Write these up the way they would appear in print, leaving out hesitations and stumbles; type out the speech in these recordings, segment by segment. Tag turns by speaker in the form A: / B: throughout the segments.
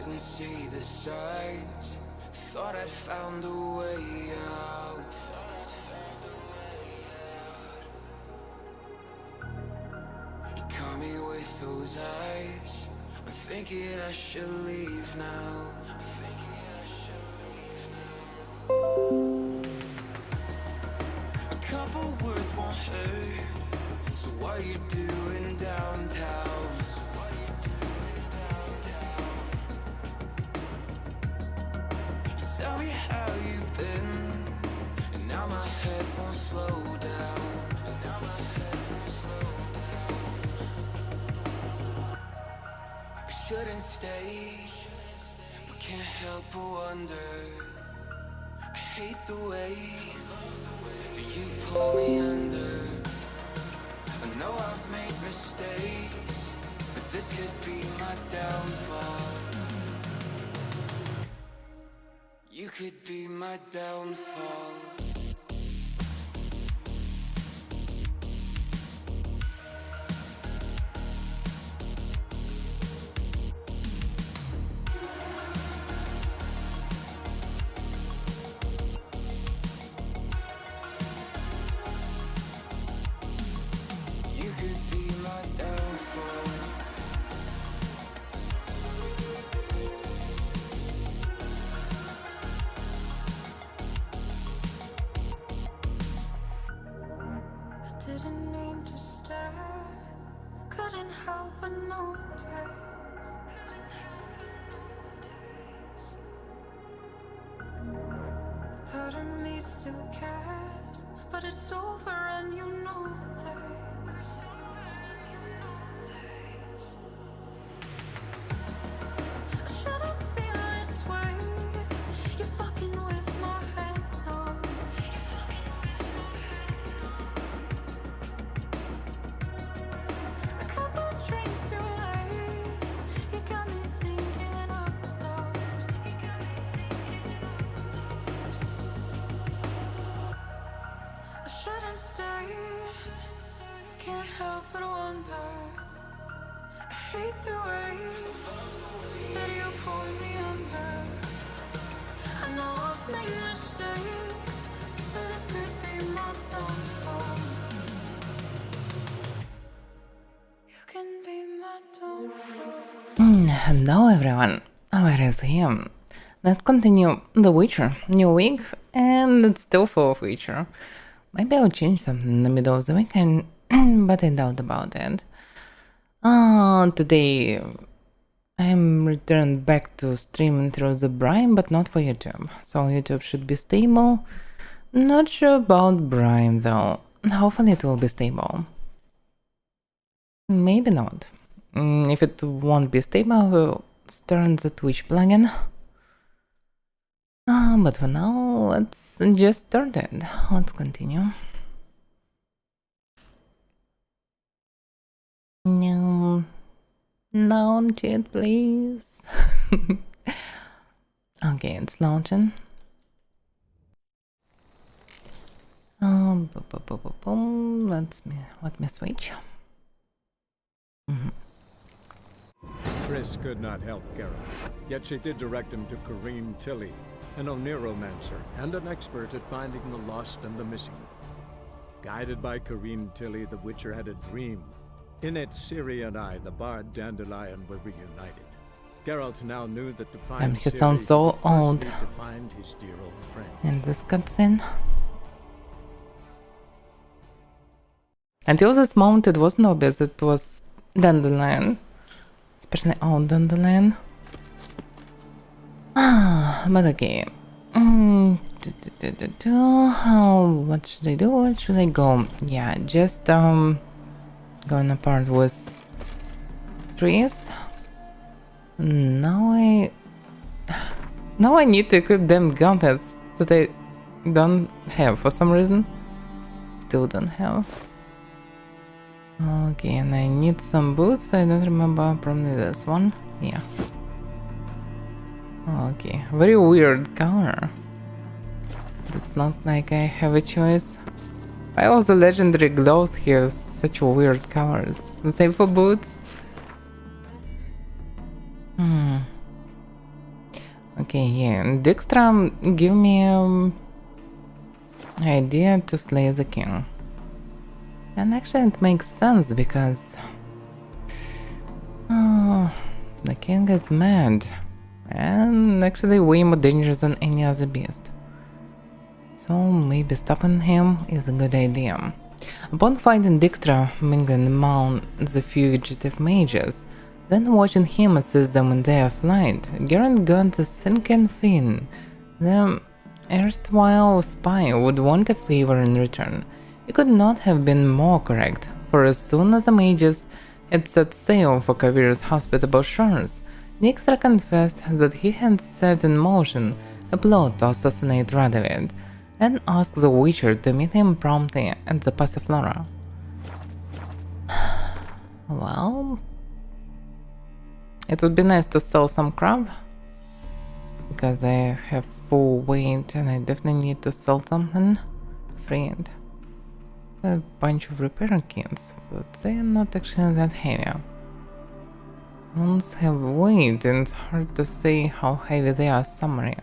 A: Didn't see the signs, thought I'd found a way out. You caught me with those eyes, I'm thinking I should leave now. A couple words won't hurt, so what you doing downtown? You tell me how you've been, and now my head won't slow down. I shouldn't stay, but can't help but wonder. I hate the way that you pull me under. I know I've made mistakes, but this could be my downfall. You could be my downfall. You could be my downfall.
B: I didn't mean to stare, couldn't help but notice. A part of me still cares, but it's over and you know this. I shouldn't feel this way, you're fucking with my head now. A couple drinks too late, you got me thinking out loud. I shouldn't stay, can't help but wonder. I hate the way that you pull me under. I know I've made mistakes, but this could be my downfall. You can be my downfall.
C: Hello everyone, Avaira is here. Let's continue The Witcher, new week, and it's still full of Witcher. Maybe I'll change something in the middle of the weekend, but I doubt about it. Today I'm returned back to streaming through the Brime, but not for YouTube. So YouTube should be stable. Not sure about Brime though. Hopefully it will be stable. Maybe not. If it won't be stable, we'll start the Twitch plugin. But for now, let's just start it. Let's continue. No, don't cheat, please. Okay, it's launching. Let me switch.
D: Triss could not help Geralt, yet she did direct him to Kareem Tilly, an Oniromancer and an expert at finding the lost and the missing. Guided by Kareem Tilly, the Witcher had a dream. In it, Ciri and I, the bard Dandelion, were reunited. Geralt now knew that to find
C: Damn, he
D: Ciri,
C: sounds so
D: he would first
C: old.
D: need to find his dear old friend.
C: In this cutscene. Until this moment, it wasn't obvious it was Dandelion. Especially old Dandelion. But okay. What should I do? What should I go? Yeah, just going apart with trees. Now I need to equip them gauntlets that I don't have for some reason. Still don't have. Okay, and I need some boots. I don't remember, probably this one. Yeah. Okay, very weird color. It's not like I have a choice. Why all the legendary gloves have such weird colors? The same for boots? Okay, yeah. Dijkstra give me idea to slay the king. And actually it makes sense because the king is mad and actually way more dangerous than any other beast. So maybe stopping him is a good idea. Upon finding Dijkstra mingling among the fugitive mages, then watching him assist them in their flight, Garen got the sinking feeling the erstwhile spy would want a favor in return. It could not have been more correct, for as soon as the mages had set sail for Kavira's hospitable shores, Dijkstra confessed that he had set in motion a plot to assassinate Radovid, and asked the Witcher to meet him promptly at the Passiflora. Well, it would be nice to sell some crab, because I have full weight and I definitely need to sell something to free it. A bunch of repair kits, but they are not actually that heavy. Ones have weight and it's hard to say how heavy they are somewhere.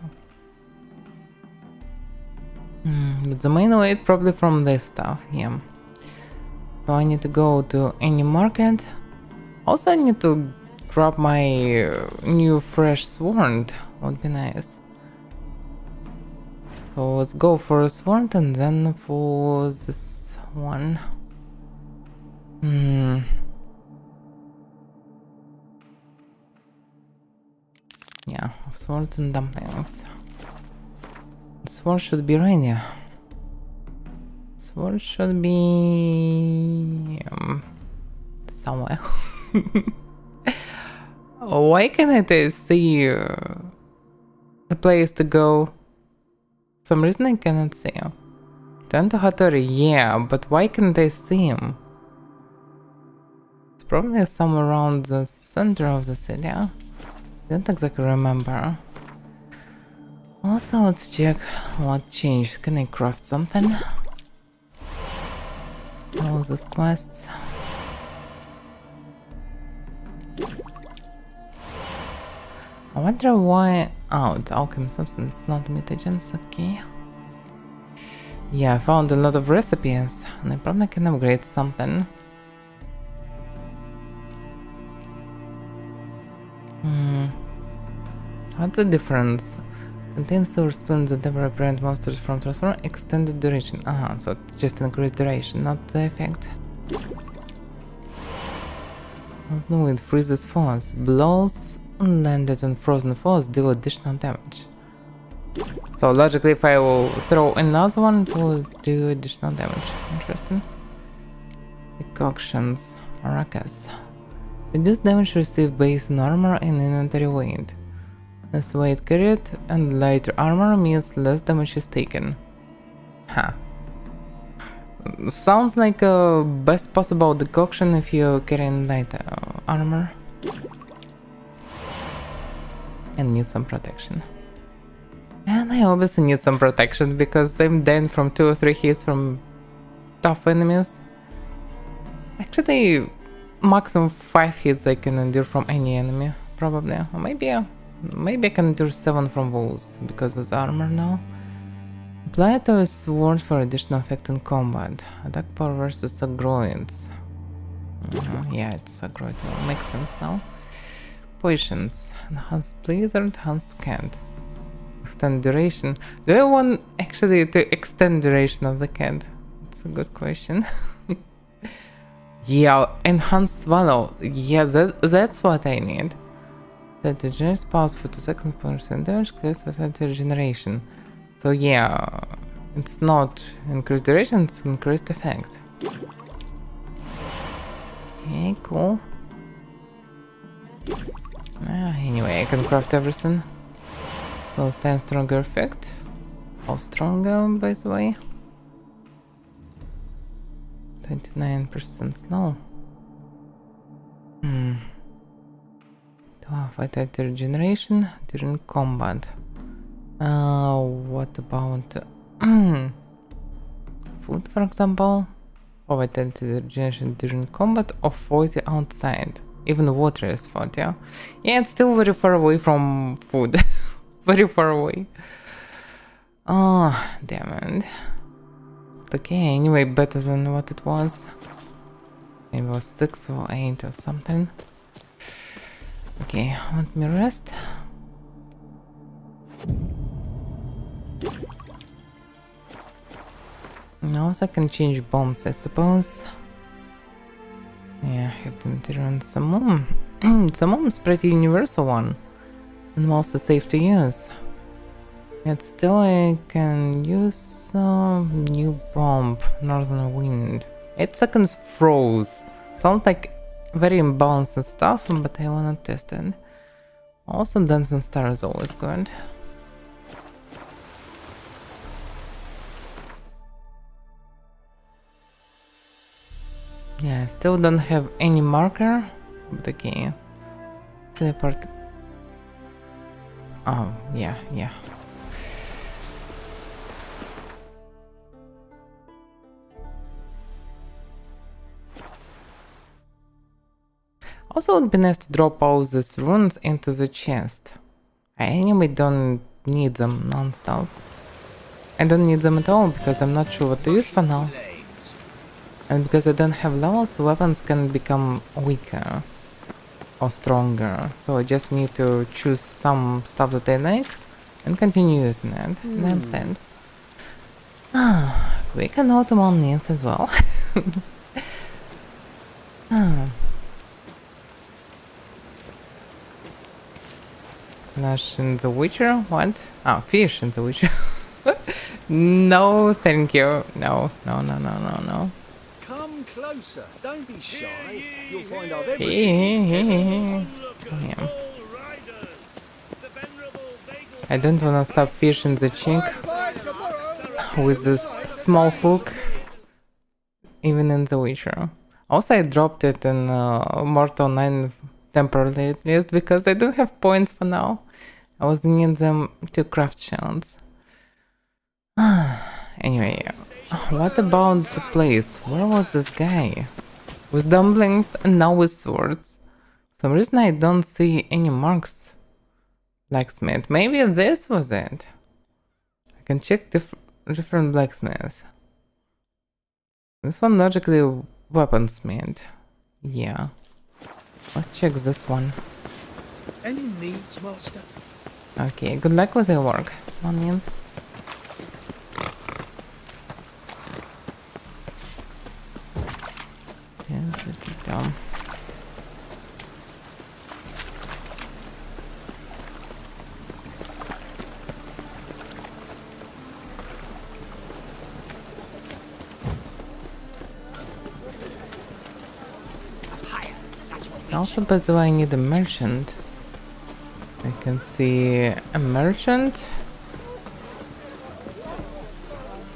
C: But the main weight probably from this stuff, yeah. So I need to go to any market. Also I need to grab my new fresh sword, would be nice. So let's go for a sword and then for this one. Yeah, swords and dumplings. Sword should be ready. Sword should be somewhere. Why can't I see the place to go? Some reason I cannot see him. Tento Hattori, yeah, but why can't I see him? It's probably somewhere around the center of the city. I don't exactly remember. Also, let's check what changed. Can I craft something? All these quests. I wonder why... Oh, it's alchemy substance, not mutagens, okay. Yeah, I found a lot of recipes, and I probably can upgrade something. What's the difference? Contains sour splints that never prevent monsters from transforming. Extended duration. So it's just increased duration, not the effect. No, it freezes foes. Blows landed on frozen foes deal additional damage. So logically, if I will throw another one, it will do additional damage. Interesting. Decoctions. Aracas. Reduce damage received based on armor and inventory weight. Less weight carried and lighter armor means less damage is taken. Huh. Sounds like a best possible decoction if you're carrying lighter armor. And need some protection. And I obviously need some protection because I'm dying from 2 or 3 hits from tough enemies. Actually, maximum 5 hits I can endure from any enemy, probably. Or maybe I can endure 7 from wolves because of the armor now. Apply it to a sword for additional effect in combat. Attack power versus agroids. Yeah, it's agroid. Makes sense now. Potions. Enhanced blizzard, enhanced can't. Extend duration. Do I want actually to extend duration of the cat? It's a good question. Yeah, enhanced swallow. Yeah, that's what I need. That regenerates powers for 2 seconds per damage, clears with regeneration. So yeah, it's not increased duration, it's increased effect. Okay, cool. Anyway, I can craft everything. So it's time stronger effect. How stronger, by the way? 29% slow. Vitality regeneration during combat. What about food, for example? Or vitality regeneration during combat or 40 outside. Even water is 40. Yeah, it's still very far away from food. very far away. Oh, damn it. Okay, anyway, better than what it was. Maybe it was 6 or 8 or something. Okay, let me rest. Now I can change bombs, I suppose. Yeah, I have to turn some more. Some more is pretty universal one. And mostly safe to use. Yet still I can use some new bomb, Northern Wind. 8 seconds froze. Sounds like very imbalanced and stuff, but I wanna test it. Also Dancing Star is always good. Yeah, I still don't have any marker, but okay. Teleport. Oh, yeah. Also, it would be nice to drop all these runes into the chest. I anyway don't need them non-stop. I don't need them at all because I'm not sure what to use for now. And because I don't have levels, the weapons can become weaker or stronger. So I just need to choose some stuff that I like and continue using it. That's it. We can automon needs as well. Flash in the Witcher? What? Oh, fish in the Witcher. No, thank you. No.
E: Come closer. Don't be shy. You'll find I've everything.
C: Yeah. I don't wanna stop fishing the chick with this small hook, even in the Witcher. Also, I dropped it in Mortal 9 temporarily at least because I don't have points for now. I was needing them to craft shields. Anyway, what about the place? Where was this guy? With dumplings and now with swords. For some reason I don't see any marks. Blacksmith. Maybe this was it. I can check different blacksmiths. This one logically weaponsmith. Yeah. Let's check this one.
E: Any needs, master?
C: Okay, good luck with your work. Onions. Down. Also, by the way, I need a merchant. I can see a merchant.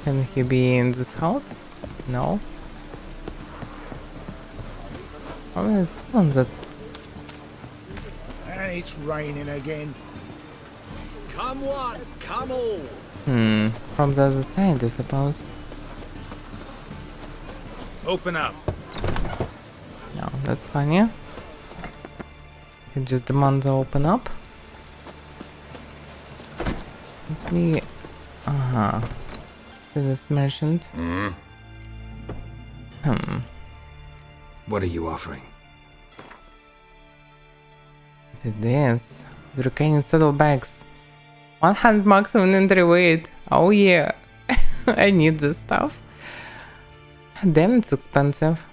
C: Can he be in this house? No. Oh, this one's a...
E: And it's raining again. Come one, come all.
C: From the other side, I suppose.
E: Open up.
C: No, that's fine, yeah. You can just demand to open up. Let me... To this merchant.
F: What are you offering?
C: It is. The Rucanian saddlebags. 100 maximum inventory weight. Oh yeah. I need this stuff. Damn, it's expensive.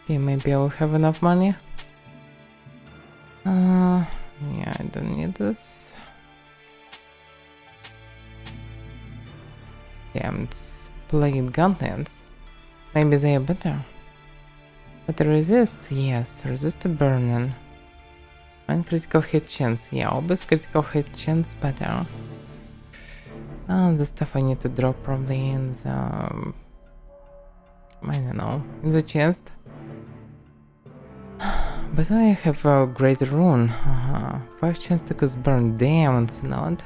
C: Okay, maybe I will have enough money. Yeah, I don't need this. Damn, it's plated gauntlets. Maybe they are better. But resist, yes, resist to burning. And critical hit chance, yeah, always critical hit chance better. The stuff I need to drop probably in the... I don't know, in the chest. By the way, I have a great rune. 5 chance to cause burn, damn, it's not.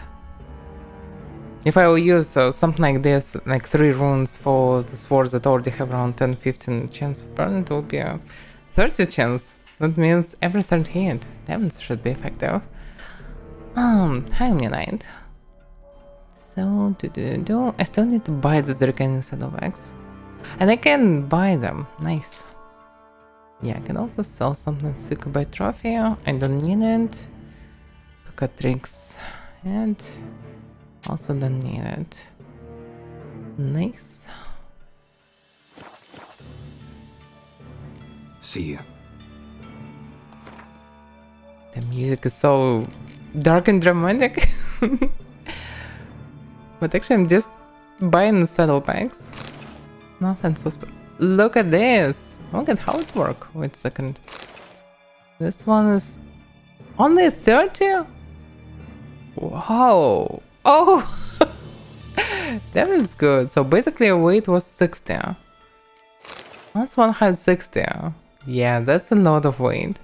C: If I will use something like this, like 3 runes for the swords that already have around 10-15 chance of burn, it will be a 30 chance. That means every third hit. Damn, this should be effective. Hi, Omni Knight. So, I still need to buy these reckoning saddlebags. And I can buy them. Nice. Yeah, I can also sell something sick by trophy. I don't need it. Look at tricks. And also don't need it. Nice.
F: See you.
C: The music is so dark and dramatic. But actually I'm just buying the saddlebags. Nothing so look at this. Look at how it works. Wait a second. This one is only 30? Wow. Oh! That is good. So basically our weight was 60. This one has 60. Yeah, that's a lot of weight.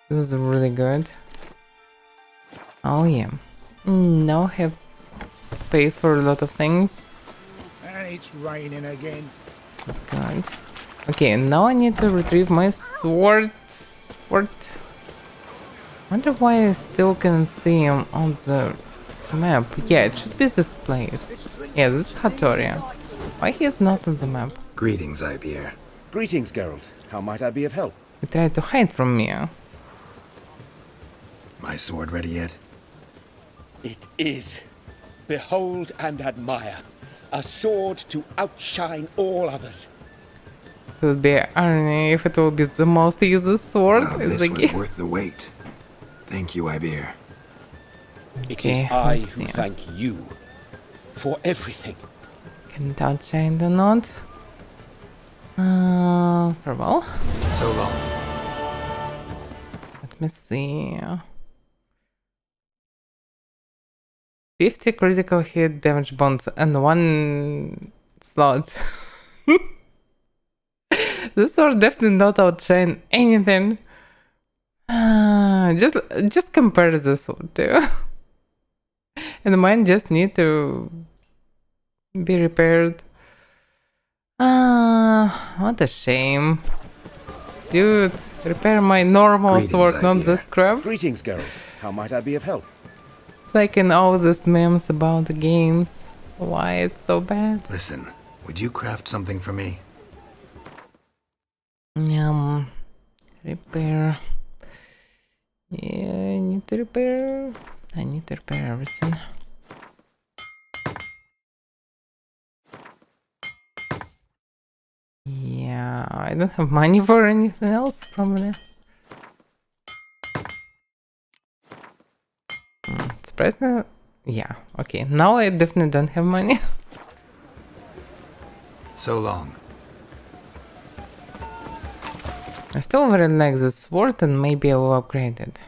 C: This is really good. Oh yeah. Now I have space for a lot of things.
E: And it's raining again.
C: This is good. Okay, now I need to retrieve my sword. Wonder why I still can't see him on the map. Yeah, it should be this place. Yeah, this is Hattori. Why he is not on the map?
F: Greetings, Avaira.
G: Greetings, Geralt. How might I be of help?
C: He tried to hide from me.
F: My sword ready yet?
H: It is. Behold and admire. A sword to outshine all others.
C: It would be irony if it would be the most used sword
F: Well,
C: in
F: this
C: the
F: was
C: game.
F: worth the wait. Thank you, Avaira.
H: It
C: Okay,
H: is I
C: let's
H: who
C: see.
H: thank you for everything.
C: Can outshine the knot. Farewell.
F: So long.
C: Let me see. 50 critical hit damage bonds and 1 slot. This sword definitely not outshine anything. Just compare this one too. And mine just need to be repaired. What a shame. Dude, repair my normal
F: Greetings,
C: sword, not
F: Avaira.
C: this crap.
G: Greetings, Geralt. How might I be of help?
C: It's like in all these memes about the games. Why it's so bad.
F: Listen, would you craft something for me?
C: Repair. Yeah, I need to repair. I need to repair everything. Yeah, I don't have money for anything else, probably. Surprisingly, yeah, okay. Now I definitely don't have money.
F: So long.
C: I still really like the sword and maybe I will upgrade it.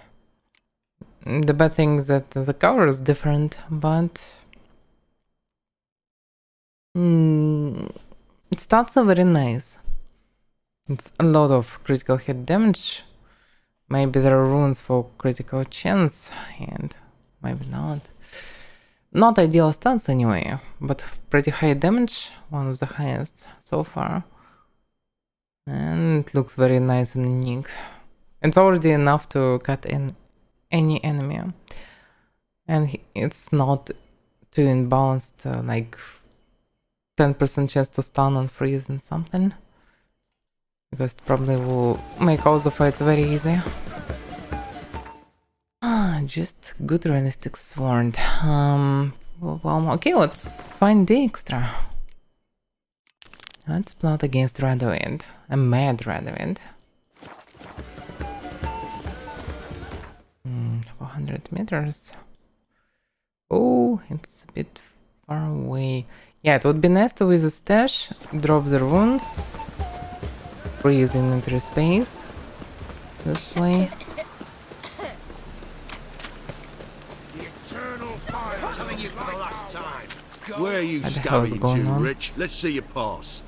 C: The bad thing is that the cover is different, but it starts out very nice. It's a lot of critical hit damage. Maybe there are runes for critical chance and maybe not. Not ideal stats anyway, but pretty high damage, one of the highest so far. And it looks very nice and unique. It's already enough to cut in any enemy. And it's not too imbalanced, like 10% chance to stun and freeze and something. Because it probably will make all the fights very easy. Just good realistic sword. Well, okay, let's find the extra. Let's plot against Radovid. A mad Radovid. 400 meters. Oh, it's a bit far away. Yeah, it would be nice to visit stash, drop the runes, freeze in inventory space. This way.
I: Where are you
C: What the hell is
I: scurrying
C: going
I: to,
C: on?
I: Rich? Let's see your pass.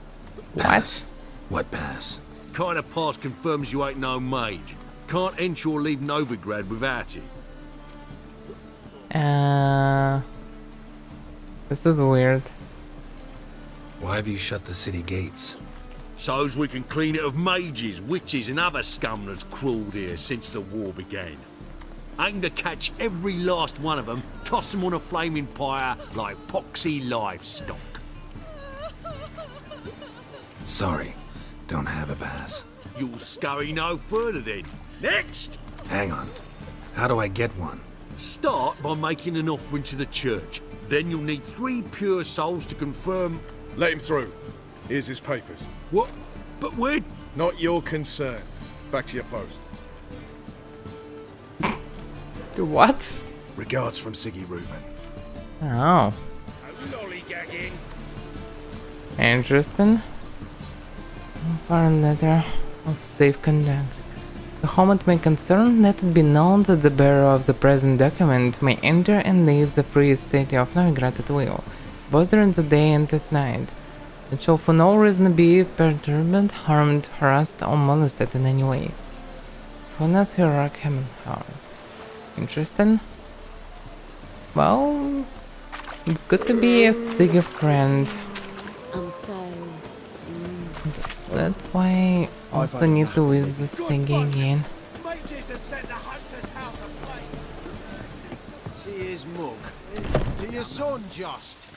F: Pass? What pass?
I: Kind of pass confirms you ain't no mage. Can't enter or leave Novigrad without it.
C: This is weird.
F: Why have you shut the city gates?
I: So's we can clean it of mages, witches and other scum that's crawled here since the war began. Aim to catch every last one of them, toss them on a flaming pyre like poxy livestock.
F: Sorry, don't have a pass.
I: You'll scurry no further then. Next!
F: Hang on. How do I get one?
I: Start by making an offering to the church. Then you'll need 3 pure souls to confirm...
E: Let him through. Here's his papers.
I: What? But where...
E: Not your concern. Back to your post.
C: What?
E: Regards from Siggy Reuven.
C: Oh.
H: Lollygagging.
C: Interesting. Foreign letter of safe conduct. The Homot may concern, let it be known that the bearer of the present document may enter and leave the free city of Novigrad at will, both during the day and at night. It shall for no reason be perturbed, harmed, harassed, or molested in any way. As long as you rock him in heart. Interesting. Well, it's good to be a Siggy friend. Yes, that's why I also need to visit the Siggy again.
H: Mages have set the hunter's house aflame.
E: See his mug. To your son, just.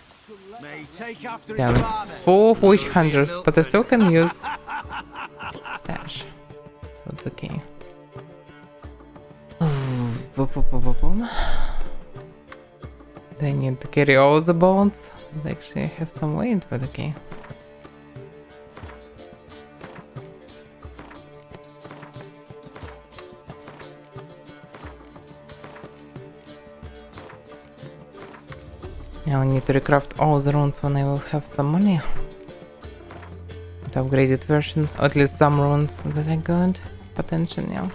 E: May take after his
C: Damn, it's
E: father.
C: full of witch hunters, but I still can use stash, so it's okay. Boom, boom, boom, boom, boom. Do I need to carry all the bones? I actually have some weight, but okay. Now I need to recraft all the runes when I will have some money. The upgraded versions, or at least some runes that are good. Potential, yeah.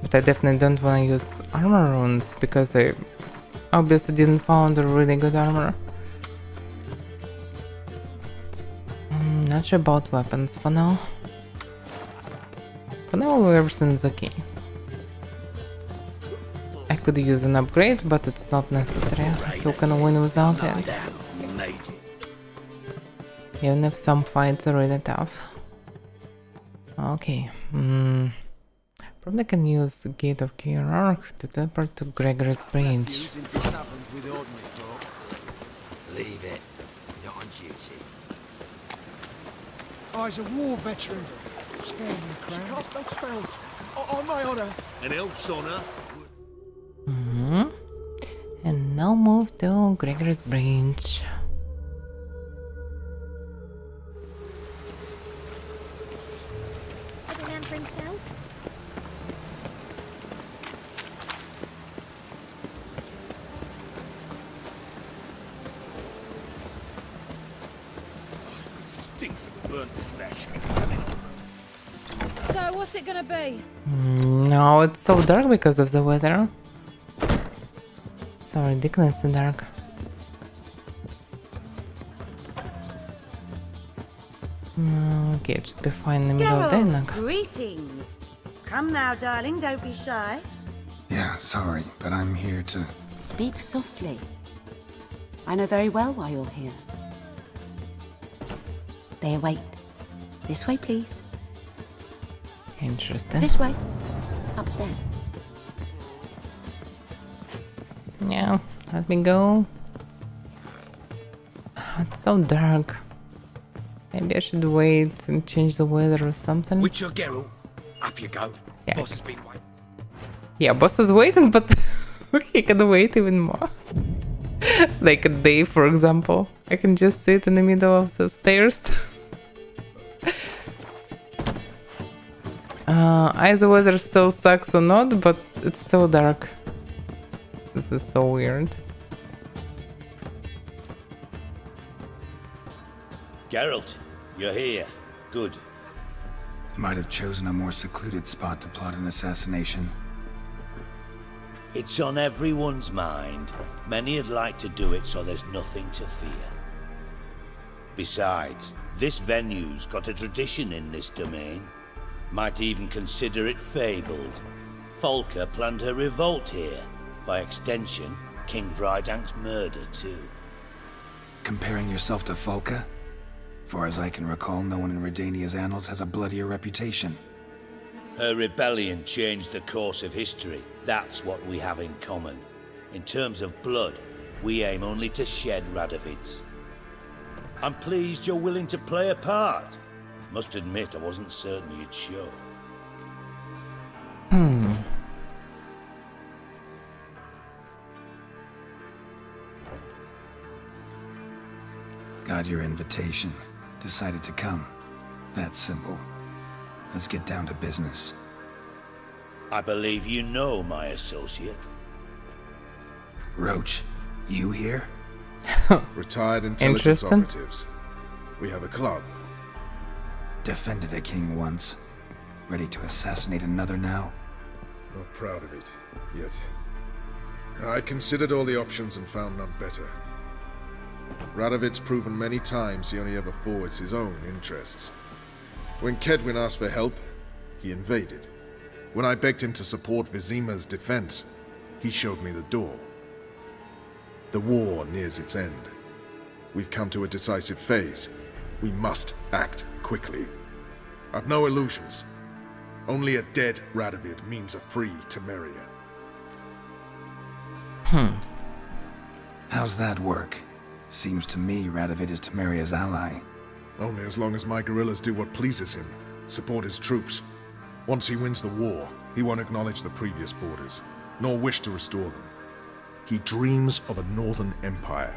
C: But I definitely don't want to use armor runes because I obviously didn't find a really good armor. Not sure about weapons for now. For now everything's okay. I could use an upgrade, but it's not necessary. I still can win without it. Even if some fights are really tough. Okay. Probably can use the Gate of Hierarch to teleport to Gregory's Bridge.
H: Leave it. Not on duty.
E: Oh, he's a war veteran. Spare me, Crown. She cast no spells. On my honour.
I: An elf's honour.
C: And now move to Gregory's Bridge.
B: Every man for himself?
H: Stinks of burnt flesh.
B: So, what's it gonna be?
C: No, it's so dark because of the weather. So ridiculously dark. Okay, it should be fine in the middle of the day. Look.
J: Greetings. Come now, darling, don't be shy.
F: Yeah, sorry, but I'm here to...
J: Speak softly. I know very well why you're here. They await. This way, please.
C: Interesting.
J: This way. Upstairs.
C: Yeah, let me go. It's so dark. Maybe I should wait and change the weather or something.
H: Witcher Geralt, up you go.
C: Yeah.
H: Boss has been waiting.
C: Yeah, boss is waiting, but he can wait even more. Like a day, for example. I can just sit in the middle of the stairs. Either weather still sucks or not, but it's still dark. This is so weird.
K: Geralt, you're here. Good.
F: Might have chosen a more secluded spot to plot an assassination.
K: It's on everyone's mind. Many would like to do it, so there's nothing to fear. Besides, this venue's got a tradition in this domain. Might even consider it fabled. Folka planned her revolt here. By extension, King Vrydank's murder too.
F: Comparing yourself to Folka? Far as I can recall, no one in Redania's annals has a bloodier reputation.
K: Her rebellion changed the course of history. That's what we have in common. In terms of blood, we aim only to shed Radovid's. I'm pleased you're willing to play a part. Must admit, I wasn't certain you'd show.
F: Got your invitation. Decided to come. That's simple. Let's get down to business.
K: I believe you know my associate.
F: Roach, you here?
E: Retired intelligence operatives. We have a club.
F: Defended a king once. Ready to assassinate another now?
E: Not proud of it, yet. I considered all the options and found none better. Radovid's proven many times he only ever forwards his own interests. When Kedwin asked for help, he invaded. When I begged him to support Vizima's defense, he showed me the door. The war nears its end. We've come to a decisive phase. We must act quickly. I've no illusions. Only a dead Radovid means a free Temeria.
F: How's that work? Seems to me Radovid is Temeria's ally.
E: Only as long as my guerrillas do what pleases him, support his troops. Once he wins the war, he won't acknowledge the previous borders, nor wish to restore them. He dreams of a northern empire.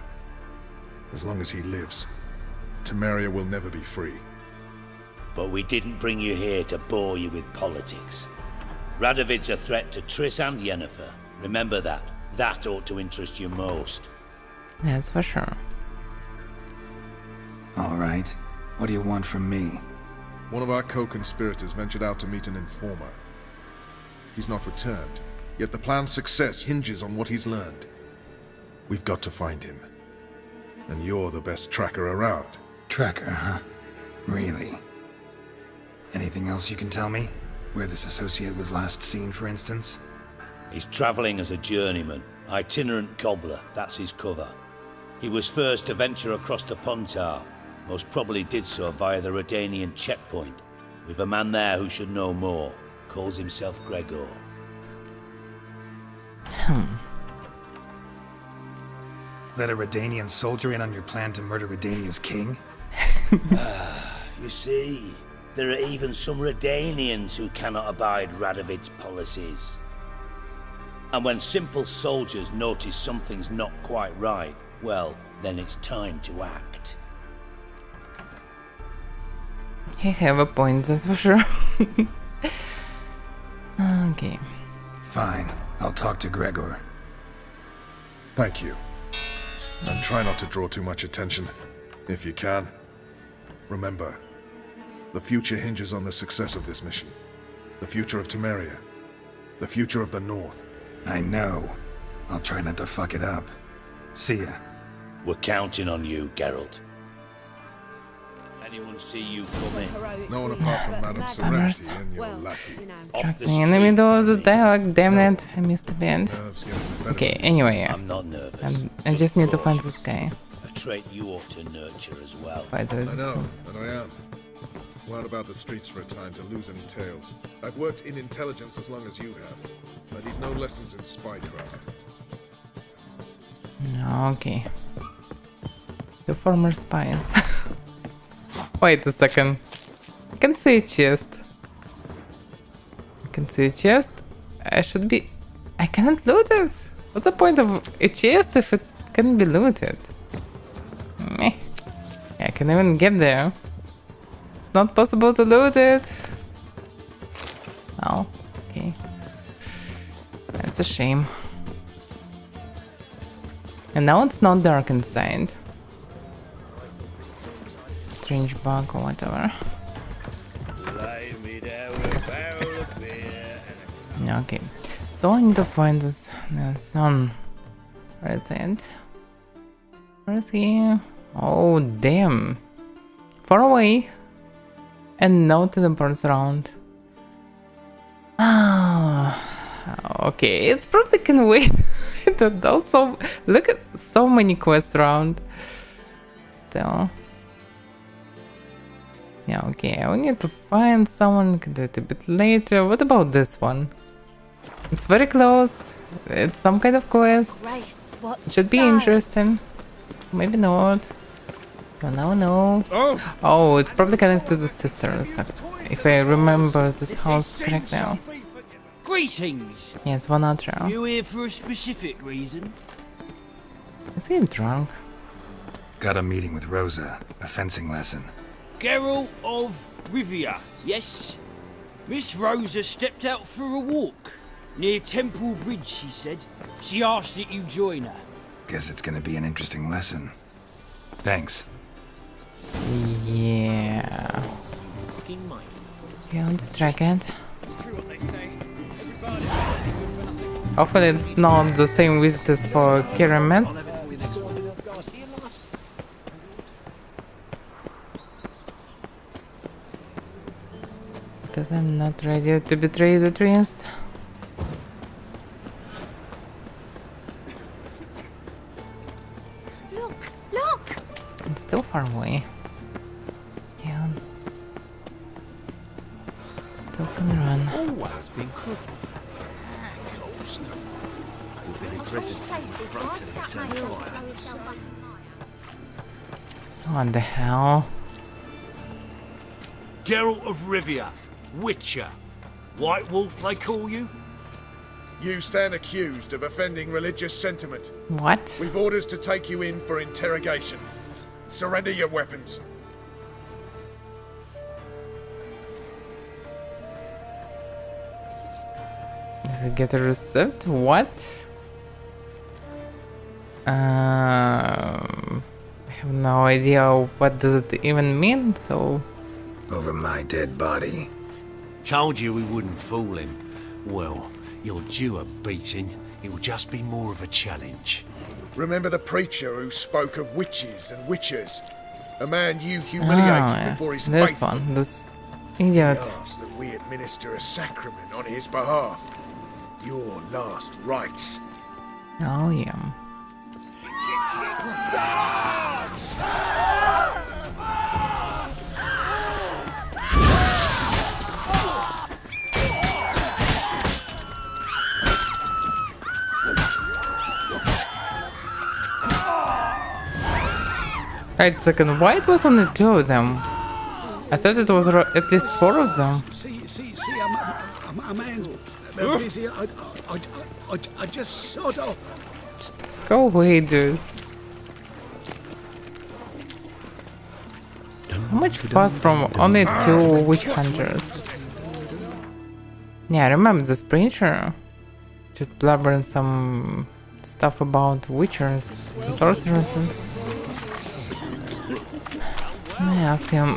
E: As long as he lives, Temeria will never be free.
K: But we didn't bring you here to bore you with politics. Radovid's a threat to Triss and Yennefer. Remember that. That ought to interest you most.
C: That's for sure.
F: All right. What do you want from me?
E: One of our co-conspirators ventured out to meet an informer. He's not returned, yet the plan's success hinges on what he's learned. We've got to find him. And you're the best tracker around.
F: Tracker, huh? Really? Anything else you can tell me? Where this associate was last seen, for instance?
K: He's traveling as a journeyman. Itinerant cobbler, that's his cover. He was first to venture across the Pontar. Most probably did so via the Redanian checkpoint. We've a man there who should know more. Calls himself Gregor.
F: Let a Redanian soldier in on your plan to murder Redania's king?
K: You see, there are even some Redanians who cannot abide Radovid's policies. And when simple soldiers notice something's not quite right, well, then it's time to act.
C: You have a point, that's for sure. Okay.
F: Fine. I'll talk to Gregor.
E: Thank you. And try not to draw too much attention, if you can. Remember, the future hinges on the success of this mission. The future of Temeria. The future of the North.
F: I know. I'll try not to fuck it up. See ya.
K: We're counting on you, Geralt. Anyone see you coming?
E: No one apart from Madame Serenity and your lackey.
C: In the middle of the dialogue, damn it, I missed the band.
E: Nerves getting the better
C: Okay,
E: of me.
C: anyway,
K: I'm not nervous.
C: I just need to find
K: cautious.
C: this guy.
K: A trait you ought to nurture as well.
C: Why do
E: I
C: this
E: know,
C: too?
E: and I am. Well about the streets for a time to lose any tales. I've worked in intelligence as long as you have. I need no lessons in spycraft.
C: Okay. The former spies. Wait a second. I can see a chest. I can see a chest. I should be... I cannot loot it. What's the point of a chest if it can be looted? Meh. I can even get there. It's not possible to loot it. Oh, okay. That's a shame. And now it's not dark inside. Strange bug or whatever. Okay. So I need to find this sun. Where is it? Where is he? Oh damn. Far away. And no teleports around. Ah, okay, it's probably can wait. I don't know. So look at so many quests around. Still. Yeah, okay, I need to find someone, can do it a bit later. What about this one? It's very close. It's some kind of quest. It should be interesting. Maybe not. No. Oh, it's probably connected to the sisters, if I remember this house correct now.
L: Greetings.
C: Yeah, it's one outro.
L: You here for a specific reason?
C: Is he drunk?
F: Got a meeting with Rosa, a fencing lesson.
L: Geralt of Rivia, yes? Miss Rosa stepped out for a walk. Near Temple Bridge, she said. She asked that you join her.
F: Guess it's gonna be an interesting lesson. Thanks.
C: Yeah. Yeah, let's track it. Hopefully it's not the same visitors for Kiramets. Because I'm not ready to betray the trees.
B: Look!
C: It's still far away. Yeah. Still can run.
I: Always been cooking. Close. We've been impressive front to the fire.
C: What the hell?
I: Geralt of Rivia, Witcher. White Wolf, they call you?
E: You stand accused of offending religious sentiment.
C: What?
E: We've orders to take you in for interrogation. Surrender your weapons.
C: Does it get a receipt? What? I have no idea what does it even mean, so...
F: Over my dead body.
I: Told you we wouldn't fool him. Well, you're due a beating. It'll just be more of a challenge.
E: Remember the preacher who spoke of witches and witchers? A man you humiliated before his
C: this
E: faithful.
C: one, this
E: He
C: idiot.
E: asked that we administer a sacrament on his behalf. Your last rites.
C: Oh yeah. Wait a second, why it was only two of them? I thought it was at least four of them.
M: See, a man's busy. I just sort of.
C: Go away, dude. So much fuss from only two witch hunters. Yeah, I remember this preacher just blabbering some stuff about witchers, sorceresses. And I asked him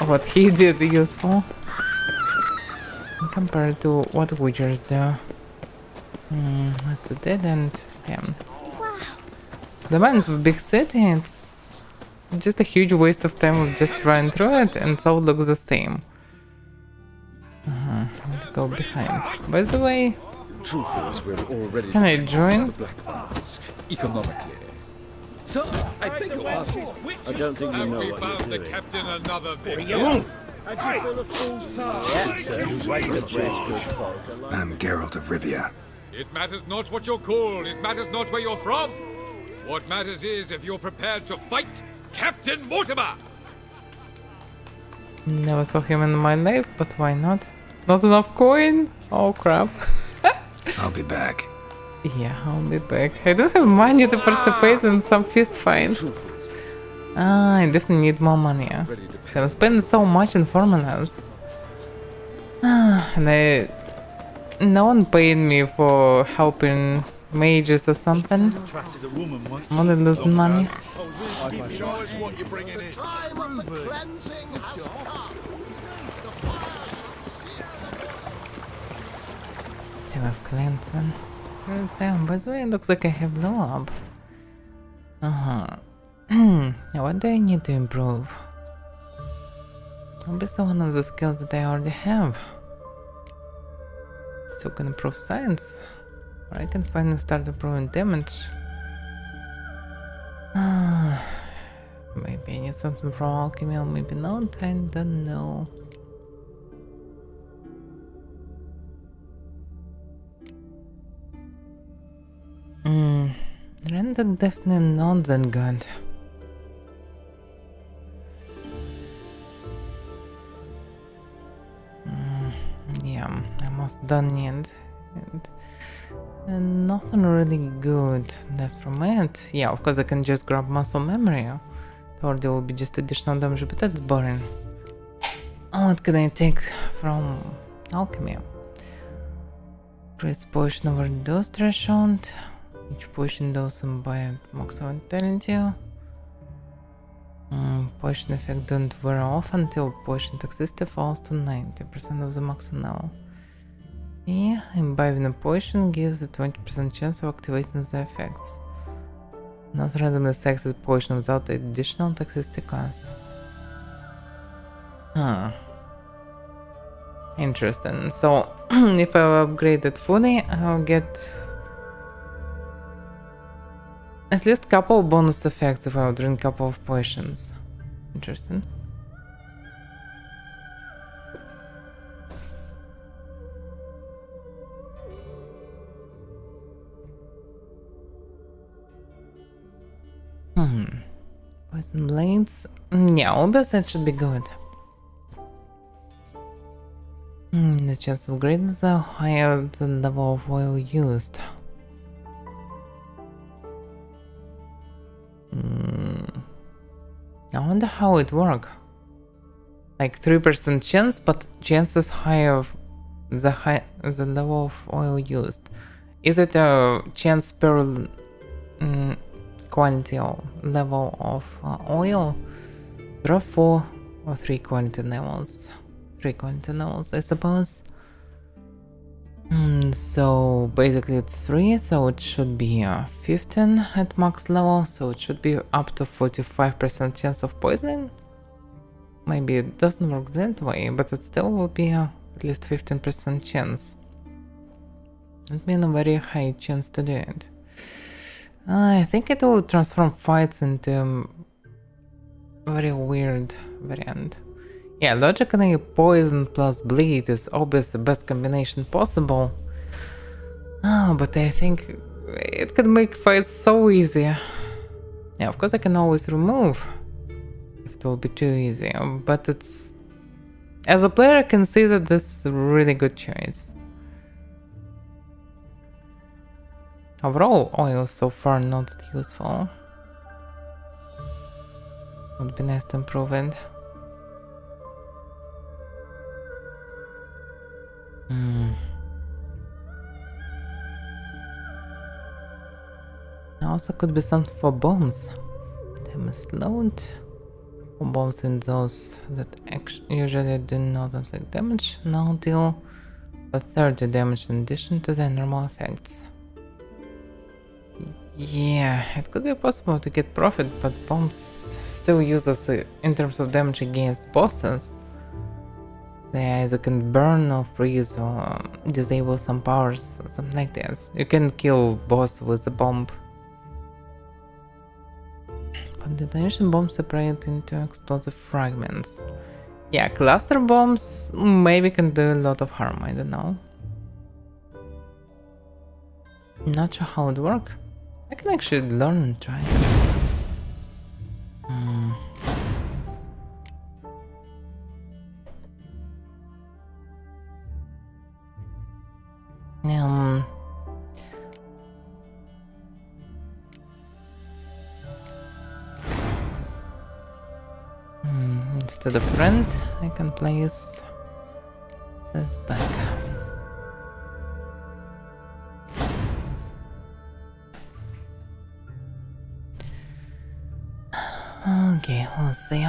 C: what he did useful compared to what witchers do. That's a dead end. Yeah. The man's a big city, it's just a huge waste of time of just running through it, and so it looks the same. Let's go behind. By the way, can I join?
M: Economically. So, I beg your pardon.
H: I don't think you know what you're doing.
I: Captain another
H: Bring your own! Had you full of fool's power? Yeah, sir. Who's wasted breath, good folk.
F: I'm Geralt of Rivia.
N: It matters not what you're called, it matters not where you're from. What matters is if you're prepared to fight Captain Mortimer!
C: Never saw him in my life, but why not? Not enough coin? Oh crap.
F: I'll be back.
C: Yeah, I'll be back. I don't have money to participate in some fist fights. I definitely need more money. I'm spending so much in formulas. And no one paid me for helping mages or something. I'm only losing money. I have cleansing. By the way, it looks like I have no up. What do I need to improve? Obviously one of the skills that I already have. Still can improve science. Or I can finally start improving damage. Maybe I need something from alchemy or maybe not, I don't know. Render definitely not that good. Yeah, almost done yet. And nothing really good left from it. Yeah, of course I can just grab muscle memory. Or there will be just additional damage, but that's boring. What can I take from alchemy? Increase potion overdose threshold. Each potion dosing by maximum vitality. Potion effect don't wear off until potion toxicity falls to 90% of the maximum level. Yeah, imbibing a potion gives a 20% chance of activating the effects. Not randomly selected potion without additional toxicity cost. Huh. Interesting. So, if I upgrade it fully, I'll get at least a couple of bonus effects if I drink a couple of potions. Interesting. Poison blades. Yeah, obviously it should be good. The chance is great the higher the level of oil used. I wonder how it works. Like 3% chance, but chances higher of the level of oil used. Is it a chance per quantity or level of oil? There are 4 or 3 quantity levels. 3 quantity levels, I suppose. So basically it's 3, so it should be 15 at max level, so it should be up to 45% chance of poisoning. Maybe it doesn't work that way, but it still will be at least 15% chance. That means a very high chance to do it. I think it will transform fights into a very weird variant. Yeah, logically poison plus bleed is obviously the best combination possible. But I think it could make fights so easy. Yeah, of course I can always remove if it will be too easy, but it's... As a player I can see that this is a really good choice. Overall, oil so far not that useful. Would be nice to improve it. Also could be something for bombs. Damage load. Or bombs in those that usually do not inflict damage. Now deal a 30 damage in addition to their normal effects. Yeah, it could be possible to get profit, but bombs still useless in terms of damage against bosses. They either can burn or freeze or disable some powers, something like this. You can kill boss with a bomb. But detonation bombs separate into explosive fragments. Yeah, cluster bombs maybe can do a lot of harm, I don't know. Not sure how it works. I can actually learn and try. Instead of friend, I can place this back. Okay, we'll see.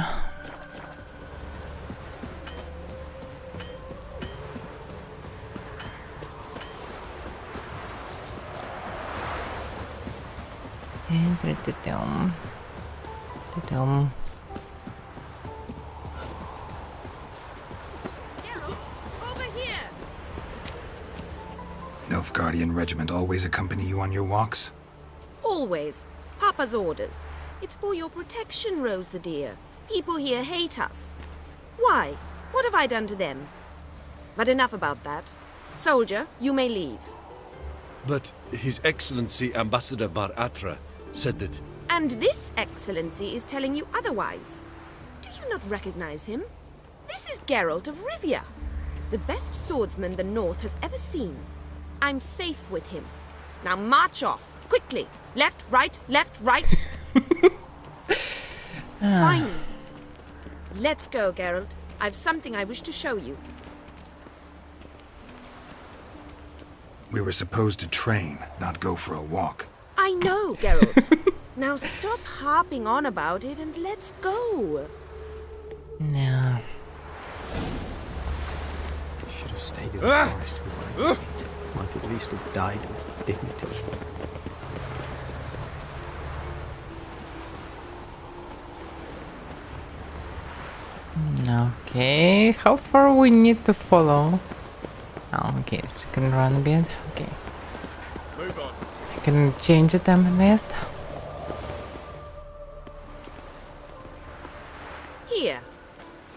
F: Nilfgaardian regiment always accompany you on your walks?
O: Always. Papa's orders. It's for your protection, Rosa dear. People here hate us. Why? What have I done to them? But enough about that. Soldier, you may leave.
P: But His Excellency Ambassador Varatra said that...
O: And this excellency is telling you otherwise. Do you not recognize him? This is Geralt of Rivia, the best swordsman the North has ever seen. I'm safe with him. Now march off, quickly. Left, right, left, right. Finally. Let's go, Geralt. I've something I wish to show you.
F: We were supposed to train, not go for a walk.
O: I know, Geralt. Now stop harping on about it and let's go.
C: No.
I: Should have stayed in the forest with my mate. Might at least have died with dignity.
C: Okay, how far we need to follow? Oh, okay, she can run a bit. Okay.
N: Move on.
C: I can change the time nest.
O: Here.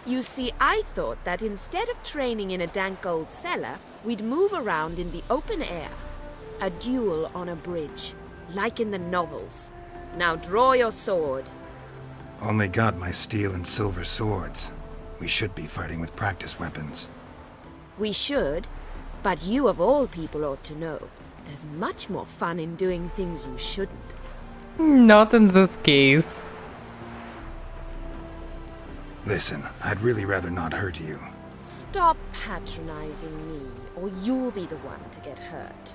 O: You see, I thought that instead of training in a dank old cellar, we'd move around in the open air. A duel on a bridge, like in the novels. Now draw your sword.
F: Only got my steel and silver swords. We should be fighting with practice weapons.
O: We should, but you of all people ought to know. There's much more fun in doing things you shouldn't.
C: Not in this case.
F: Listen, I'd really rather not hurt you.
O: Stop patronizing me, or you'll be the one to get hurt.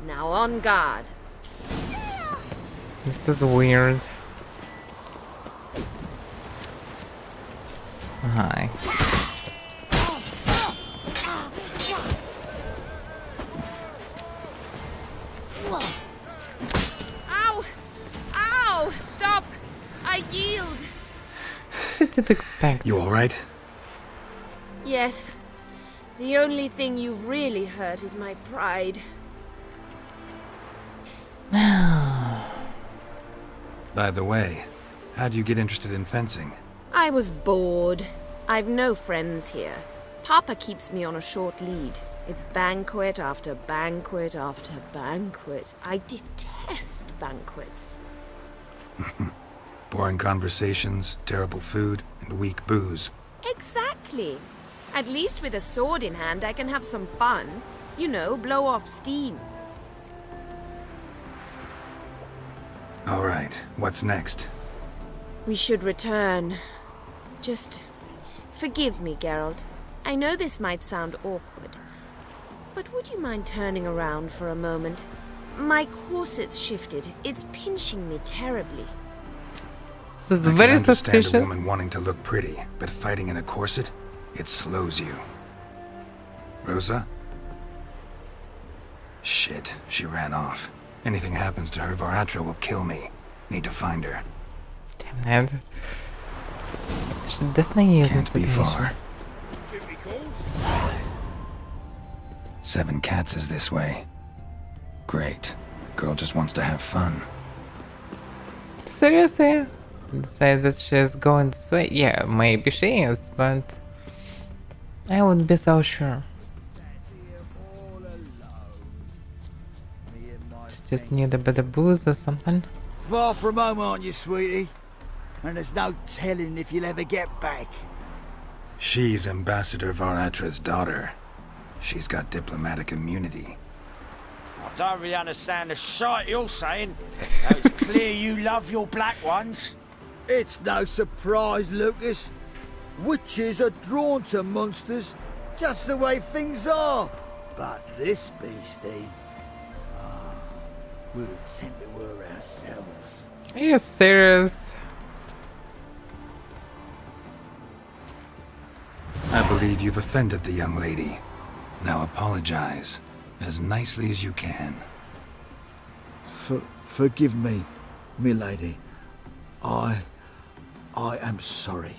O: Now on guard.
C: This is weird. Hi.
O: Ow! Ow! Stop! I yield!
C: She did expect.
F: You alright?
O: Yes. The only thing you've really hurt is my pride.
F: By the way, how'd you get interested in fencing?
O: I was bored. I've no friends here. Papa keeps me on a short lead. It's banquet after banquet after banquet. I detest banquets.
F: Boring conversations, terrible food, and weak booze.
O: Exactly. At least with a sword in hand, I can have some fun. You know, blow off steam.
F: Alright, what's next?
O: We should return. Just forgive me, Geralt. I know this might sound awkward, but would you mind turning around for a moment? My corset's shifted. It's pinching me terribly.
C: This is
F: I
C: very
F: can understand
C: suspicious.
F: a woman wanting to look pretty, but fighting in a corset, it slows you. Rosa? Shit, she ran off. Anything happens to her, Varatra will kill me. Need to find her.
C: Damn it. Should definitely use
F: Can't
C: this
F: be
C: situation.
F: far. 7 Cats is this way. Great. Girl just wants to have fun.
C: Seriously? Say that she's going this way? Yeah, maybe she is, but I wouldn't be so sure. She just need a bit of booze or something.
Q: Far from home, aren't you, sweetie? And there's no telling if you'll ever get back.
F: She's Ambassador Varatra's daughter. She's got diplomatic immunity.
L: I don't really understand the shite you're saying. Though it's clear you love your black ones.
Q: It's no surprise, Lucas. Witches are drawn to monsters, just the way things are. But this beastie, we'll tend to her ourselves.
C: Are you serious?
F: I believe you've offended the young lady. Now apologize, as nicely as you can.
Q: Forgive me, milady. I am sorry.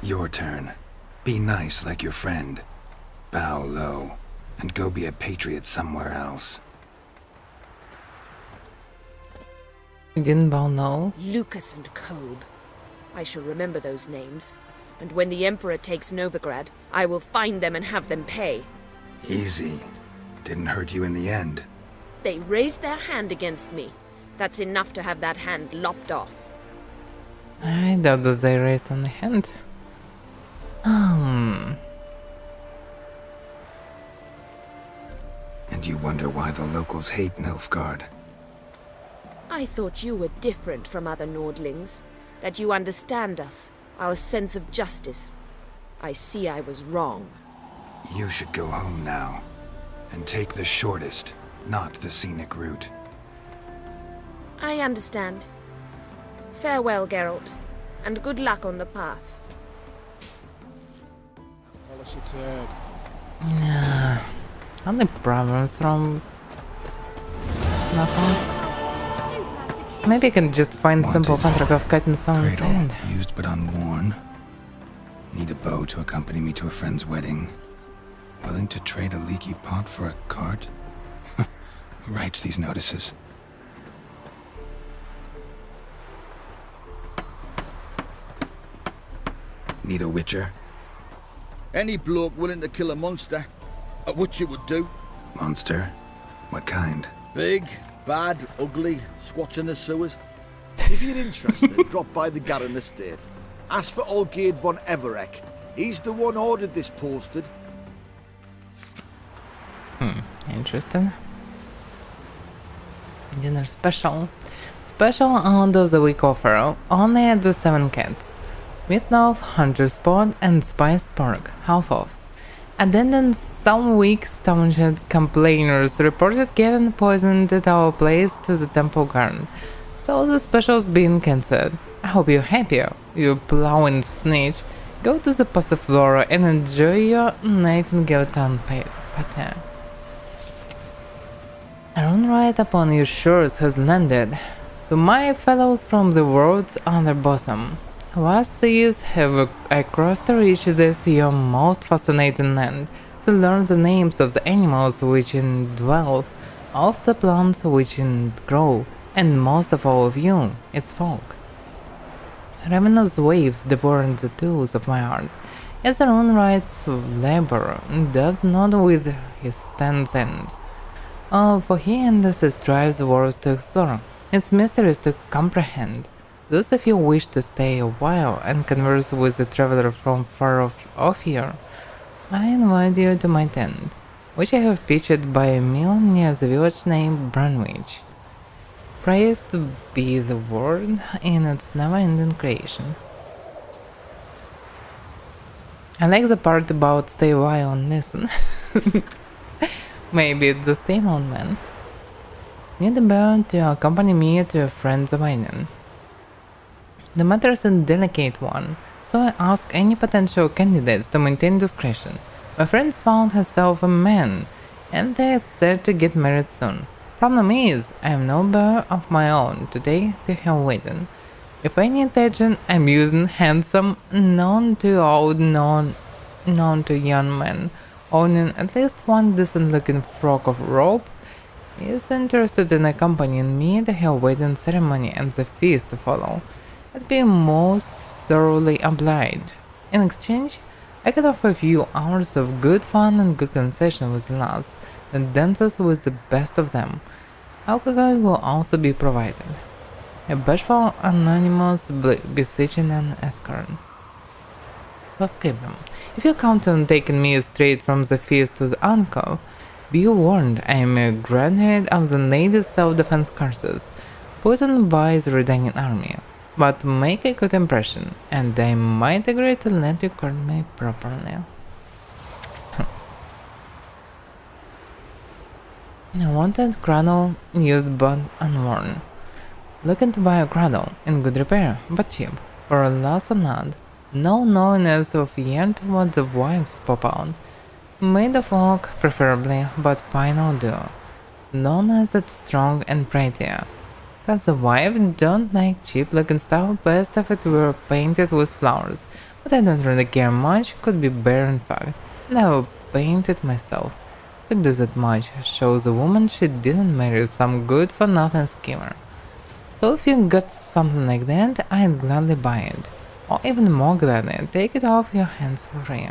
F: Your turn. Be nice like your friend. Bow low, and go be a patriot somewhere else.
C: You didn't bow no?
O: Lucas and Cobe. I shall remember those names. And when the Emperor takes Novigrad, I will find them and have them pay.
F: Easy. Didn't hurt you in the end.
O: They raised their hand against me. That's enough to have that hand lopped off.
C: I doubt that they raised on the hand.
F: And you wonder why the locals hate Nilfgaard.
O: I thought you were different from other Nordlings. That you understand us, our sense of justice. I see I was wrong.
F: You should go home now. And take the shortest, not the scenic route.
O: I understand. Farewell, Geralt. And good luck on the path.
C: Only problems from Snuffles. Maybe I can just find simple contract of cutting someone's hand.
F: Used but unworn. Need a bow to accompany me to a friend's wedding. Willing to trade a leaky pot for a cart? Who writes these notices? Need a witcher?
Q: Any bloke willing to kill a monster, a witcher would do.
F: Monster? What kind?
Q: Big, bad, ugly, squats in the sewers. If you're interested, drop by the Garen estate. Ask for Olgierd von Everek. He's the one ordered this posted.
C: Interesting. Dinner special. Special on the week offer. Only at the 7 Cats. Meatloaf, Hunter's Pot, and spiced pork. Half off. Attendant some weak staunch complainers reported getting poisoned at our place to the temple garden. So the special's been cancelled. I hope you're happier, you plowing snitch. Go to the Passiflora and enjoy your Nightingale Town pattern. A run right upon your shores has landed. To my fellows from the world's other bosom, vast seas have I crossed to reach this your most fascinating land, to learn the names of the animals which indwell, of the plants which grow, and most of all of you, its folk. Ravenous waves devoured the tools of my heart, as a rune wright's labor does not with his stand's end. For he endlessly strives worlds to explore, its mysteries to comprehend. Thus, if you wish to stay a while and converse with a traveler from far off here, I invite you to my tent, which I have pitched by a mill near the village named Brunwich. Praised be the word in its never-ending creation. I like the part about stay a while and listen. Maybe it's the same old man. Need a bird to accompany me to a friend's wedding. The matter is a delicate one, so I ask any potential candidates to maintain discretion. My friend found herself a man, and they are set to get married soon. Problem is, I have no bear of my own today to her wedding. If any attention I'm using handsome, none too old, none too young man, owning at least one decent-looking frock of robe, is interested in accompanying me to her wedding ceremony and the feast to follow. I'd be most thoroughly obliged. In exchange, I could offer a few hours of good fun and good conversation with the lads, and dances with the best of them. Alcohol will also be provided. A bashful, anonymous, beseeching an escort. Postscriptum. If you count on taking me straight from the feast to the uncle, be warned I am a graduate of the Ladies' Self-Defense courses, put on by the Redanian army. But make a good impression, and I might agree to let you court me properly. I wanted cradle used but unworn. Looking to buy a cradle in good repair, but cheap, for a loss of nod. No knowing as of yet what the wives pop out. Made of oak, preferably, but pine will do. Known as it's strong and prettier. Cause the wife don't like cheap looking stuff, best if it were painted with flowers. But I don't really care much, could be bare in fact, and I will paint it myself. Could do that much, shows a woman she didn't marry some good for nothing schemer. So if you got something like that, I'd gladly buy it. or even more gladly, take it off your hands for free.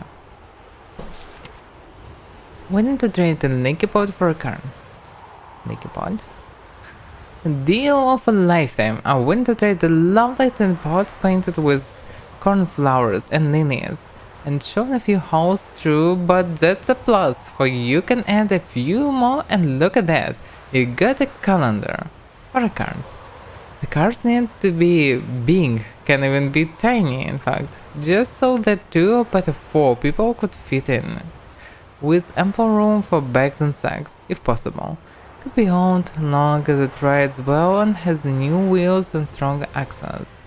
C: Willing to trade the leaky pot for a car. Leaky pot? Deal of a lifetime. I went to trade the lovely tin pot painted with cornflowers and lilies, and shown a few holes through, but that's a plus, for you can add a few more, and look at that, you got a calendar for a card. The cards need to be big, can even be tiny in fact, just so that 2 but 4 people could fit in, with ample room for bags and sacks, if possible. Could be owned long as it rides well and has new wheels and strong axles.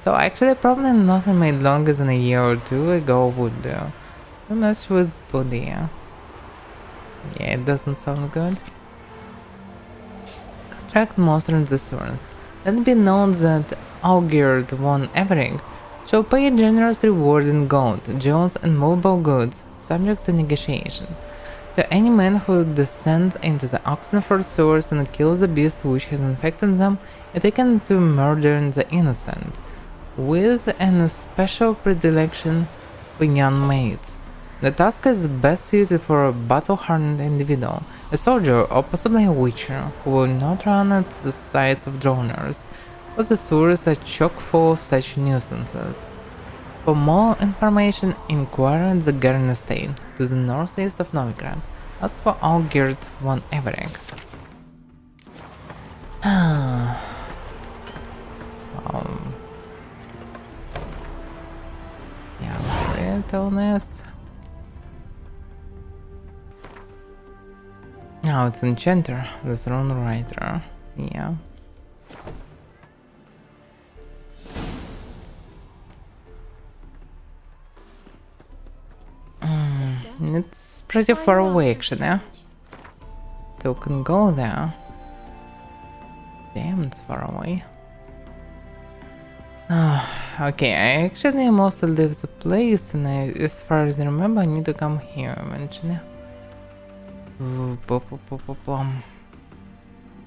C: So actually probably nothing made longer than a year or 2 ago would do. Too much with body. Yeah, it doesn't sound good. Contract monster and assurance. Let it be known that Augurd von Evering shall pay a generous reward in gold, jewels and movable goods, subject to negotiation, to any man who descends into the Oxenford sewers and kills the beast which has infected them, and taken to murder the innocent, with an special predilection for young maids. The task is best suited for a battle-hardened individual, a soldier or possibly a witcher, who will not run at the sights of droners, for the sewers are chock full of such nuisances. For more information, inquire at the Garden Estate, to the northeast of Novigrad. Ask for Augurd von Evering. Yeah, really honest. Now it's Enchanter, the Throne Writer. Yeah. It's pretty far away actually. Still can go there. Damn, it's far away. Okay, I actually mostly leave the place, and as far as I remember, I need to come here eventually.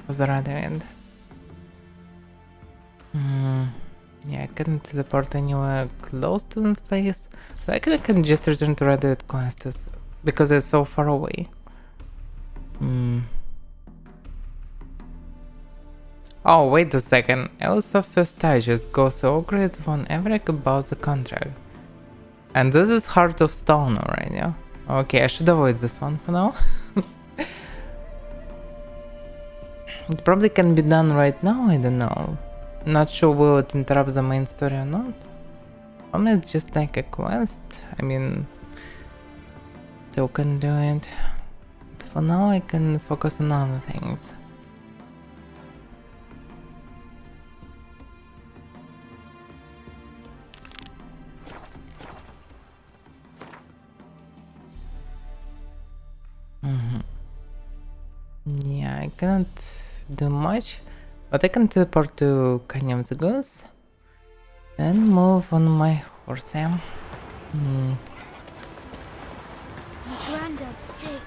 C: Was the right end? Yeah, I couldn't teleport anywhere close to this place, so I can just return to Red Quests because it's so far away. Oh, wait a second. Elsa Vestages goes to Augurd von Evering about the contract. And this is Heart of Stone already, yeah? Okay, I should avoid this one for now. It probably can be done right now, I don't know. Not sure will it interrupt the main story or not. Probably it's just like a quest. I mean, still can do it. But for now I can focus on other things. Yeah, I cannot do much, but I can teleport to Canyon of the Goose and move on my horse.
B: My granddad's sick.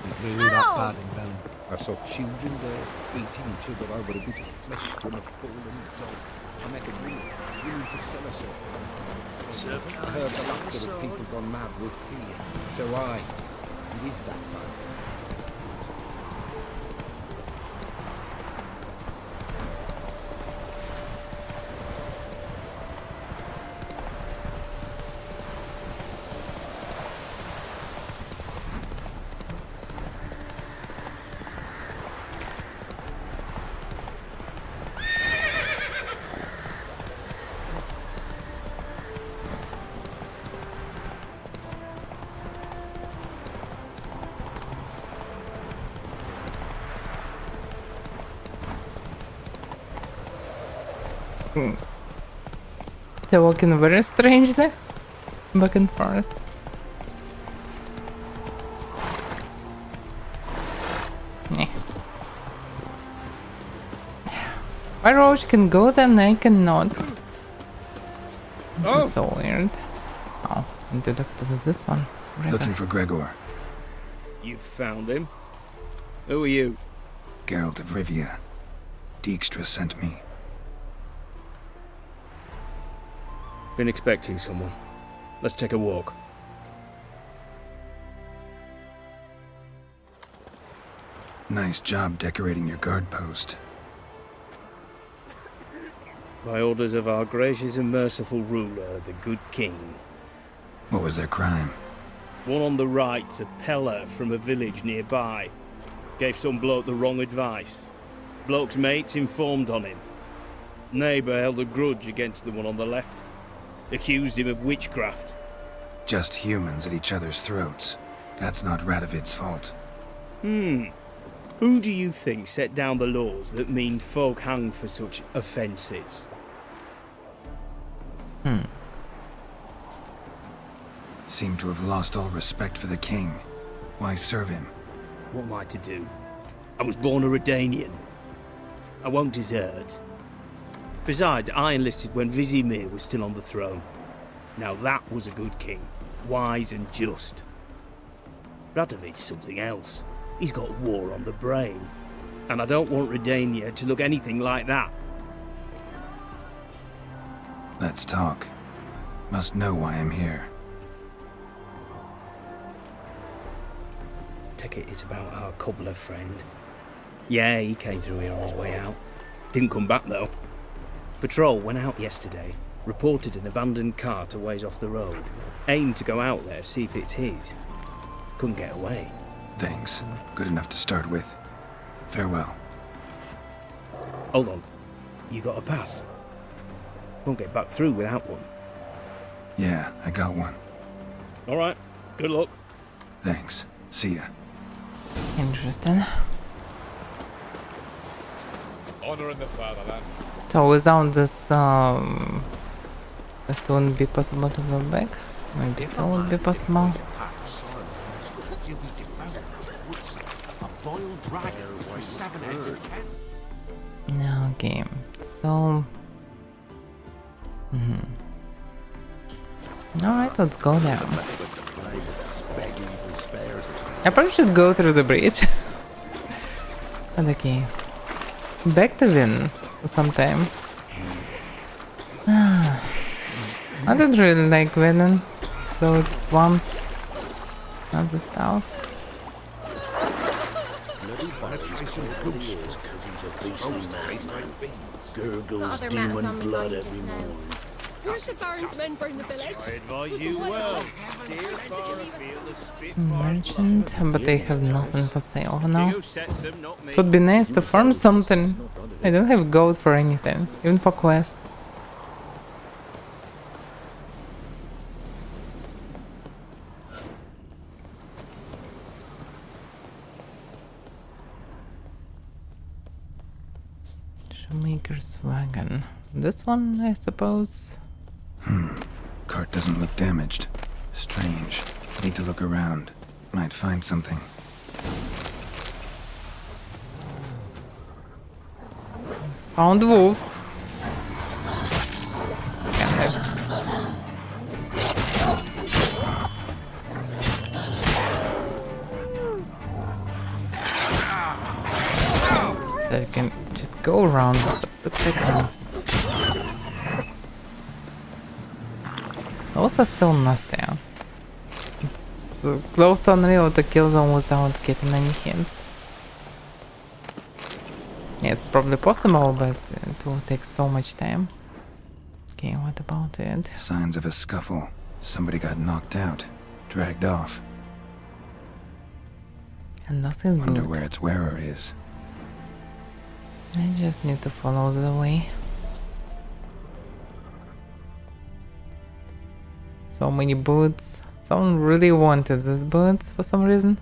I: It's really that bad in Velen. I saw children there eating each other over a bit of flesh from a fallen dog. I met a woman willing to sell herself. I heard the laughter of people gone mad with fear. So it is that bad.
C: They're walking very strangely, back and forth. My roach can go, then I cannot. This is so weird. Oh, introduced to this one.
F: Looking for Gregor.
L: You've found him? Who are you?
F: Geralt of Rivia. Dijkstra sent me.
L: Been expecting someone. Let's take a walk.
F: Nice job decorating your guard post.
L: By orders of our gracious and merciful ruler, the good king.
F: What was their crime?
L: One on the right's a peller from a village nearby. Gave some bloke the wrong advice. Bloke's mates informed on him. Neighbour held a grudge against the one on the left. Accused him of witchcraft.
F: Just humans at each other's throats. That's not Radovid's fault.
L: Who do you think set down the laws that mean folk hang for such offences?
F: Seem to have lost all respect for the king. Why serve him?
L: What am I to do? I was born a Redanian. I won't desert. Besides, I enlisted when Vizimir was still on the throne. Now that was a good king. Wise and just. Radovid's something else. He's got war on the brain. And I don't want Redania to look anything like that.
F: Let's talk. Must know why I'm here.
L: Take it it's about our cobbler friend. Yeah, he came through here on his way out. Didn't come back though. Patrol went out yesterday. Reported an abandoned cart a ways off the road. Aimed to go out there, see if it's his. Couldn't get away.
F: Thanks. Good enough to start with. Farewell.
L: Hold on. You got a pass? Won't get back through without one.
F: Yeah, I got one.
L: Alright. Good luck.
F: Thanks. See ya.
C: Interesting.
N: Honor in the fatherland.
C: So without this, it wouldn't be possible to go back. Maybe still would be possible. Okay, so alright, let's go there. I probably should go through the bridge. But okay. Back to Vin sometime. I don't really like Venom. Those swamps. Other stuff.
K: Gurgles demon blood every morning.
B: Where's the Baron's men burn the village?
L: I advise you well. Steer far afield of spit
C: Merchant, but they have nothing for sale now. It would be nice to farm something. I don't have gold for anything, even for quests. Shoemaker's wagon. This one, I suppose.
F: Cart doesn't look damaged. Strange. Need to look around. Might find something.
C: Found wolves. So you can just go around the pickle. Those are still nasty. It's close to unreal to kill them without getting any hits. Yeah, it's probably possible, but it will take so much time. Okay, what about it?
F: Signs of a scuffle. Somebody got knocked out. Dragged off.
C: And lost his
F: Wonder
C: boot.
F: where its wearer is.
C: I just need to follow the way. So many boots. Someone really wanted these boots for some reason.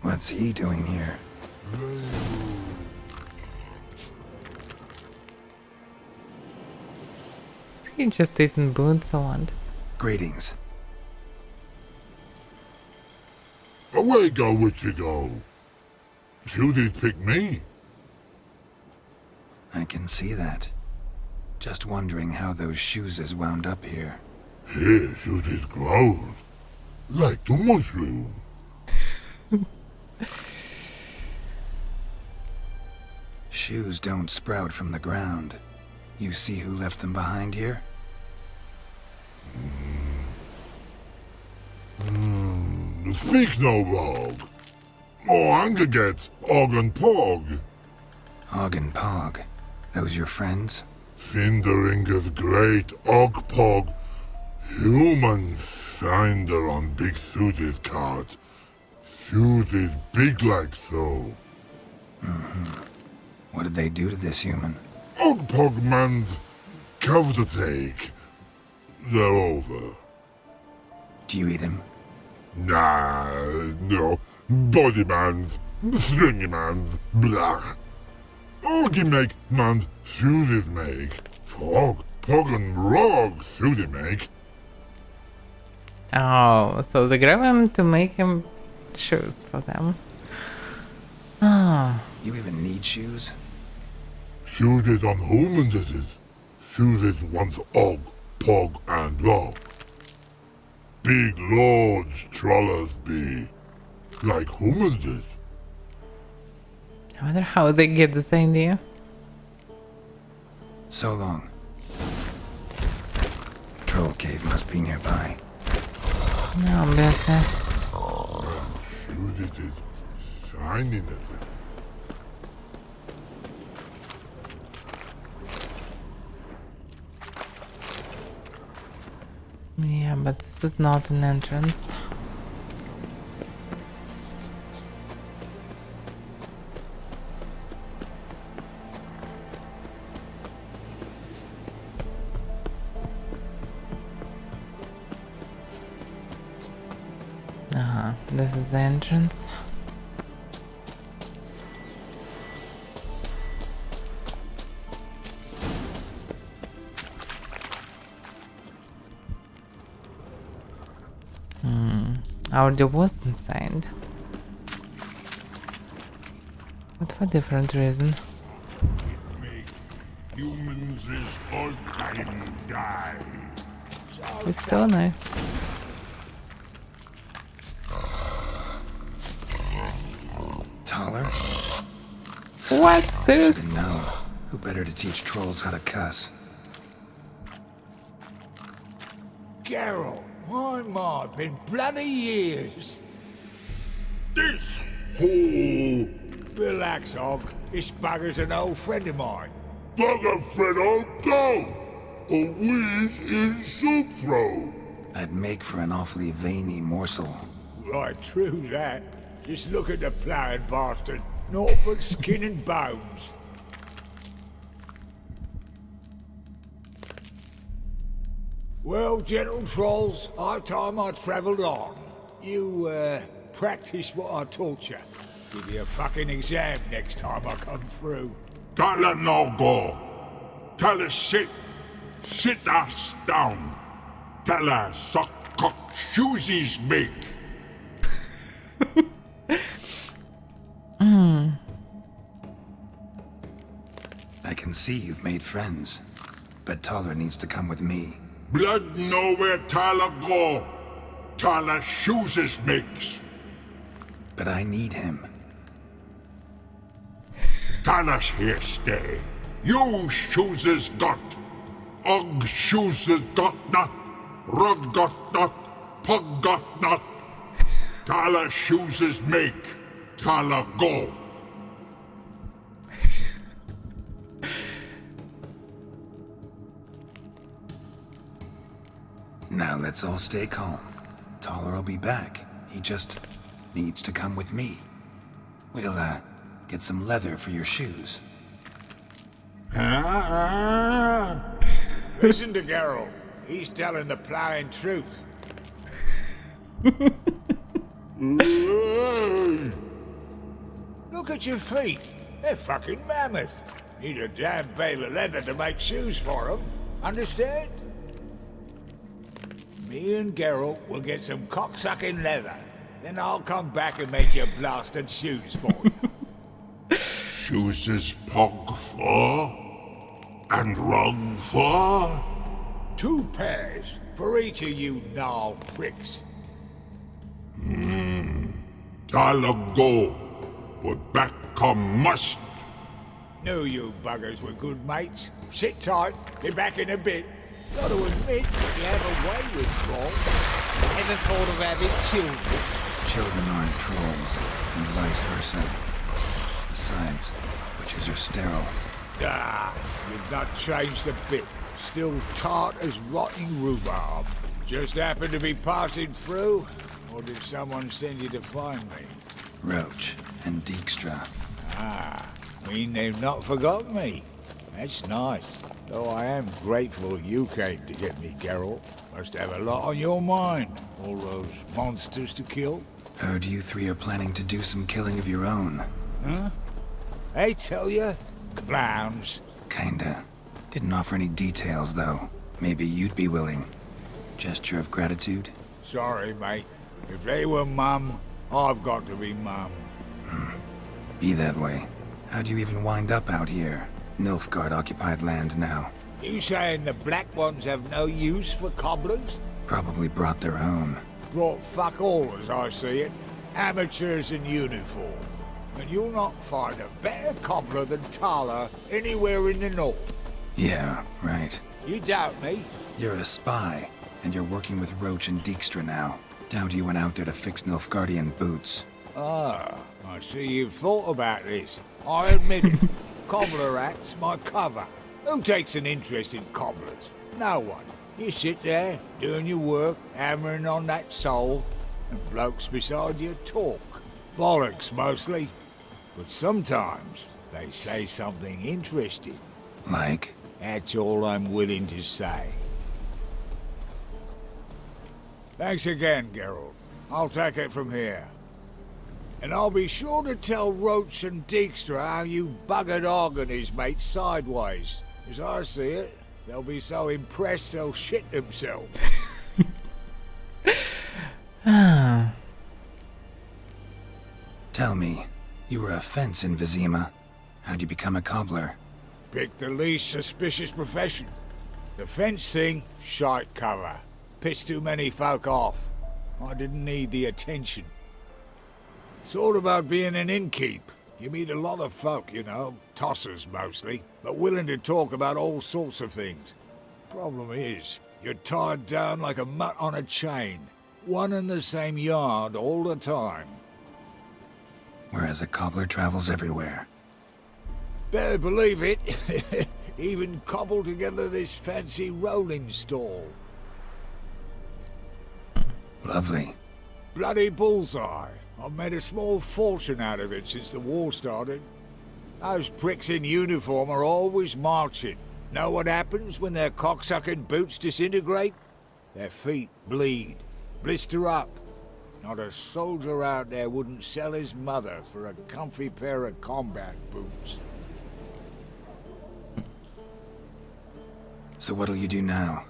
F: What's he doing here?
C: Is he just eating boots or what?
F: Greetings.
R: Away go, witchy go. You did pick me.
F: I can see that. Just wondering how those shoes wound up here.
R: Here, you did grow. Like the mushroom.
F: Shoes don't sprout from the ground. You see who left them behind here?
R: Speak no wrong. Oh, anger gets Og and Pog.
F: Og and Pog. Those your friends?
R: Finderinger's great Og Pog. Human finder on big suited cart. Suited big like so.
F: What did they do to this human?
R: Og Pog man's cover to take. They're over.
F: Do you eat him?
R: Nah, no. Body man's, stringy man's, blah. Orgy make man's suited make. Frog, Pog and Rog suited make.
C: Oh, so they grab him to make him shoes for them. Ah.
F: You even need shoes?
R: Suited on humans it is. Suited once Og, Pog and Rog. Big lords trollers be. Like humans is.
C: I wonder how they get this idea.
F: So long. Troll cave must be nearby.
C: No, obviously.
R: Suited is shining at it.
C: Yeah, but this is not an entrance. This is the entrance. Our door was inside. But for different reason.
R: Humans is all time die.
C: It's still nice.
F: Taller?
C: What? Seriously?
F: Should've known. Who better to teach trolls how to cuss?
M: Geralt, my, been bloody years.
R: This fool!
M: Relax, Og. This bugger's an old friend of mine.
R: Bugger friend old go! A wheeze in soup throw!
F: I'd make for an awfully veiny morsel.
M: Right, true that. Just look at the ploughing bastard. Naught but skin and bones. Well, gentle trolls, high time I travelled on. You, practice what I taught you. Give you a fucking exam next time I come through.
R: Tell her no go. Tell her sit. Sit ass down. Tell her suck cock shoesies big.
F: I can see you've made friends, but Taller needs to come with me.
R: Blood know where Tyler go. Tyler shoes makes.
F: But I need him.
R: Tyler's here stay. You shoes got. Og shoes got not. Rug got not. Pug got not. Tyler shoes make. Tyler go.
F: Now let's all stay calm. Taller will be back. He just needs to come with me. We'll, get some leather for your shoes.
M: Listen to Geralt. He's telling the ploughing truth. Look at your feet. They're fucking mammoth. Need a damn bale of leather to make shoes for them. Understand? Me and Geralt will get some cocksucking leather. Then I'll come back and make your blasted shoes for you.
R: Shoes is pog for? And rug for?
M: 2 pairs for each of you gnarled pricks.
R: I'll go, but back come must.
M: Knew you buggers were good mates. Sit tight, be back in a bit. Gotta admit, you have a way with trolls. Never thought of having children.
F: Children aren't trolls, and vice versa. Besides, witches are sterile.
M: Ah, you've not changed a bit. Still tart as rotting rhubarb. Just happened to be passing through, or did someone send you to find me?
F: Roach and Dijkstra.
M: Ah, mean they've not forgotten me. That's nice. Though I am grateful you came to get me, Geralt. Must have a lot on your mind. All those monsters to kill.
F: Heard you 3 are planning to do some killing of your own.
M: Huh? I tell you, clowns.
F: Kinda. Didn't offer any details, though. Maybe you'd be willing. Gesture of gratitude?
M: Sorry, mate. If they were mum, I've got to be mum.
F: Be that way. How'd you even wind up out here? Nilfgaard-occupied land now.
M: You saying the black ones have no use for cobblers?
F: Probably brought their own.
M: Brought fuck all, as I see it. Amateurs in uniform. And you'll not find a better cobbler than Tala anywhere in the north.
F: Yeah, right.
M: You doubt me?
F: You're a spy, and you're working with Roach and Dijkstra now. Doubt you went out there to fix Nilfgaardian boots.
M: Ah, I see you've thought about this. I admit it. Cobbler act's my cover. Who takes an interest in cobblers? No one. You sit there, doing your work, hammering on that sole, and blokes beside you talk. Bollocks, mostly. But sometimes they say something interesting.
F: Like?
M: That's all I'm willing to say. Thanks again, Geralt. I'll take it from here. And I'll be sure to tell Roach and Dijkstra how you buggered Og and his mates sideways. As I see it, they'll be so impressed they'll shit themselves.
F: Tell me, you were a fence in Vizima. How'd you become a cobbler?
M: Pick the least suspicious profession. The fence thing, shite cover. Pissed too many folk off. I didn't need the attention. Sort about being an innkeep. You meet a lot of folk, you know, tossers mostly, but willing to talk about all sorts of things. Problem is, you're tied down like a mutt on a chain. One and the same yard all the time.
F: Whereas a cobbler travels everywhere.
M: Better believe it. Even cobbled together this fancy rolling stall.
F: Lovely.
M: Bloody bullseye. I've made a small fortune out of it since the war started. Those pricks in uniform are always marching. Know what happens when their cocksucking boots disintegrate? Their feet bleed, blister up. Not a soldier out there wouldn't sell his mother for a comfy pair of combat boots.
F: So what'll you do now?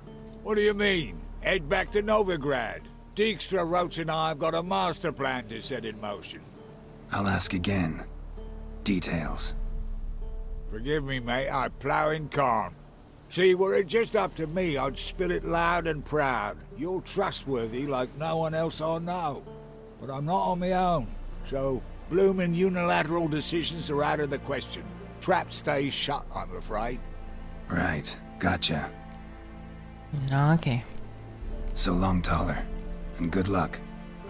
M: What do you mean? Head back to Novigrad. Dijkstra, Roach and I have got a master plan to set in motion.
F: I'll ask again. Details.
M: Forgive me, mate, I plough in calm. See, were it just up to me, I'd spill it loud and proud. You're trustworthy like no one else I know. But I'm not on my own, so bloomin' unilateral decisions are out of the question. Trap stays shut, I'm afraid.
F: Right, gotcha.
C: Okay.
F: So long, Taller. And good luck.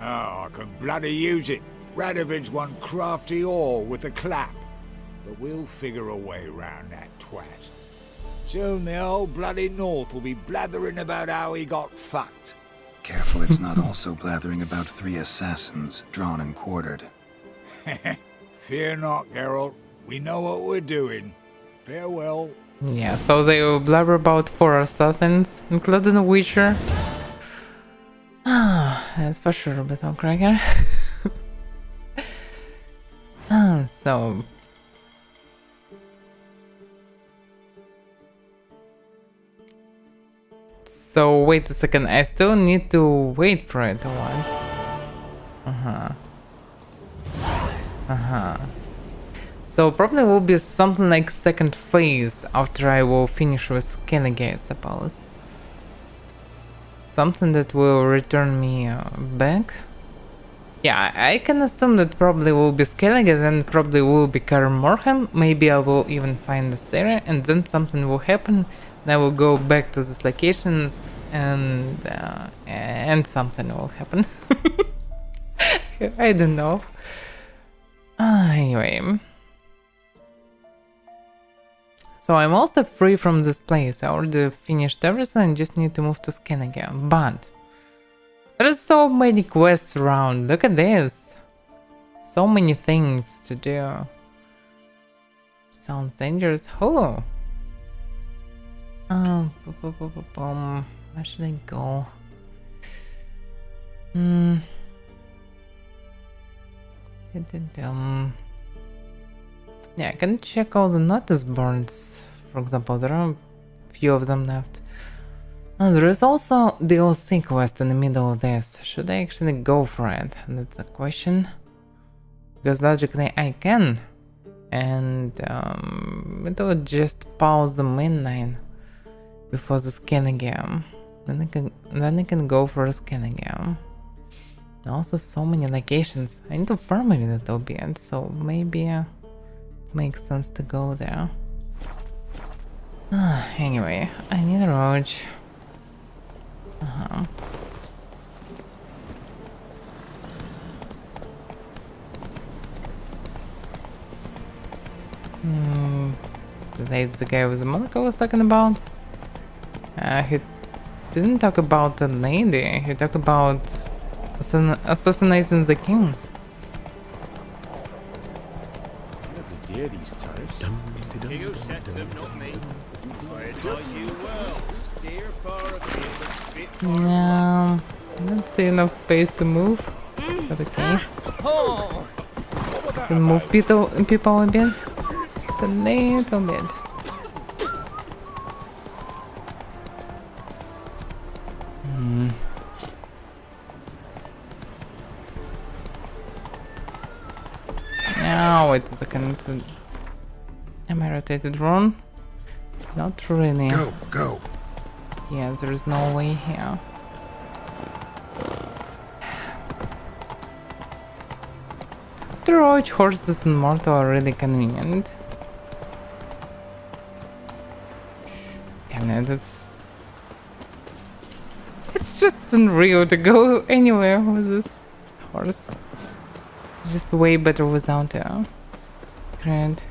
M: Oh, I can bloody use it. Radovid's one crafty ore with a clap. But we'll figure a way round that twat. Soon the old bloody North will be blathering about how he got fucked.
F: Careful it's not also blathering about 3 assassins, drawn and quartered.
M: Fear not, Geralt. We know what we're doing. Farewell.
C: Yeah, so they will blabber about 4 assassins, including the Witcher. That's for sure a bit of cracker. So... So, wait a second, I still need to wait for it or what? So probably will be something like second phase after I will finish with Skellige, I suppose. Something that will return me back. Yeah, I can assume that probably will be Skellige, then probably will be Kaer Morhen. Maybe I will even find this area, and then something will happen. And I will go back to these locations, and something will happen. I don't know. Anyway. So I'm also free from this place. I already finished everything, just need to move to Skellige. But there's so many quests around. Look at this. So many things to do. Sounds dangerous. Oh. Where should I go? Yeah, I can check all the notice boards. For example, there are a few of them left. There is also the DLC quest in the middle of this. Should I actually go for it? That's a question. Because logically I can. And it will just pause the main line before the Skellige. Then I can go for a Skellige. Also so many locations. I need to farm a little bit, so maybe makes sense to go there. Anyway, I need a roach. That's the guy with the monocle was talking about. He didn't talk about the lady. He talked about assassinating the king.
H: Dear these tariffs. It's the king who sets them, not me. So I advise you well. Steer far afield and spit far.
C: Yeah, I don't see enough space to move. But okay. Can move people a bit. Just a little bit. Now wait a second. Am I rotated wrong? Not really.
E: Go.
C: Yeah, there is no way here. After all, horses in Mortal are really convenient. Damn it, it's just unreal to go anywhere with this horse. It's just way better without it. Great.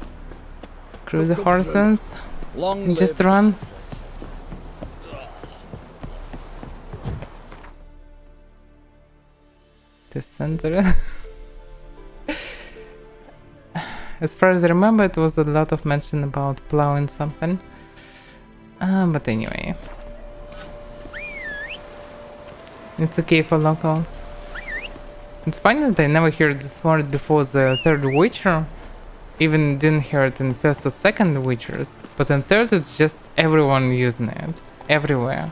C: Cruise the horses. And just run. The center. As far as I remember, it was a lot of mention about plowing something. But anyway. It's okay for locals. It's funny that I never heard this word before the third Witcher. Even didn't hear it in first or second Witchers. But in third it's just everyone using it. Everywhere.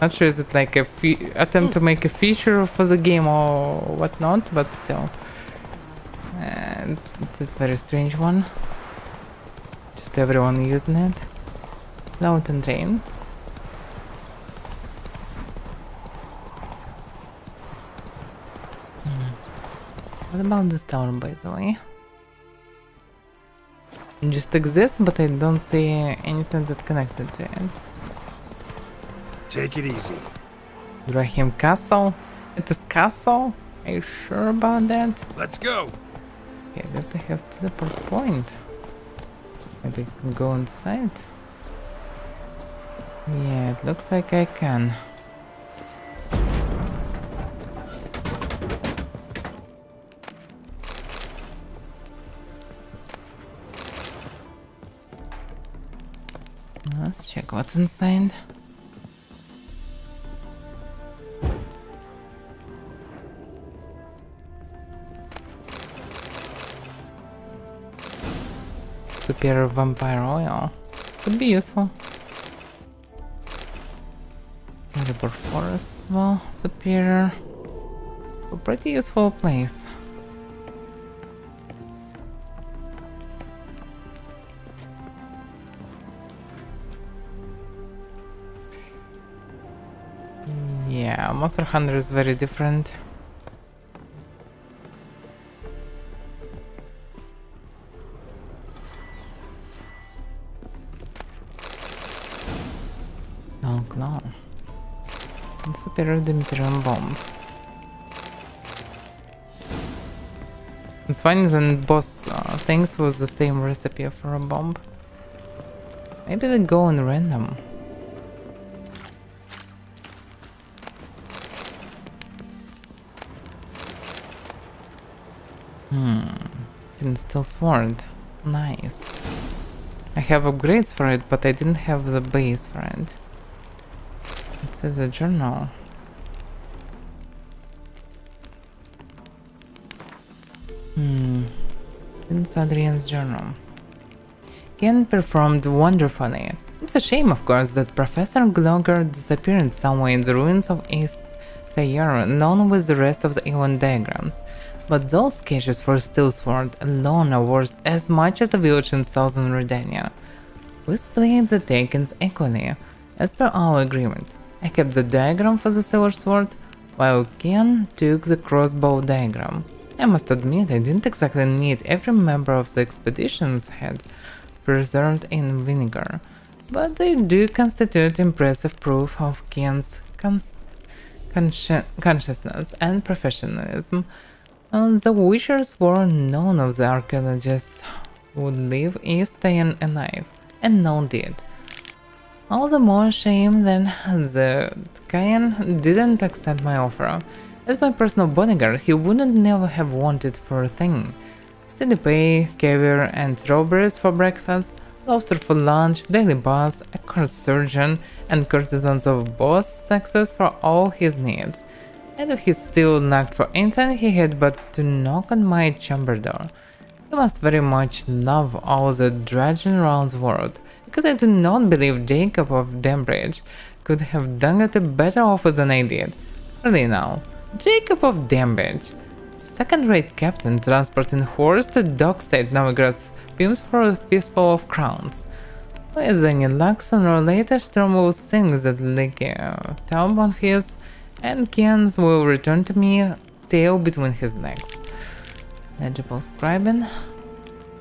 C: Not sure is it like a attempt to make a feature for the game or whatnot, but still. And it is a very strange one. Just everyone using it. Loud and drain. What about this tower, by the way? It just exists, but I don't see anything that connected to it.
E: Take it easy.
C: Rahim Castle? It is castle? Are you sure about that?
E: Let's go.
C: Okay, does they have teleport point? Maybe I can go inside? Yeah, it looks like I can. Let's check what's inside. Superior vampire oil. Could be useful. Terrible forest as well. Superior. A pretty useful place. Yeah, Monster Hunter is very different. Oh, no. Superior Dimitриum bomb. It's funny that both things was the same recipe for a bomb. Maybe they go in random. Can still sword. Nice. I have upgrades for it, but I didn't have the base for it. It says a journal. It's Adrian's journal. Ken performed wonderfully. It's a shame, of course, that Professor Glogger disappeared somewhere in the ruins of East Thayer, along with the rest of the Eon diagrams. But those sketches for Stillsword alone are worth as much as a village in southern Redania. We split the takings equally, as per our agreement. I kept the diagram for the Silver Sword, while Ken took the crossbow diagram. I must admit, I didn't exactly need every member of the expedition's head preserved in vinegar, but they do constitute impressive proof of Ken's consciousness and professionalism. The Witchers were none of the archaeologists would leave East Thayen alive, and none did. All the more shame then that Kayan didn't accept my offer. As my personal bodyguard, he wouldn't never have wanted for a thing. Steady pay, caviar and strawberries for breakfast, lobster for lunch, daily baths, a court surgeon, and courtesans of both sexes for all his needs. And if he still lacked for anything, he had but to knock on my chamber door. He must very much love all the dredging around the world, because I do not believe Jacob of Dambridge could have done it a better offer than I did. Really now, Jacob of Dambridge, second-rate captain transporting horse to Dockside Novigrads beams for a fistful of crowns. With any luck, sooner or later Storm will sing that leaky tub on his, and Kian's will return to me, tail between his legs. Legible scribing.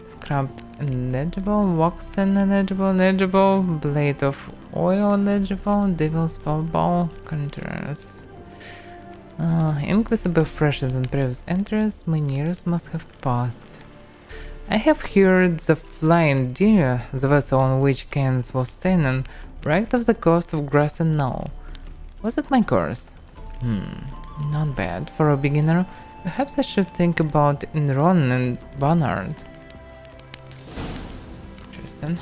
C: Scrub illegible, waxen illegible, legible, blade of oil legible, devil's ball, contrast. Inquisitive freshes and previous entries, many years must have passed. I have heard the Flying Deer, the vessel on which Keynes was sailing, wrecked off the coast of Grass and Knoll. Was it my course? Not bad for a beginner. Perhaps I should think about Enron and Barnard. Interesting.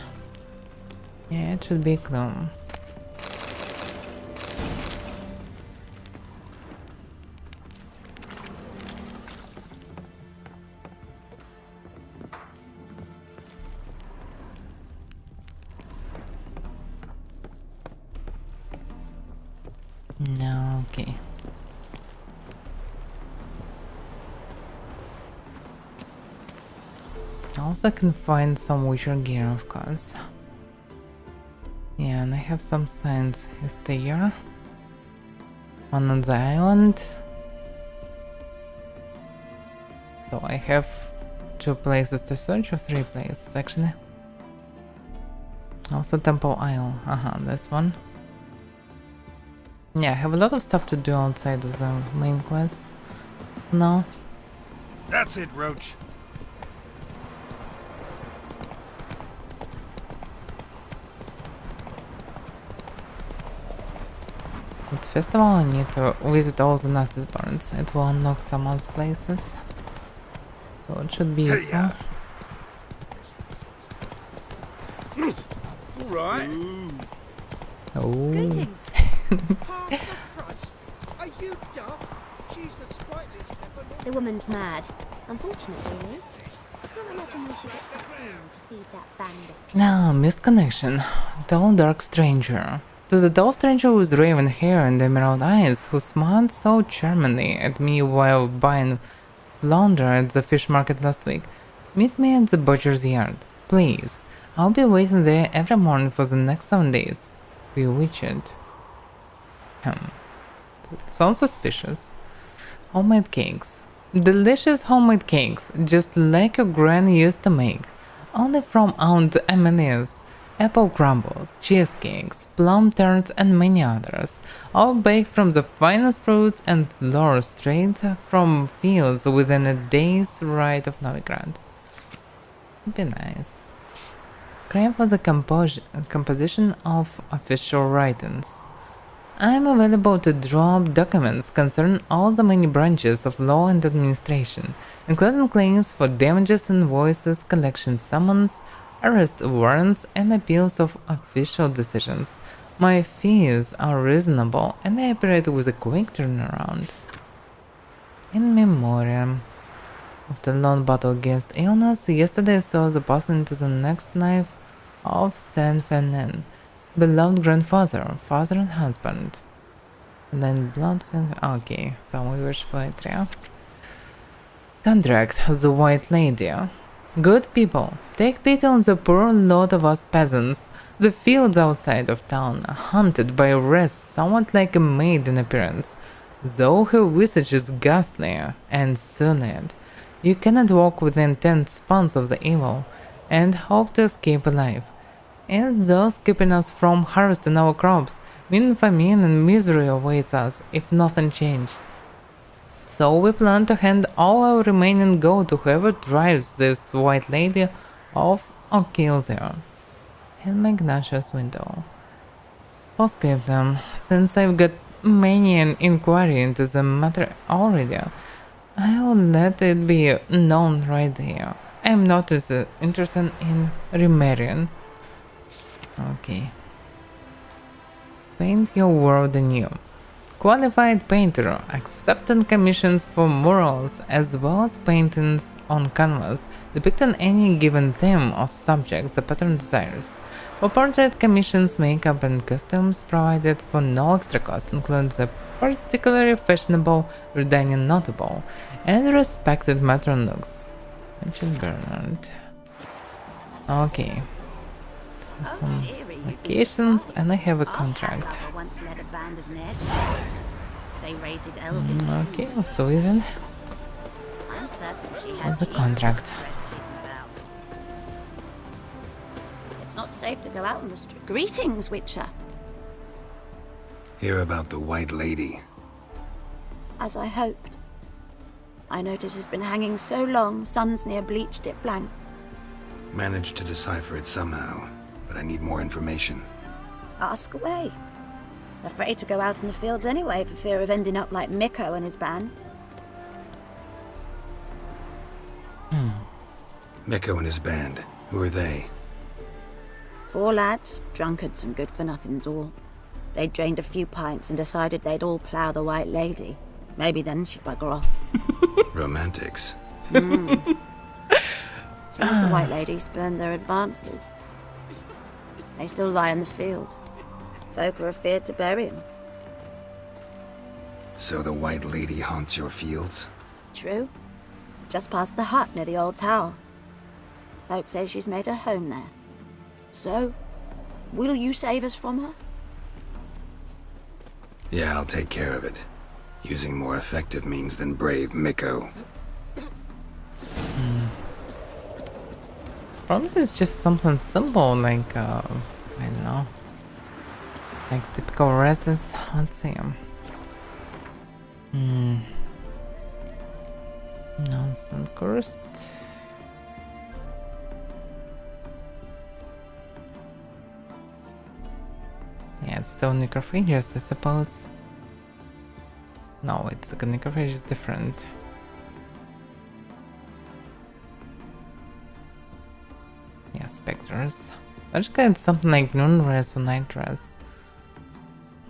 C: Yeah, it should be a clue. No, okay. Also can find some Witcher gear, of course. Yeah, and I have some signs. Is there one on the island? So I have 2 places to search, or 3 places actually. Also Temple Isle. This one. Yeah, I have a lot of stuff to do outside of the main quest now.
I: That's it, Roach.
C: But first of all, I need to visit all the Nazi barns. It will unlock some other places. So it should be useful.
I: Alright.
C: Oh.
B: Greetings.
Q: Are you daft? She's the sprightliest ever.
B: The woman's mad. Unfortunately, no. I can't imagine why she gets that hand to feed that band of...
C: Now, missed connection. Tall dark stranger. To the tall stranger with raven hair and emerald eyes, who smiled so charmingly at me while buying flounder at the fish market last week. Meet me at the butcher's yard, please. I'll be waiting there every morning for the next 7 days. Bewitched. Sounds suspicious. Homemade cakes. Delicious homemade cakes, just like your granny used to make. Only from Aunt Emily's. Apple crumbles, cheesecakes, plum tarts and many others. All baked from the finest fruits and flour straight from fields within a day's ride of Novigrad. Would be nice. Scribe was a composition of official writings. I am available to draw up documents concerning all the many branches of law and administration, including claims for damages, invoices, collection summons, arrest warrants, and appeals of official decisions. My fees are reasonable, and I operate with a quick turnaround. In memoriam of the long battle against illness, yesterday I saw the passing into the next life of Saint Fernand. Beloved grandfather, father and husband. And then blood. Okay, so we wish poetry. Contract, the White Lady. Good people, take pity on the poor lot of us peasants. The fields outside of town are haunted by a wraith somewhat like a maid in appearance, though her visage is ghastly and surly. You cannot walk within 10 spans of the evil and hope to escape alive. And those keeping us from harvesting our crops, mean famine and misery awaits us if nothing changed. So we plan to hand all our remaining gold to whoever drives this White Lady off or kills her. And Magnatius window. Postscriptum, since I've got many an inquiry into the matter already, I will let it be known right here. I am not interested in remarrying. Okay. Paint your world anew. Qualified painter, accepting commissions for murals as well as paintings on canvas depicting any given theme or subject the patron desires. For portrait commissions, makeup and costumes provided for no extra cost include the particularly fashionable, Redanian notable, and respected matron looks. Richard Bernard. Okay. Some vacations and I have a contract. Okay, what's the reason? What's the contract?
J: It's not safe to go out on the street. Greetings, Witcher.
F: Hear about the White Lady.
J: As I hoped. I notice it's been hanging so long, Sun's near bleached it blank.
F: Managed to decipher it somehow, but I need more information.
J: Ask away. Afraid to go out in the fields anyway for fear of ending up like Mikko and his band.
F: Mikko and his band. Who are they?
J: 4 lads, drunkards and good-for-nothings all. They'd drained a few pints and decided they'd all plough the White Lady. Maybe then she'd bugger off.
F: Romantics.
J: Seems the White Lady spurned their advances. They still lie in the field. Folk are afeard to bury him.
F: So the White Lady haunts your fields?
J: True. Just past the hut near the old tower. Folk say she's made her home there. So, will you save us from her?
F: Yeah, I'll take care of it. Using more effective means than brave Mikko.
C: Probably it's just something simple like, I don't know. Like typical reses. Let's see. No, it's not cursed. Yeah, it's still necrophagious, I suppose. No, it's like a necrophagy is different. Yeah, specters. I just got something like noon res or night res.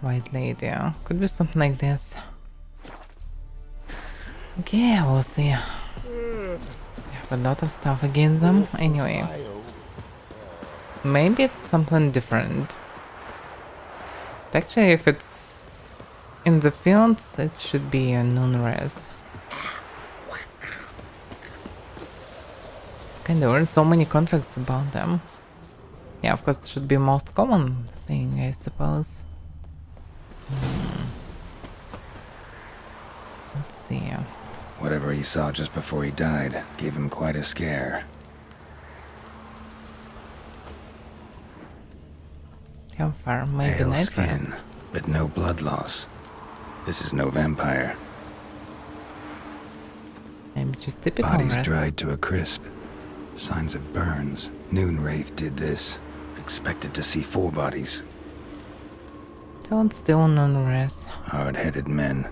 C: White Lady, yeah. Could be something like this. Okay, we'll see. I have a lot of stuff against them. Anyway. Maybe it's something different. But actually, if it's in the fields, it should be a non-res. It's kind of weird, so many contracts about them. Yeah, of course, it should be most common thing, I suppose. Let's see.
F: Whatever he saw just before he died gave him quite a scare.
C: Campfire, maybe
F: Pale
C: night
F: skin,
C: res.
F: but no blood loss. This is no vampire.
C: Maybe just typical
F: Bodies
C: res.
F: dried to a crisp. Signs of burns. Noon Wraith did this. Expected to see 4 bodies.
C: Don't still non-res.
F: Hard-headed men.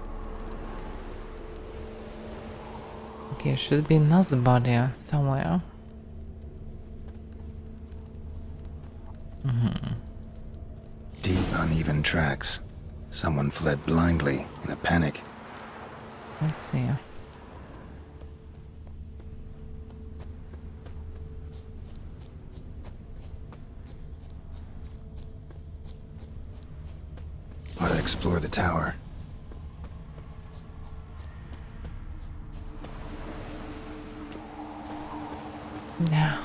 C: Okay, should be another body somewhere.
F: Deep, uneven tracks. Someone fled blindly, in a panic.
C: Let's see.
F: I'll explore the tower.
C: Now,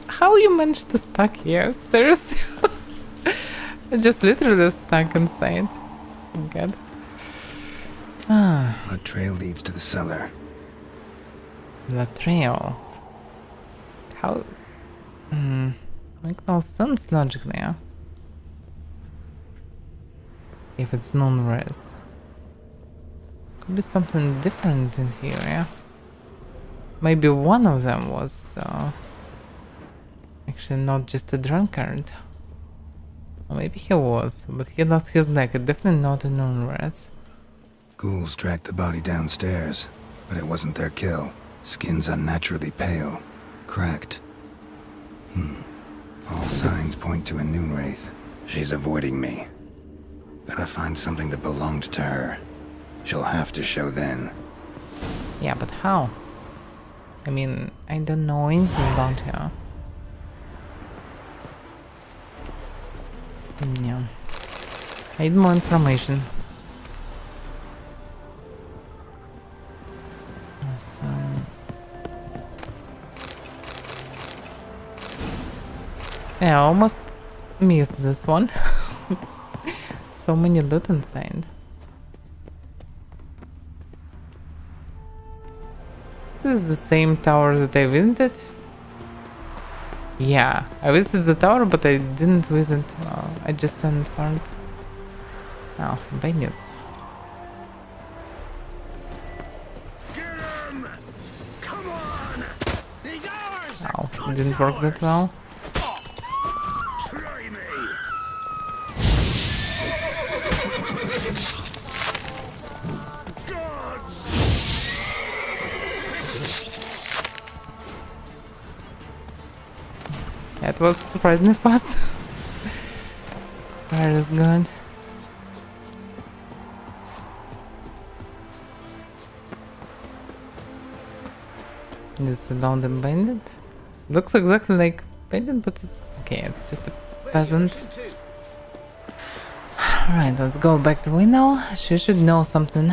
C: how you managed to stuck here? Seriously? I just literally stuck inside. Oh god.
F: A trail leads to the cellar.
C: The trail. How? Make no sense logically. If it's non-res. Could be something different in here, yeah? Maybe one of them was actually not just a drunkard. Or maybe he was, but he lost his neck. Definitely not a non-res.
F: Ghouls dragged the body downstairs, but it wasn't their kill. Skin's unnaturally pale, cracked. All signs point to a Noon Wraith. She's avoiding me. Gotta find something that belonged to her. She'll have to show then.
C: Yeah, but how? I mean, I don't know anything about her. Yeah. I need more information. So... Yeah, I almost missed this one. So many loot inside. This is the same tower that I visited. Yeah, I visited the tower, but I didn't visit adjacent parts. Oh, bandits.
H: Come on! He's ours!
C: Oh, it didn't work that well.
H: Try me! Gods!
C: That was surprisingly fast. Fire is good. This is down the bandit. Looks exactly like bandit, but okay, it's just a peasant. Alright, let's go back to window. She should know something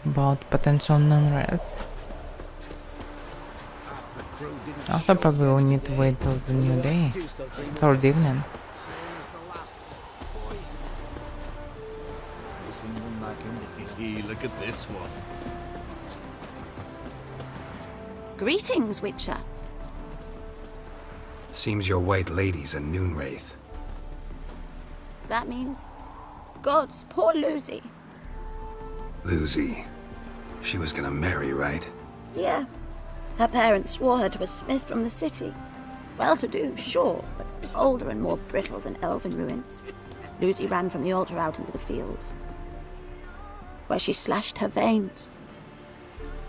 C: about potential non-res. Also, probably we'll need to wait till the new day. It's already evening.
P: Look at this one.
J: Greetings, Witcher.
F: Seems your white lady's a Noon Wraith.
J: That means... Gods, poor Lucy.
F: Lucy. She was gonna marry, right?
J: Yeah. Her parents swore her to a smith from the city. Well-to-do, sure, but older and more brittle than elven ruins. Lucy ran from the altar out into the fields, where she slashed her veins.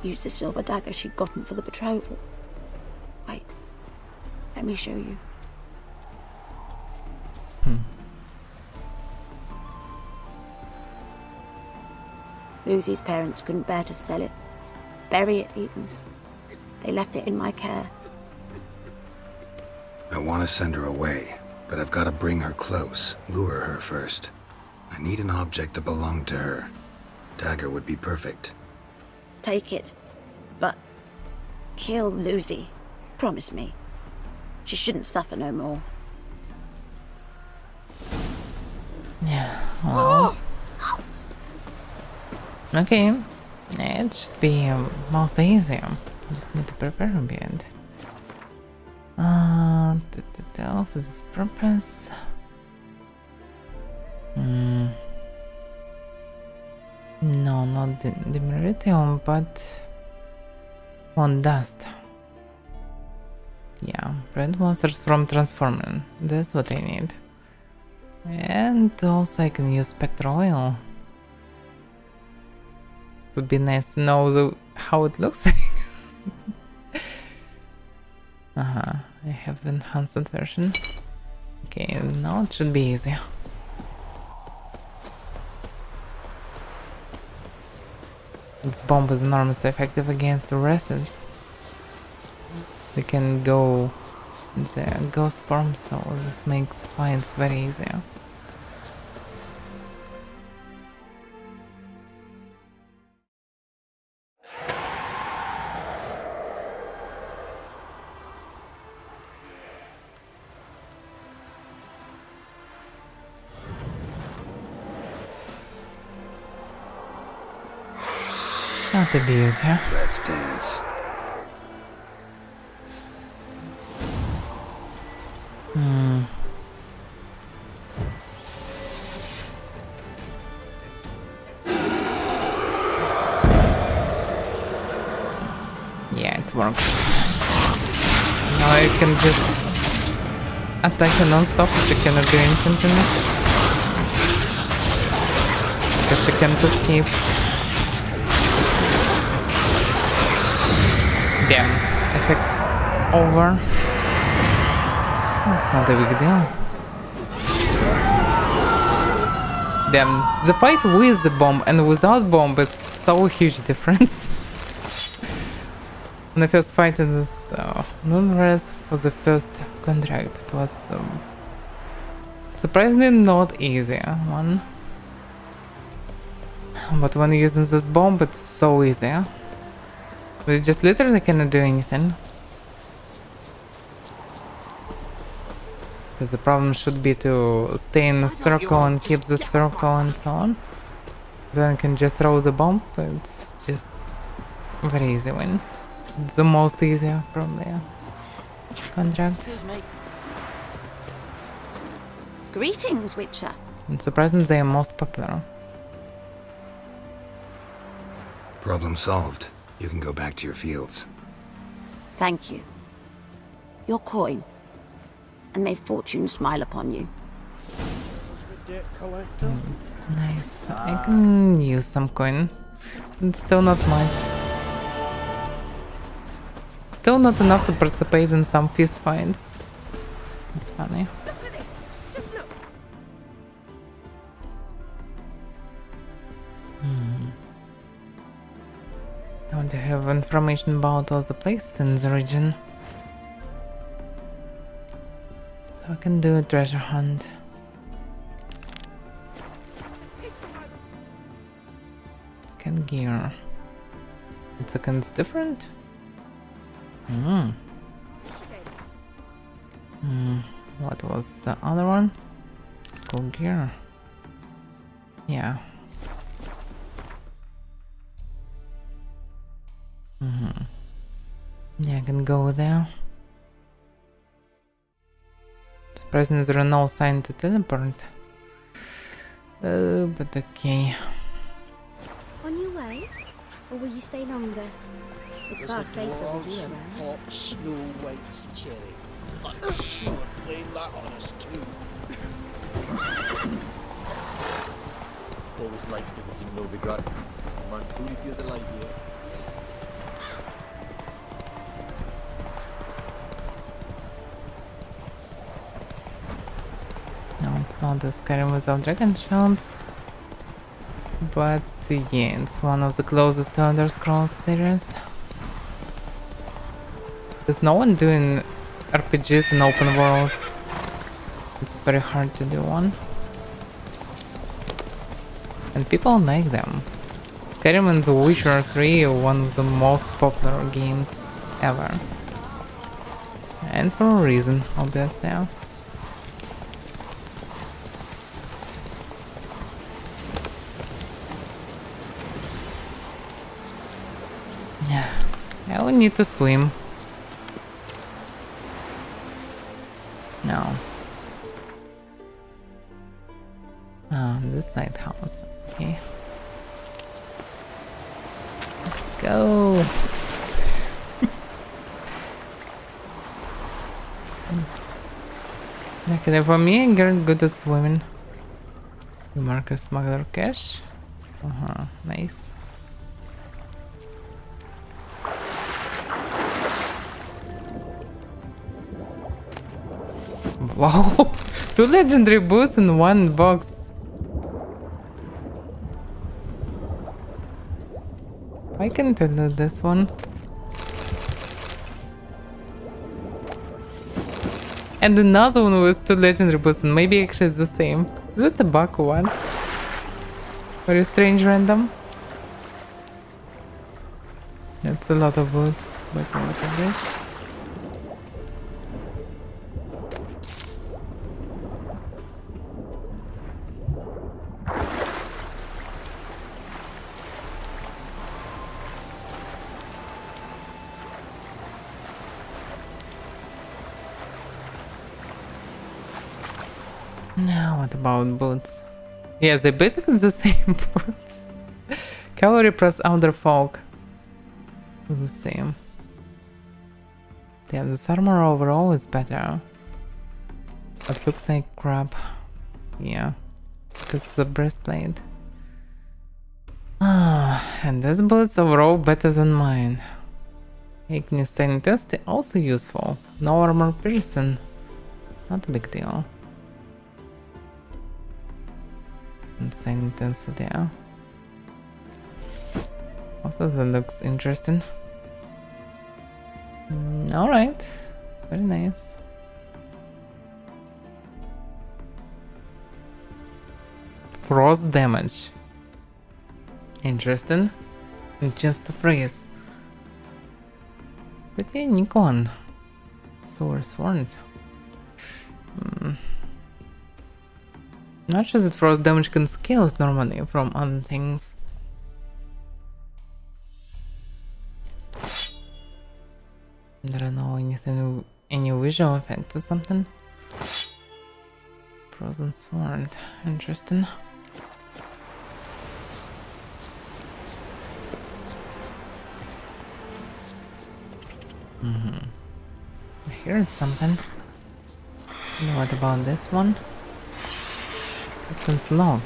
J: Used the silver dagger she'd gotten for the betrothal. Wait, let me show you. Lucy's parents couldn't bear to sell it, bury it even. They left it in my care.
F: I want to send her away, but I've got to bring her close, lure her first. I need an object that belonged to her. Dagger would be perfect.
J: Take it, but kill Lucy. Promise me. She shouldn't suffer no more.
C: Yeah, well. Okay, it should be most easy. Just need to prepare a bit. For this purpose. No, not the Meritium, but on dust. Yeah, prevent monsters from transforming. That's what I need. And also I can use spectral oil. Would be nice to know how it looks like. I have enhanced version. Okay, now it should be easy. This bomb is enormously effective against the restless. They can go in the ghost form, so this makes fights very easy. Not a beauty.
F: Let's dance.
C: Yeah, it works. Now I can just attack her non-stop. She cannot do anything to me. Because she can't escape. Damn, effect over. It's not a big deal. Damn, the fight with the bomb and without bomb is so huge difference. When I first fight in this non-res for the first contract, it was surprisingly not easy one. But when using this bomb, it's so easy. They just literally cannot do anything. Because the problem should be to stay in the circle and keep the circle and so on. Then I can just throw the bomb. It's just very easy win. It's the most easier probably contract.
J: Greetings, Witcher.
C: And surprisingly they are most popular.
F: Problem solved. You can go back to your fields.
J: Thank you. Your coin. And may fortune smile upon you.
C: Nice. I can use some coin. It's still not much. Still not enough to participate in some fist fights. It's funny.
O: Look at this. Just look.
C: I want to have information about all the places in the region. So I can do a treasure hunt. Can gear. It's against different? What was the other one? School gear. Yeah. Yeah, I can go there. Surprisingly, there are no signs to teleport. But okay.
S: On your way? Or will you stay longer? It's far safer with you around.
Q: Hot Snow White's cherry. Fuck, sure, blame that on us too.
H: Always liked visiting Novigrad. Man truly feels alive here.
C: No, it's not the Skyrim without dragon shields. But yeah, it's one of the closest to Elder Scrolls series. There's no one doing RPGs in open worlds. It's very hard to do one. and people like them. Skyrim and The Witcher 3 are one of the most popular games ever. And for a reason, obviously. Yeah, I will need to swim. No. Oh, this lighthouse. Okay. Let's go. Okay, for me, I get good at swimming. You marker smuggler cash. Nice. Wow, 2 legendary boots in 1 box. Why can't I do this one? And another one with 2 legendary boots, and maybe actually it's the same. Is it the bug one? Very strange random. That's a lot of boots, but what is this? Now what about boots? Yes, they're basically the same boots. Cavalry plus outer folk. The same. Yeah, this armor overall is better. But looks like crap. Yeah. Because it's a breastplate. And these boots overall better than mine. Ignis test also useful. No armor piercing. It's not a big deal. Insane intensity. Also, that looks interesting. Alright, very nice. Frost damage. Interesting. Just a phrase. But yeah, Nikon. Source warrant. Not sure that frost damage can scale normally from other things. I don't know anything, any visual effects or something. Frozen sword, interesting. I heard something. What about this one? Captain's log.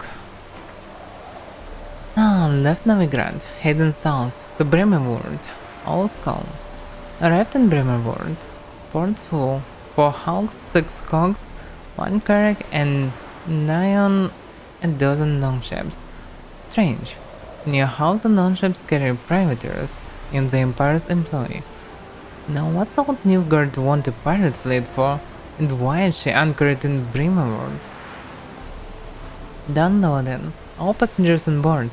C: Left Novigrad, heading south to Bremerwood. All skull. Arrived in Bremerwood. Ports full. 4 hulks, 6 cogs, 1 carrack, and nigh on a dozen longships. Strange. Near house the longships carry privateers in the Empire's employ. Now what's old Nilfgaard want a pirate fleet for, and why is she anchored in Bremerwood? Downloading. All passengers on board.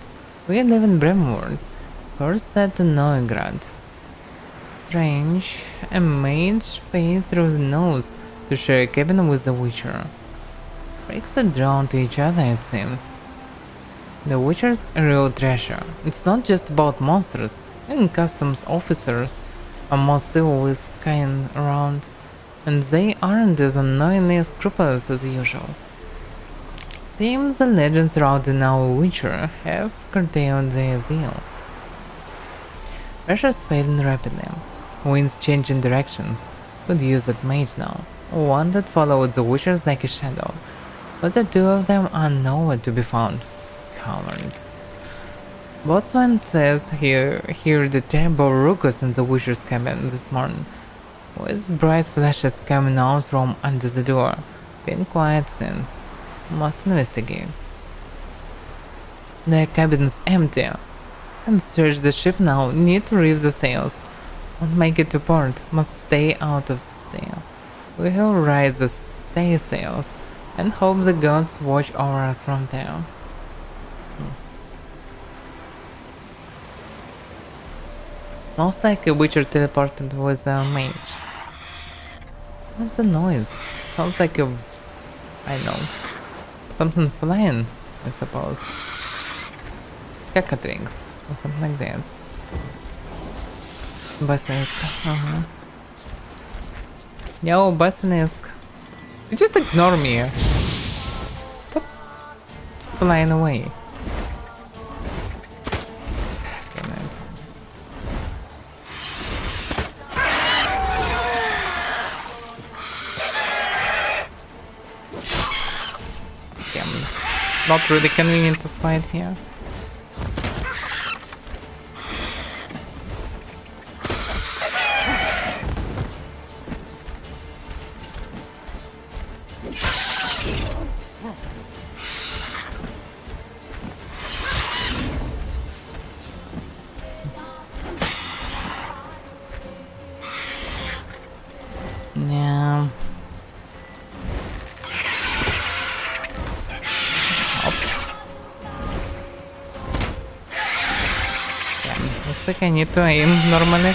C: We live in Bremerwood. First set to Novigrad. Strange. A mage paid through the nose to share a cabin with the Witcher. Freaks are drawn to each other, it seems. The Witcher's a real treasure. It's not just about monsters. Even customs officers are more civil with kind around, and they aren't as annoyingly scrupulous as usual. Seems the legends surrounding our Witcher have curtailed their zeal. Pressure's fading rapidly. Winds changing directions. Could use that mage now. One that followed the Witchers like a shadow. But the 2 of them are nowhere to be found. Cowards. Boatswain says he heard the terrible ruckus in the Witcher's cabin this morning, with bright flashes coming out from under the door. Been quiet since. Must investigate. The cabin's empty. And search the ship now. Need to reef the sails. Won't make it to port. Must stay out of sail. We will rise the stay sails and hope the gods watch over us from there. Most like a Witcher teleported with a mage. What's the noise? Sounds like a... I don't know. Something flying, I suppose. Cockatrice or something like that. Basilisk. Yo, Basilisk. You just ignore me. Stop flying away. Damn it. Damn, it's not really convenient to fight here. Yeah. Damn, looks like I need to aim normally.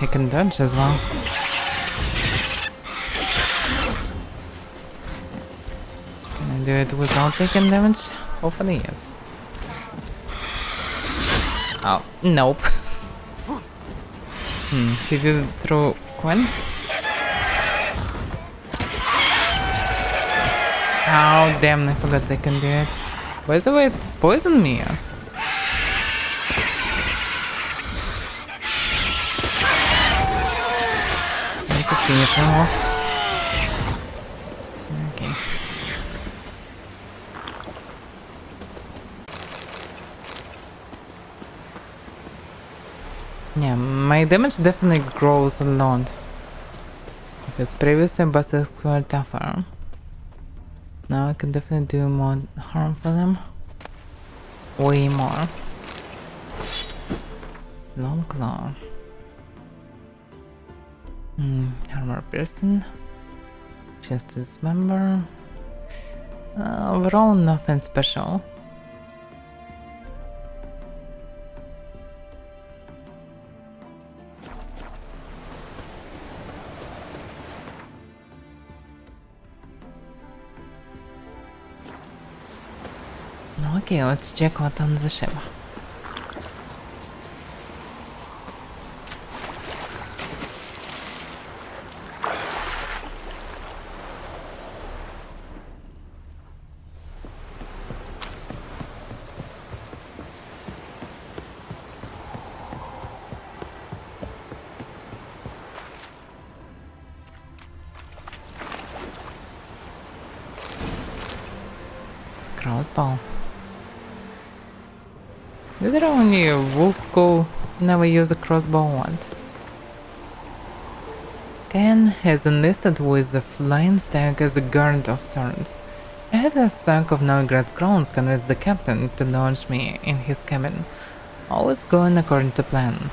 C: He can dodge as well. Can I do it without taking damage? Hopefully, yes. Oh, nope. He did it through Gwen? Oh, damn, I forgot I can do it. By the way, it's poisoned me. To finish him off. Okay. Yeah, my damage definitely grows a lot. Because previously bosses were tougher. Now I can definitely do more harm for them. Way more. Long claw. Armor person. Just dismember. Overall, nothing special. Okay, let's check what's on the ship. Crossbow. Is there only a wolf skull? Never use a crossbow one. Ken has enlisted with the flying stag as a guard of sorts. I have the sack of Novigrad's grounds convinced the captain to launch me in his cabin. Always going according to plan.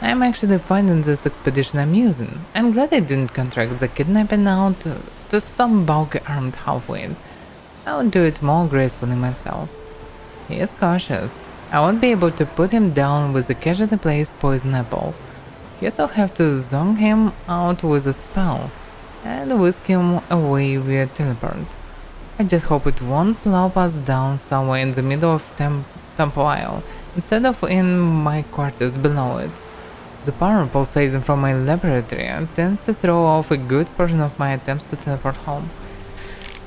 C: I'm actually finding this expedition amusing. I'm glad I didn't contract the kidnapping out to some bulky armed halfwit. I'll do it more gracefully myself. He is cautious. I won't be able to put him down with a casually placed poison apple. Guess I'll have to zone him out with a spell and whisk him away via teleport. I just hope it won't plop us down somewhere in the middle of Temple Isle instead of in my quarters below it. The power pulsating from my laboratory tends to throw off a good portion of my attempts to teleport home.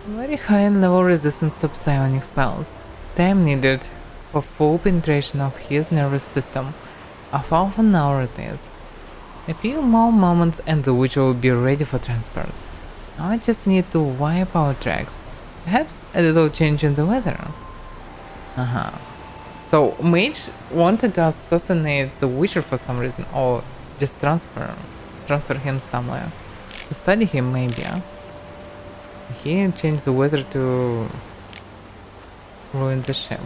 C: Very high level resistance to psionic spells. Time needed for full penetration of his nervous system. A half an hour at least. A few more moments and the Witcher will be ready for transport. Now I just need to wipe our tracks. Perhaps a little change in the weather. So Mage wanted to assassinate the Witcher for some reason, or just transfer him somewhere. To study him maybe. He changed the weather to ruin the ship.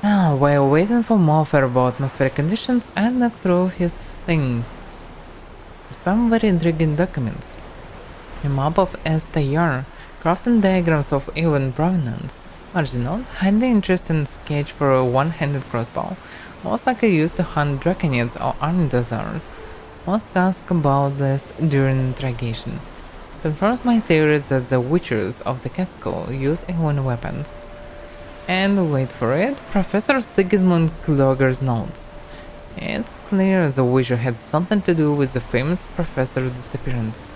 C: While waiting for more favorable atmospheric conditions, I looked through his things. some very intriguing documents. A map of Estayar, crafting diagrams of even provenance. Marginal, highly interesting sketch for a one-handed crossbow, most likely used to hunt draconids or armadillos. Most ask about this during interrogation. Confirms my theory that the witchers of the castle use even weapons. And wait for it, Professor Sigismund Kloger's notes. It's clear the witcher had something to do with the famous professor's disappearance.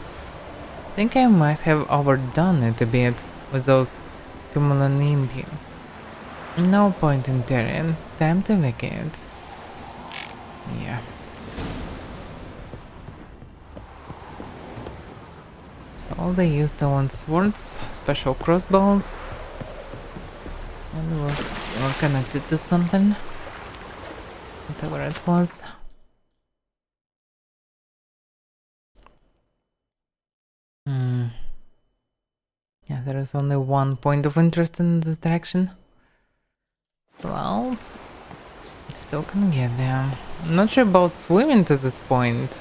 C: Think I might have overdone it a bit with those cumulonimbus. No point in daring, time to vacate. Yeah. So they used the one swords, special crossbows, and were connected to something. Whatever it was. Yeah, there is only one point of interest in this direction. Well, still can get there. I'm not sure about swimming to this point.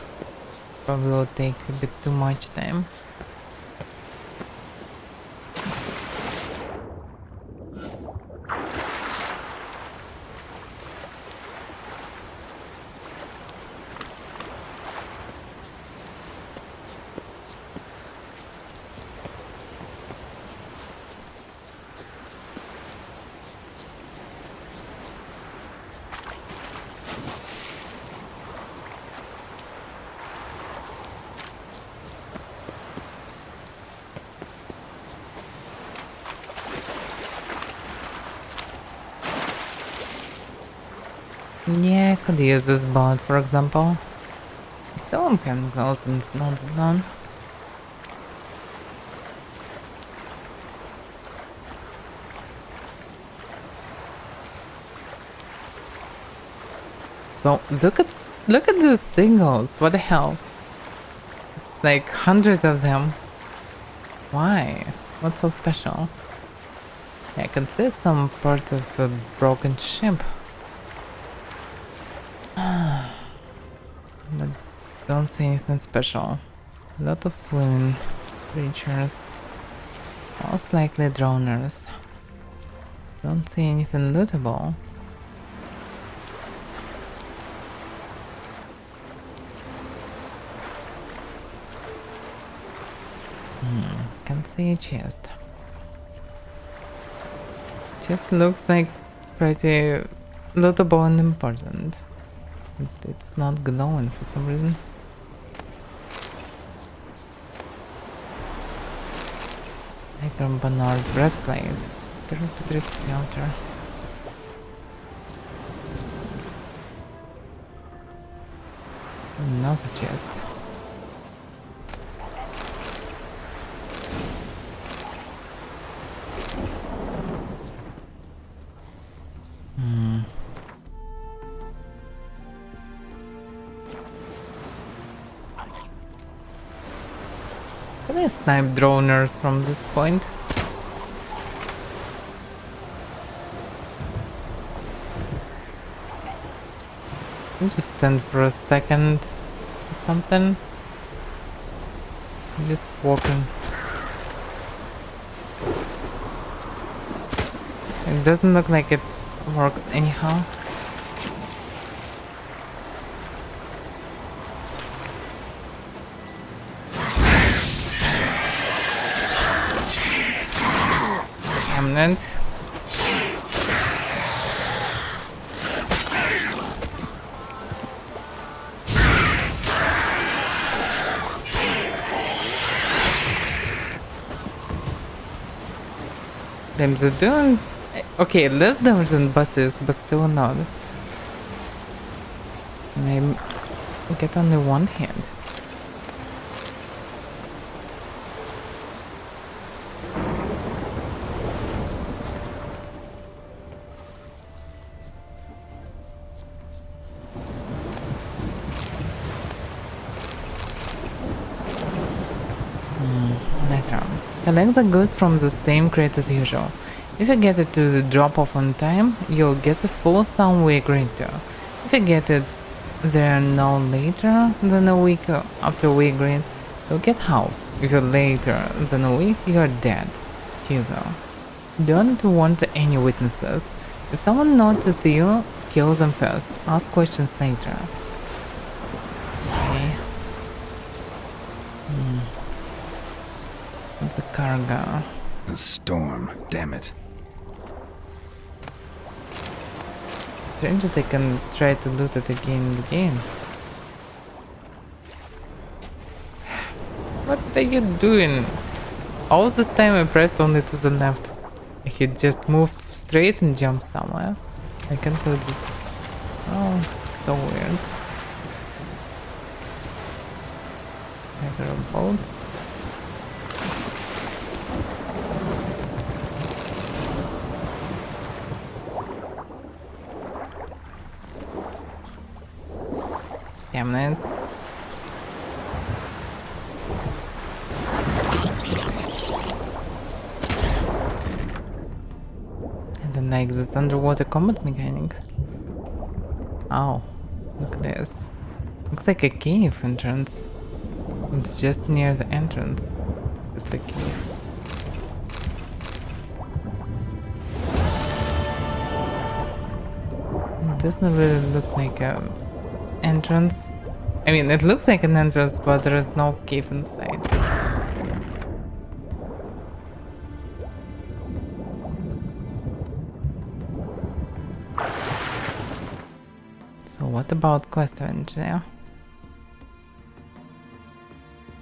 C: Probably will take a bit too much time. Yeah, I could use this boat, for example. Still I'm kind of close and it's not done. So look at these singles. What the hell? It's like hundreds of them. Why? What's so special? I can see some part of a broken ship. But don't see anything special. A lot of swimming creatures. Most likely drowners. Don't see anything lootable. Can't see a chest. Chest looks like pretty lootable and important. But it's not glowing for some reason. Icon Bernard breastplate. Spirit Patrice filter. Another chest. Can I snipe droners from this point? I'll just stand for a second or something. I'm just walking. It doesn't look like it works anyhow. Remnant. Damn, they're doing okay, less damage than buses, but still not. And I get only one hit. Collect the goods from the same crate as usual. If you get it to the drop-off on time, you'll get the full sum we agreed to. If you get it there no later than a week after we agreed. You'll get help. If you're later than a week, you're dead. Hugo. Don't want any witnesses. If someone noticed you, kill them first. Ask questions later. Okay. It's a cargo.
F: A storm, damn it.
C: Strange that they can try to loot it again and again. What are you doing? All this time I pressed only to the left. I had just moved straight and jumped somewhere. I can't do this. Oh, so weird. Several bolts. Damn it. I don't like this underwater combat mechanic. Oh, look at this. Looks like a cave entrance. It's just near the entrance. It's a cave. It doesn't really look like a entrance. I mean, it looks like an entrance, but there is no cave inside. So what about quest engineer?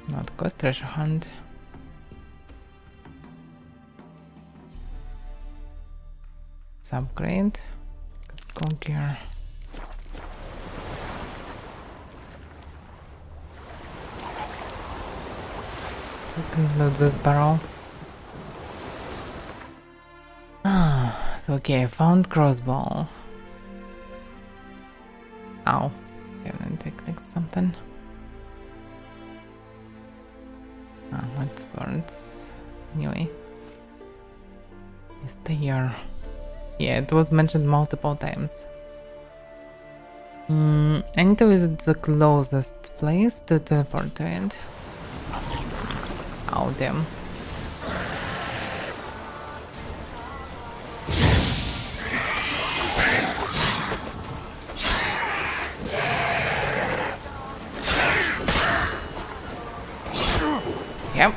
C: Not quest treasure hunt. Let's upgrade. Let's go gear. So we can load this barrel. Ah, so okay, I found crossbow. Ow. Okay, then take like something. Ah, let's burns. Anyway. Is there? Yeah, it was mentioned multiple times. I need to visit the closest place to teleport to it. Oh, damn. Yep.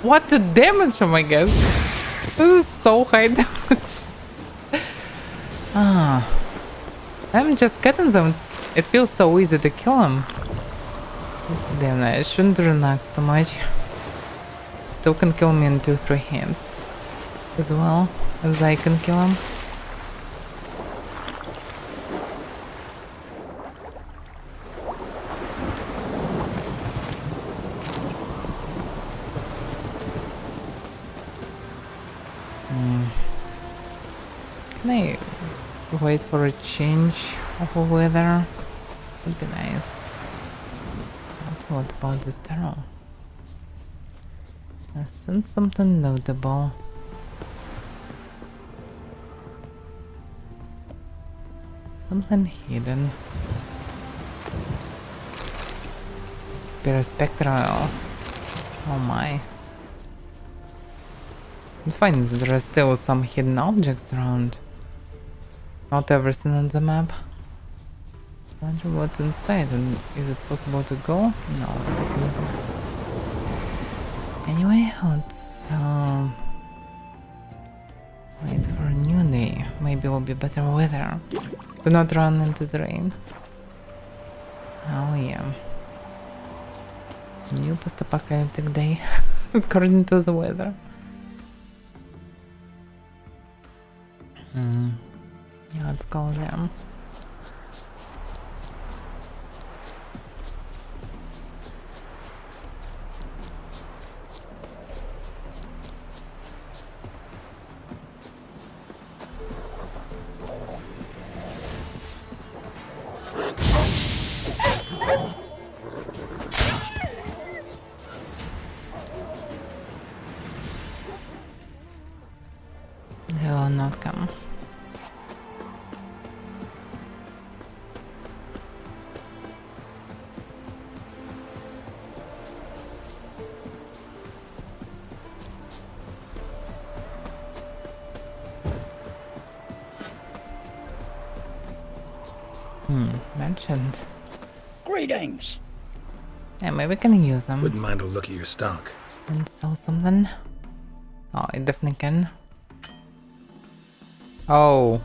C: What the damage, oh my god. This is so high damage. I'm just cutting them. It feels so easy to kill them. Damn, I shouldn't relax too much. Still can kill me in 2-3 hands. As well as I can kill him. Can I wait for a change of the weather? Would be nice. Also, what about this tarot? I sense something notable. Something hidden. Spirit Spectral. Oh my. It's fine, there are still some hidden objects around. Not everything on the map. Wonder what's inside and is it possible to go? No, it isn't. Anyway, let's wait for a new day. Maybe it will be better weather. Do not run into the rain. Oh yeah. New post-apocalyptic day, according to the weather. Let's go there. They will not come. Merchant.
T: Greetings.
C: Yeah, maybe we can use them.
F: Wouldn't mind a look at your stock.
C: And sell something. Oh, I definitely can. Oh,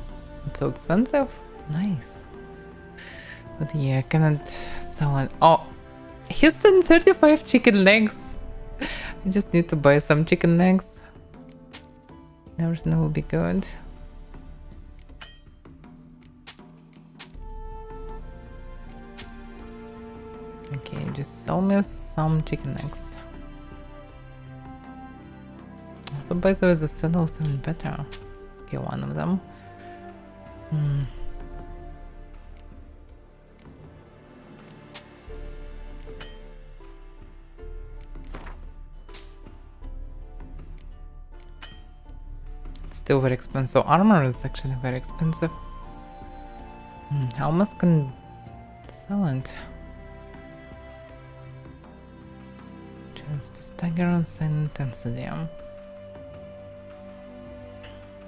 C: it's so expensive. Nice. But yeah, I cannot sell it. Oh, he sent 35 chicken legs. I just need to buy some chicken legs. Never know will be good. Okay, just sell me some chicken eggs. So by the way, the saddle is even better. Okay, one of them. It's still very expensive. Armor is actually very expensive. How much can sell it? Just staggerance and intensity.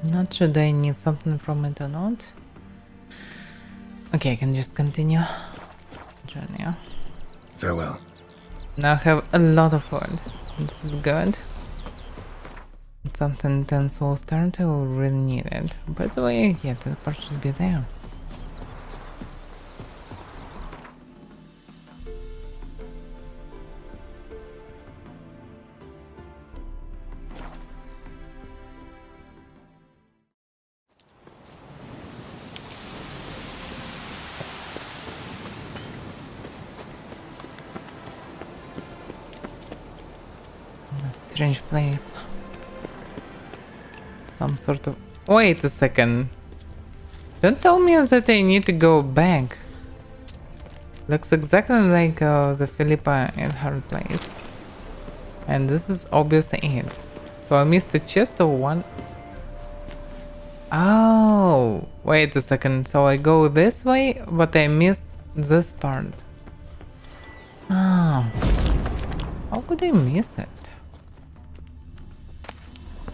C: Not sure I need something from it or not. Okay, I can just continue journey.
F: Farewell.
C: Now I have a lot of food. This is good. It's something intense will start. I will really need it. By the way, yeah, the part should be there. Strange place. Some sort of... Wait a second. Don't tell me that I need to go back. Looks exactly like the Philippa and her place. And this is obviously it. So I missed the chest or one... Oh, wait a second. So I go this way, but I missed this part. Oh. How could I miss it?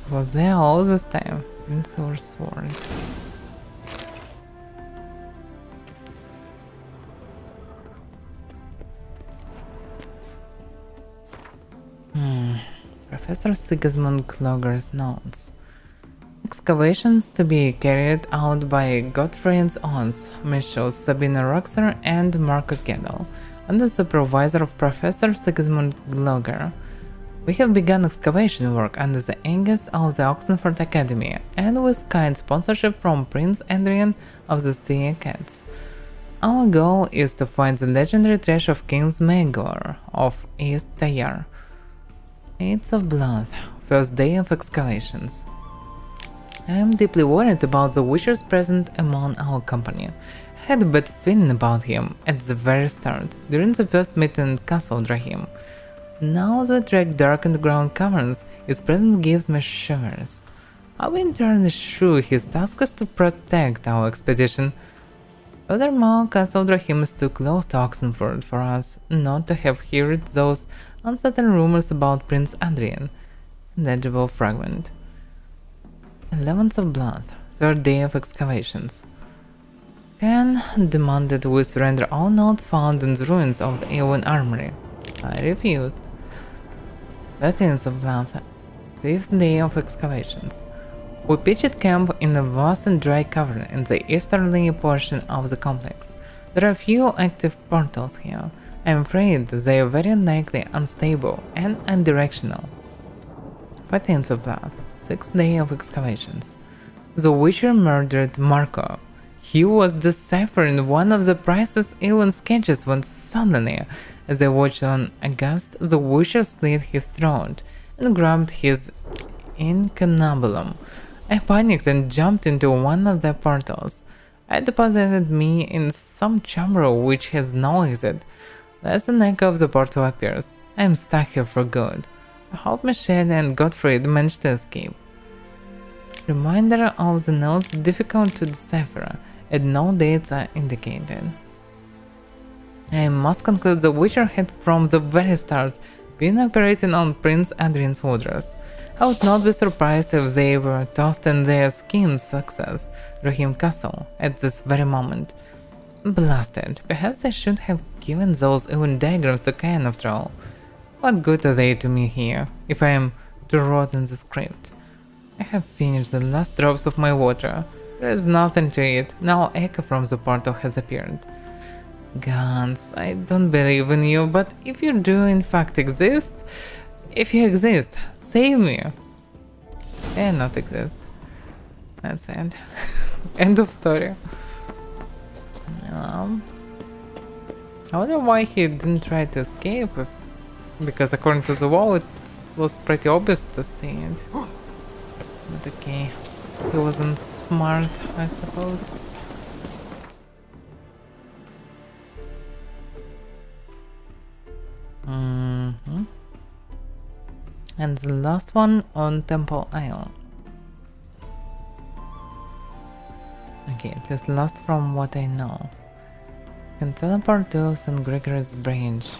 C: Was there all this time? Prince or sword? Professor Sigismund Cloger's notes. Excavations to be carried out by Gottfried's aunts, Mishos Sabina Roxer and Marco Kedel, under the supervisor of Professor Sigismund Gloger. We have begun excavation work under the aegis of the Oxenford Academy and with kind sponsorship from Prince Adrian of the Sea Cats. Our goal is to find the legendary treasure of King's Magor of East Tayar. Aids of Blood, first day of excavations. I am deeply worried about the witchers present among our company. I had a bad feeling about him at the very start, during the first meeting at Castle Drahim. Now that we trek dark underground caverns, his presence gives me shivers. I'm entirely sure his task is to protect our expedition. Furthermore, Castle Drahim is too close to Oxenford for us not to have heard those uncertain rumors about Prince Adrian. Legible fragment. 11th of Blood, third day of excavations. Ken demanded we surrender all notes found in the ruins of the Eowyn Armory. I refused. 13th of Blood, 5th day of excavations. We pitched camp in a vast and dry cavern in the easterly portion of the complex. There are few active portals here. I am afraid they are very likely unstable and undirectional. 14th of Blood, 6th day of excavations. The Witcher murdered Marco. He was deciphering one of the priceless Eowyn sketches when suddenly, as I watched on aghast, the Witcher slit his throat and grabbed his incunabulum. I panicked and jumped into one of the portals. I deposited me in some chamber which has no exit. As the neck of the portal appears, I am stuck here for good. I hope Michelle and Gottfried managed to escape. Reminder of the notes difficult to decipher, and no dates are indicated. I must conclude the Witcher had from the very start been operating on Prince Adrian's orders. I would not be surprised if they were tossed in their scheme's success, Rahim Castle, at this very moment. blasted. Perhaps I should have given those even diagrams to Cain after all. What good are they to me here, if I am to rot in the script? I have finished the last drops of my water. There is nothing to it. Now Echo from the portal has appeared. Gans, I don't believe in you, but if you do in fact exist, if you exist, save me. And not exist. That's it. End of story. I wonder why he didn't try to escape, because according to the wall it was pretty obvious to see it. But okay, he wasn't smart, I suppose. And the last one on Temple Isle. Okay, at least last from what I know. Can teleport to St. Gregory's Bridge.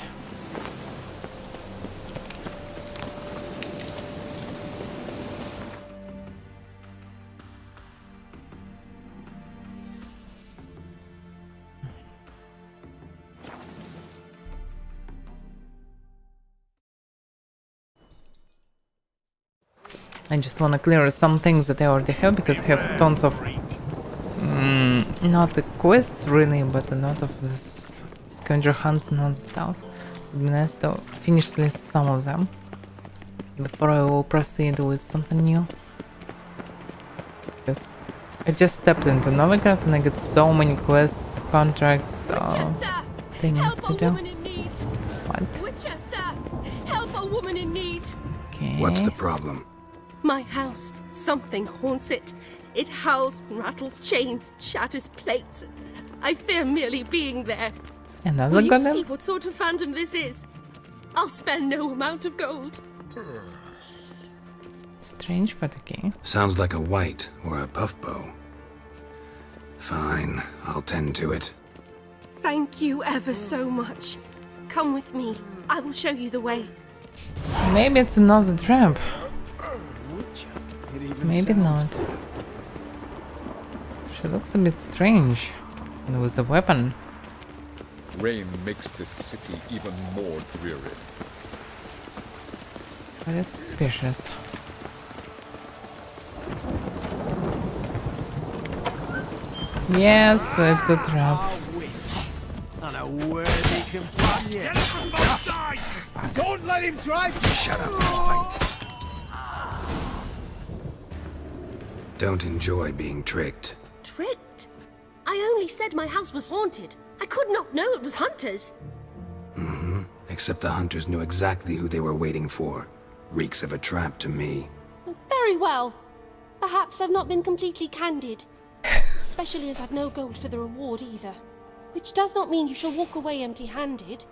C: I just want to clear some things that I already have because I have tons of not the quests really, but a lot of this scavenger hunts and all stuff. It'd be nice to finish at least some of them before I will proceed with something new. Because I just stepped into Novigrad and I get so many quests, contracts, things to do. What?
O: Witcher, sir! Help a woman in need!
C: Okay.
F: What's the problem?
O: My house, something haunts it. It howls and rattles chains, shatters plates. I fear merely being there.
C: Another
O: Will you
C: golem?
O: see what sort of phantom this is? I'll spare no amount of gold.
C: Strange, but okay.
F: Sounds like a white or a puffbow. Fine, I'll tend to it.
O: Thank you ever so much. Come with me. I will show you the way.
C: Maybe it's another trap. Maybe not. She looks a bit strange. And with a weapon.
N: Rain makes this city even more dreary.
C: Very suspicious. Yes, it's a trap.
Q: And a worthy companion. Don't let him drive.
F: Shut up, fight. Don't enjoy being tricked.
O: Tricked? I only said my house was haunted. I could not know it was hunters.
F: Mm-hmm. Except the hunters knew exactly who they were waiting for. Reeks of a trap to me.
O: Very well. Perhaps I've not been completely candid. Especially as I've no gold for the reward either. Which does not mean you shall walk away empty-handed.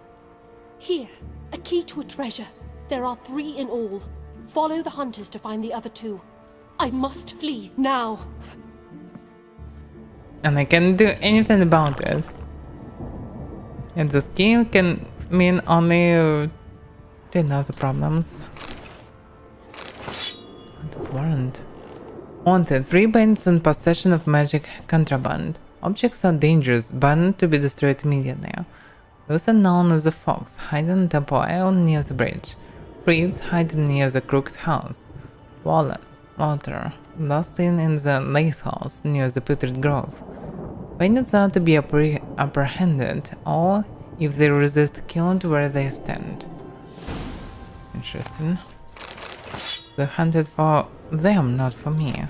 O: Here, a key to a treasure. There are 3 in all. Follow the hunters to find the other 2. I must flee now.
C: And I can't do anything about it. And the scheme can mean only 10 other problems. What is warrant? Wanted, 3 bands in possession of magic contraband. Objects are dangerous, banned to be destroyed immediately. Those are known as the Fox, hidden in Temple Isle near the bridge. Freeze, hidden near the Crooked House. Walter, last seen in the Lace House near the Putrid Grove. Bandits are to be apprehended, or if they resist, killed where they stand. Interesting. They hunted for them, not for me.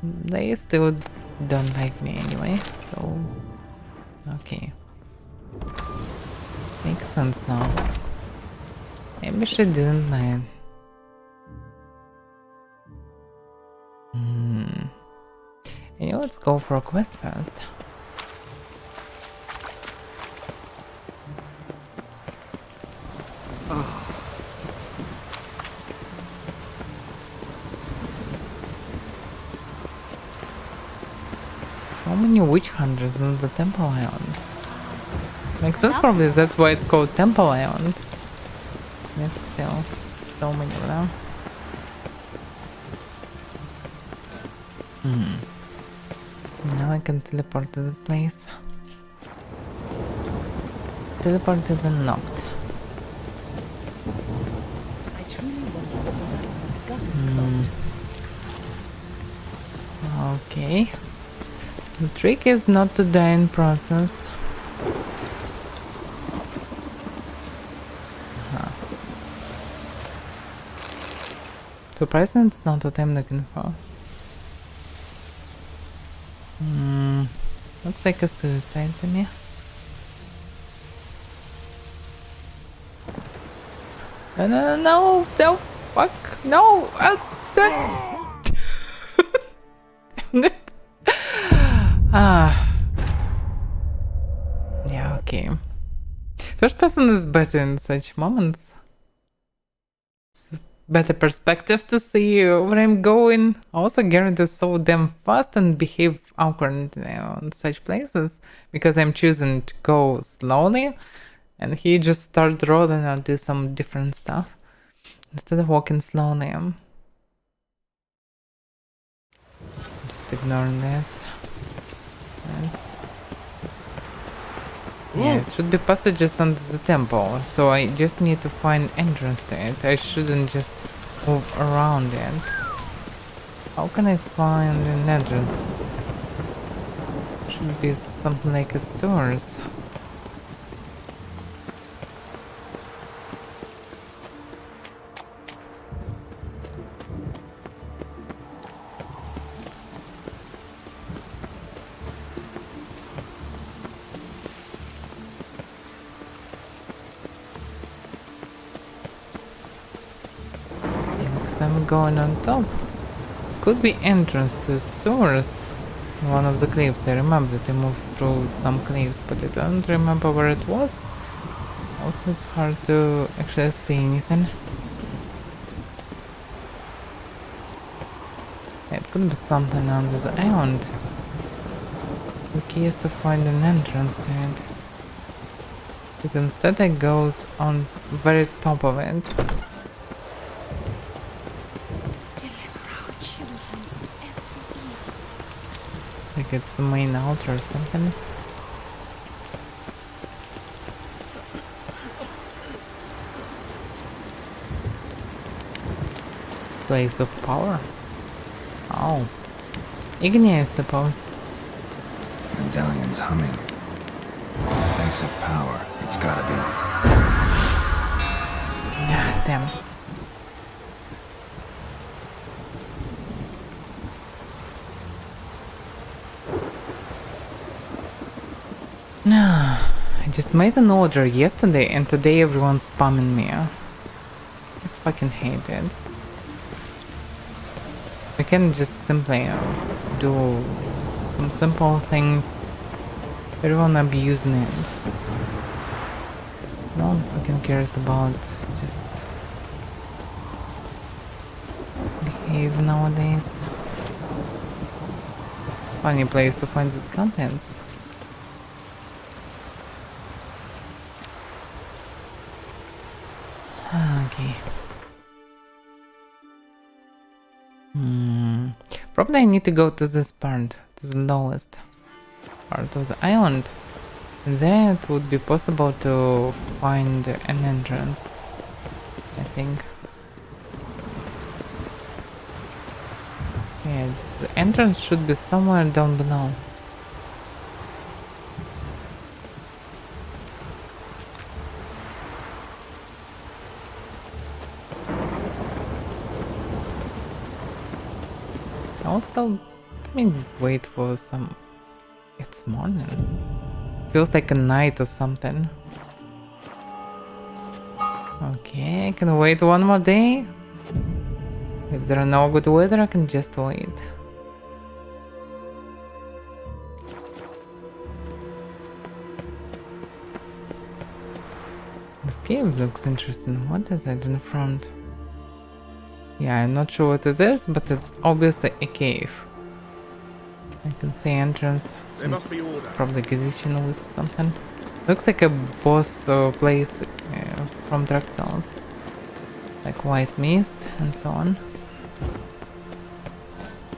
C: They still don't like me anyway, so... Okay. Makes sense now. Maybe she didn't lie. Anyway, let's go for a quest first. So many witch hunters on the Temple Island. Makes sense probably, that's why it's called Temple Island. Yet still, so many of them. Now I can teleport to this place. Teleport is unlocked.
B: I truly wonder what my gut is clogged.
C: Okay. The trick is not to die in process. Surprisingly, it's not what I'm looking for. Looks like a suicide to me. No, fuck, no! Yeah, okay. First person is better in such moments. It's a better perspective to see where I'm going. Also, Garrett is so damn fast and behave awkward in such places because I'm choosing to go slowly and he just starts rolling and do some different stuff instead of walking slowly. Just ignoring this. Yeah, it should be passages under the temple, so I just need to find entrance to it. I shouldn't just move around it. How can I find an entrance? Should be something like a source. I'm going on top. Could be entrance to source. One of the cliffs. I remember that I moved through some cliffs, but I don't remember where it was. Also, it's hard to actually see anything. It could be something under the island. The key is to find an entrance to it. But instead it goes on very top of it. Like it's the main altar or something. Place of power. Oh. Igni, I suppose.
F: Medallion's humming. Place of power. It's gotta be.
C: Ah, damn. No, I just made an order yesterday and today everyone's spamming me. I fucking hate it. We can just simply do some simple things. Everyone abusing it. No one fucking cares about just behave nowadays. It's a funny place to find these contents. Okay. Probably I need to go to this part, to the lowest part of the island. There it would be possible to find an entrance, I think. Yeah, the entrance should be somewhere down below. Also, let me wait for some... It's morning. Feels like a night or something. Okay, I can wait one more day. If there are no good weather, I can just wait. This cave looks interesting. What is it in front? Yeah, I'm not sure what it is, but it's obviously a cave. I can see entrance.
I: There must be
C: It's
I: order.
C: probably glitching with something. Looks like a boss place from Dark Souls. Like white mist and so on.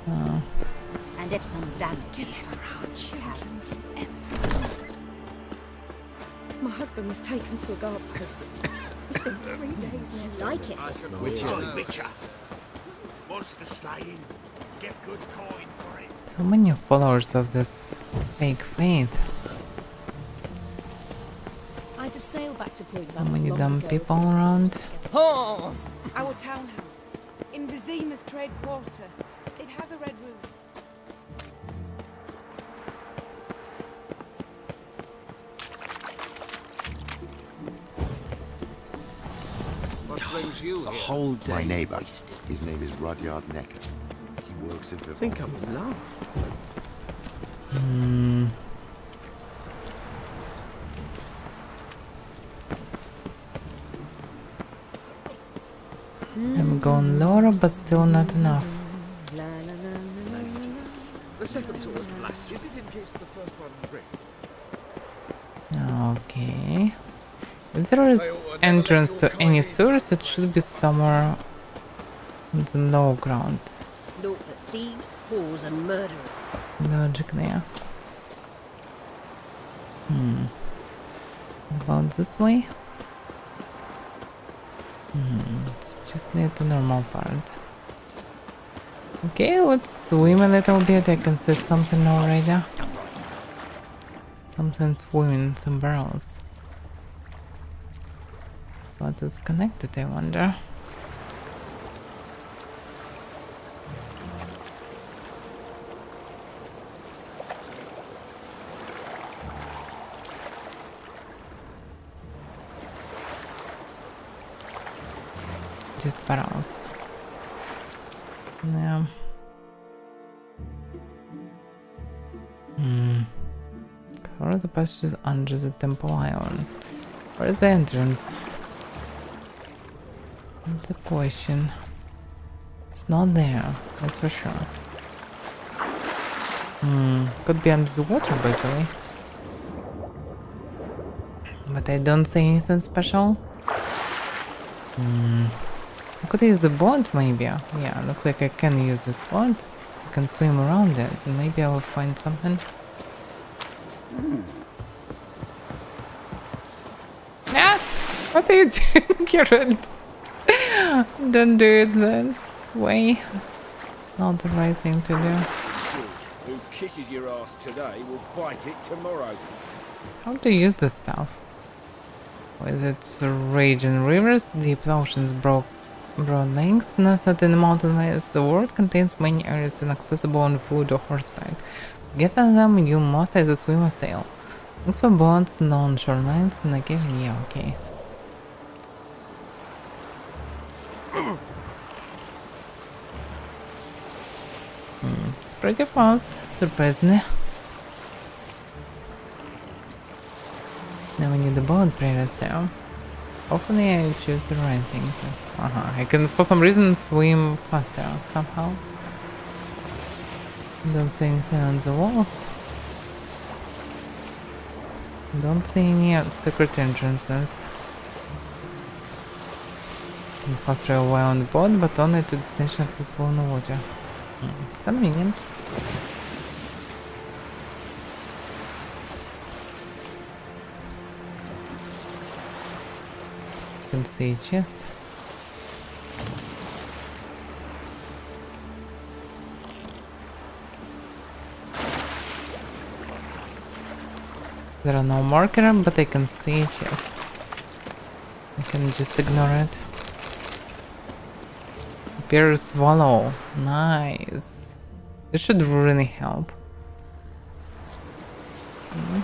J: And And if some damage...
O: Deliver our children from every evil. My husband was taken to a guard post. It's been 3 days now.
J: Like it?
M: Witcher. Monster slaying. Get good coin for it.
C: So many followers of this fake faith.
U: I had to sail back to Point
C: So many dumb people around.
U: Halls!
O: Our townhouse in Vizima's trade quarter. It has a red roof.
I: What brings you
H: The
I: here?
H: whole day.
V: My neighbour. His name is Rudyard Necker. He works in
H: I think I'm in love.
C: I'm going lower, but still not enough.
I: The second door is black. Is it in case the first one breaks?
C: Okay. If there is entrance to any sewers, it should be somewhere on the low ground.
U: Note that thieves, whores, and murderers.
C: Logic there. About this way? It's just lead to normal part. Okay, let's swim a little bit. I can see something already. Something swimming somewhere else. What is connected, I wonder? Just barrels. Yeah. How are the passages under the temple iron? Where is the entrance? That's a question. It's not there, that's for sure. Could be under the water, by the way. But I don't see anything special. I could use the boat, maybe. Yeah, looks like I can use this boat. I can swim around it, and maybe I will find something. Ah! What are you doing, Geralt? Don't do it then. Way. It's not the right thing to do.
H: Good. Who kisses your ass today will bite it tomorrow.
C: How to use this stuff? Is it raging rivers, deep oceans, broad lakes, nested in mountain valleys? The world contains many areas inaccessible on foot or horseback. To get on them, you must either swim or sail. Look for boats, known shorelines, and again, yeah, okay. It's pretty fast, surprisingly. Now we need the boat previously. Hopefully I choose the right thing. I can for some reason swim faster somehow. Don't see anything on the walls. Don't see any secret entrances. And faster away on the boat, but only to destination accessible in the water. It's convenient. Can see a chest. There are no marker, but I can see a chest. I can just ignore it. Superior swallow. Nice. This should really help. Okay.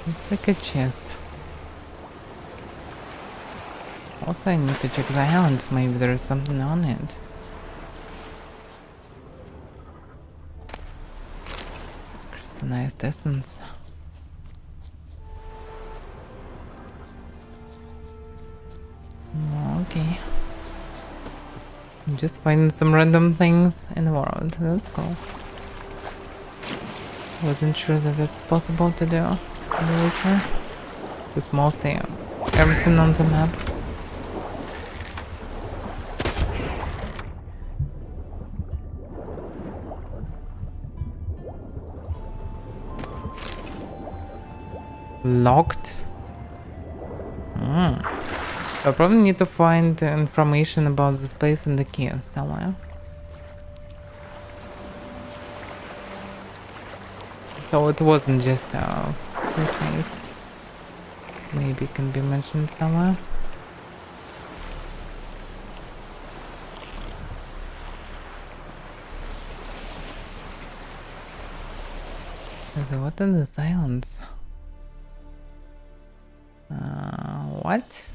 C: Looks like a chest. Also, I need to check the island. Maybe there is something on it. nice distance. Okay. Just finding some random things in the world. That's cool. Wasn't sure that it's possible to do in The Witcher. It's mostly everything on the map. Locked. I probably need to find information about this place in the key somewhere. So it wasn't just a place. Maybe it can be mentioned somewhere. So what are the sounds? What?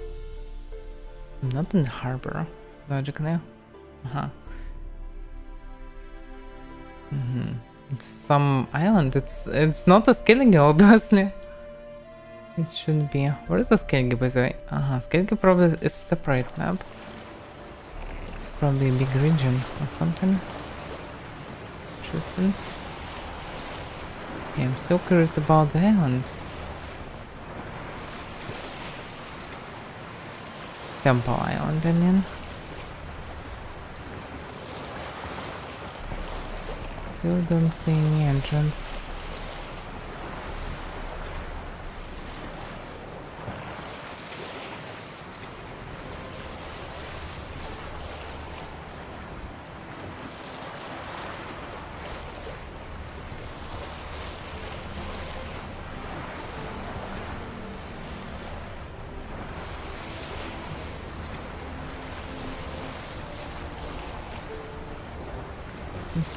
C: Not in the harbor, logically. It's some island. It's not a Skellige, obviously. It should be. Where is the Skellige, by the way? Skellige probably is a separate map. It's probably a big region or something. Interesting. Yeah, I'm still curious about the island. Temple Island, I mean. Still don't see any entrance.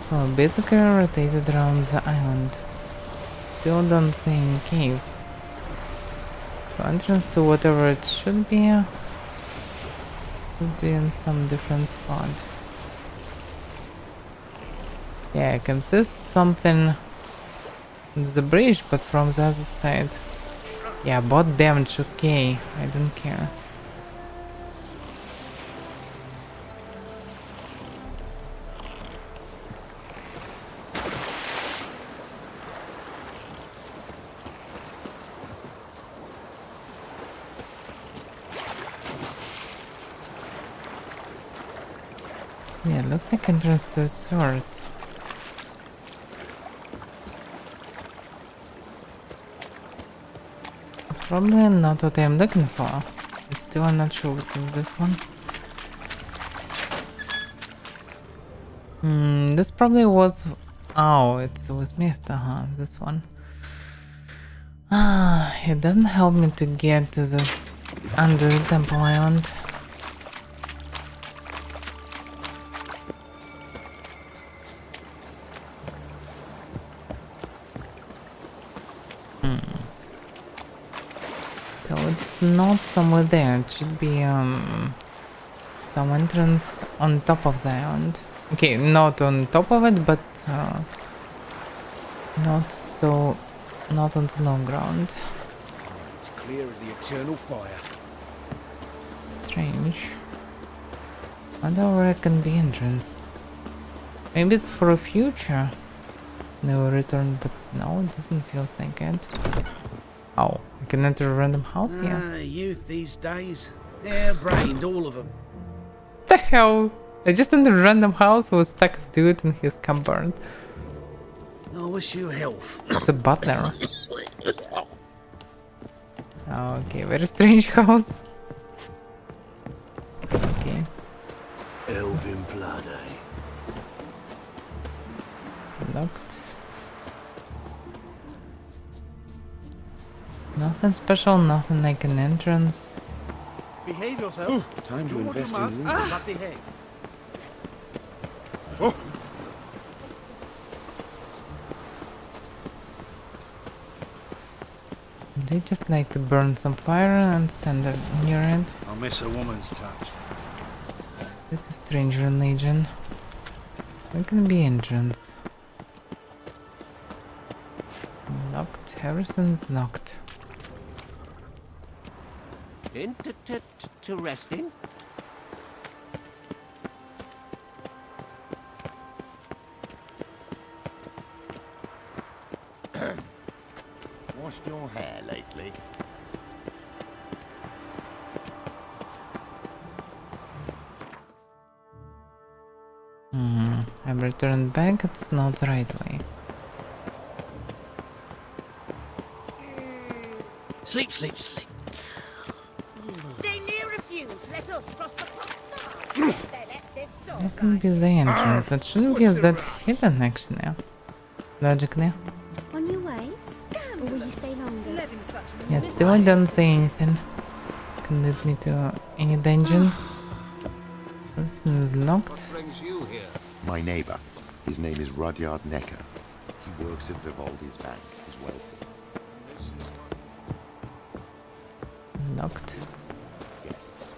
C: So basically rotated around the island. Still don't see any caves. So entrance to whatever it should be in some different spot. Yeah, I can see something on the bridge, but from the other side. Yeah, bot damage, okay, I don't care. Yeah, it looks like entrance to the source. Probably not what I'm looking for. But still, I'm not sure what is this one. This probably was... Oh, it was missed. This one. It doesn't help me to get to the... under the Temple Island. So it's not somewhere there. It should be some entrance on top of the island. Okay, not on top of it, but not on the low ground.
H: It's clear as the eternal fire.
C: Strange. I wonder where it can be entrance. Maybe it's for a future. No return, but no, it doesn't feel like it. Oh, I can enter a random house here.
L: Youth these days. Hair-brained, all of them.
C: The hell? I just entered a random house with stuck a dude in his cupboard.
L: I wish you health.
C: It's a butler. Okay, very strange house. Okay.
H: Elven blood, eh?
C: Locked. Nothing special, nothing like an entrance.
L: Behave yourself.
G: Time to invest in you.
L: But behave.
C: They just like to burn some fire and stand near it.
L: I miss a woman's touch.
C: It's a strange religion. Where can be entrance? Locked. Everything's locked.
A: Interesting.
V: Washed your hair lately?
C: I've returned back. It's not the right way.
A: Sleep.
U: They near refuse. Let us cross the portal. They let this sword
C: That can be the entrance. It shouldn't be that hidden, actually. Logically.
S: On your way? Or will you stay longer?
C: Yeah, still I don't say anything. Can lead me to any dungeon. Everything is locked.
V: brings you here? My neighbor. His name is Rudyard Necker. He works at Vivaldi's bank. He's wealthy.
C: Locked.
V: Guests.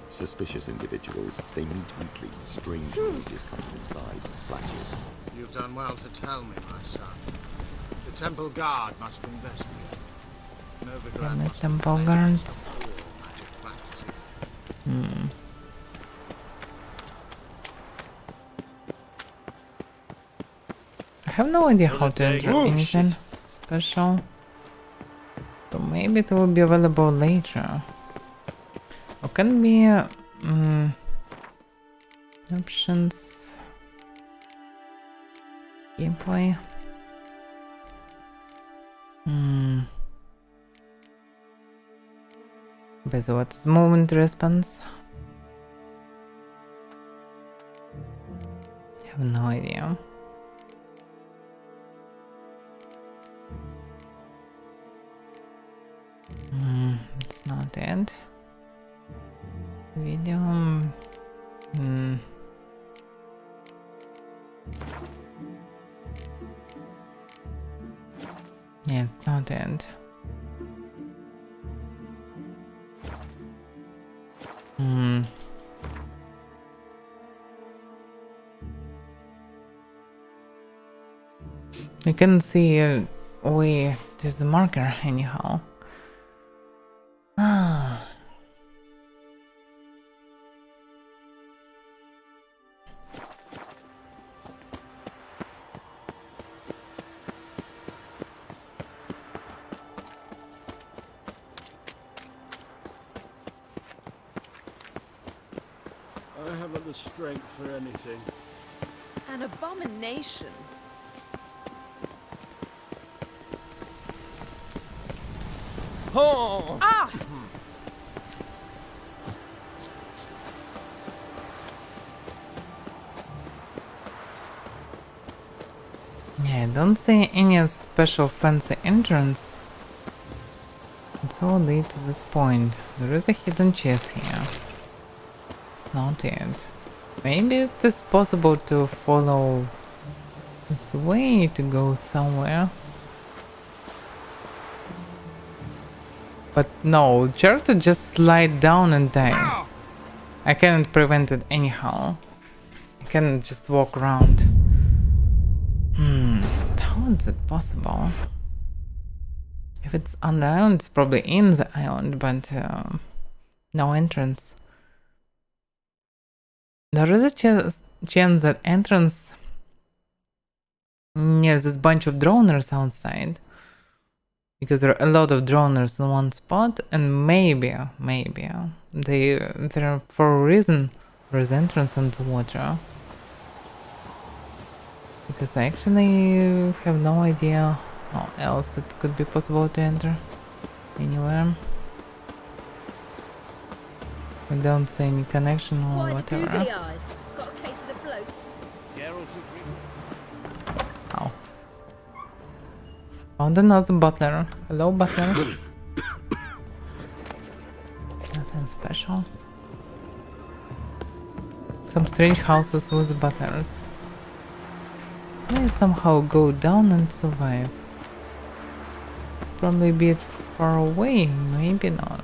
V: Suspicious individuals. They meet weekly. Strange noises coming inside. Flashes.
I: You've done well to tell me, my son. The temple guard must investigate. Novigrad must
C: Temple guards.
I: magic practices.
C: I have no idea how to enter anything special. So maybe it will be available later. Or can be options. Gameplay. Busy what's movement response? I have no idea. It's not it. Video. Yeah, it's not it. You can see way to the marker anyhow.
H: I haven't the strength for anything.
O: An abomination.
H: Oh!
O: Ah!
C: Yeah, I don't see any special fancy entrance. It's all lead to this point. There is a hidden chest here. It's not it. Maybe it is possible to follow this way to go somewhere. But no, character just slide down and die. I cannot prevent it anyhow. I cannot just walk around. How is it possible? If it's on the island, it's probably in the island, but no entrance. There is a chance that entrance near this bunch of droners outside. Because there are a lot of droners in one spot, and maybe they're for a reason there is entrance on the water. Because I actually have no idea how else it could be possible to enter anywhere. I don't see any connection or whatever.
U: Got a case of the bloat.
C: Oh. Found another butler. Hello, butler. Nothing special. Some strange houses with butlers. May somehow go down and survive. It's probably a bit far away, maybe not.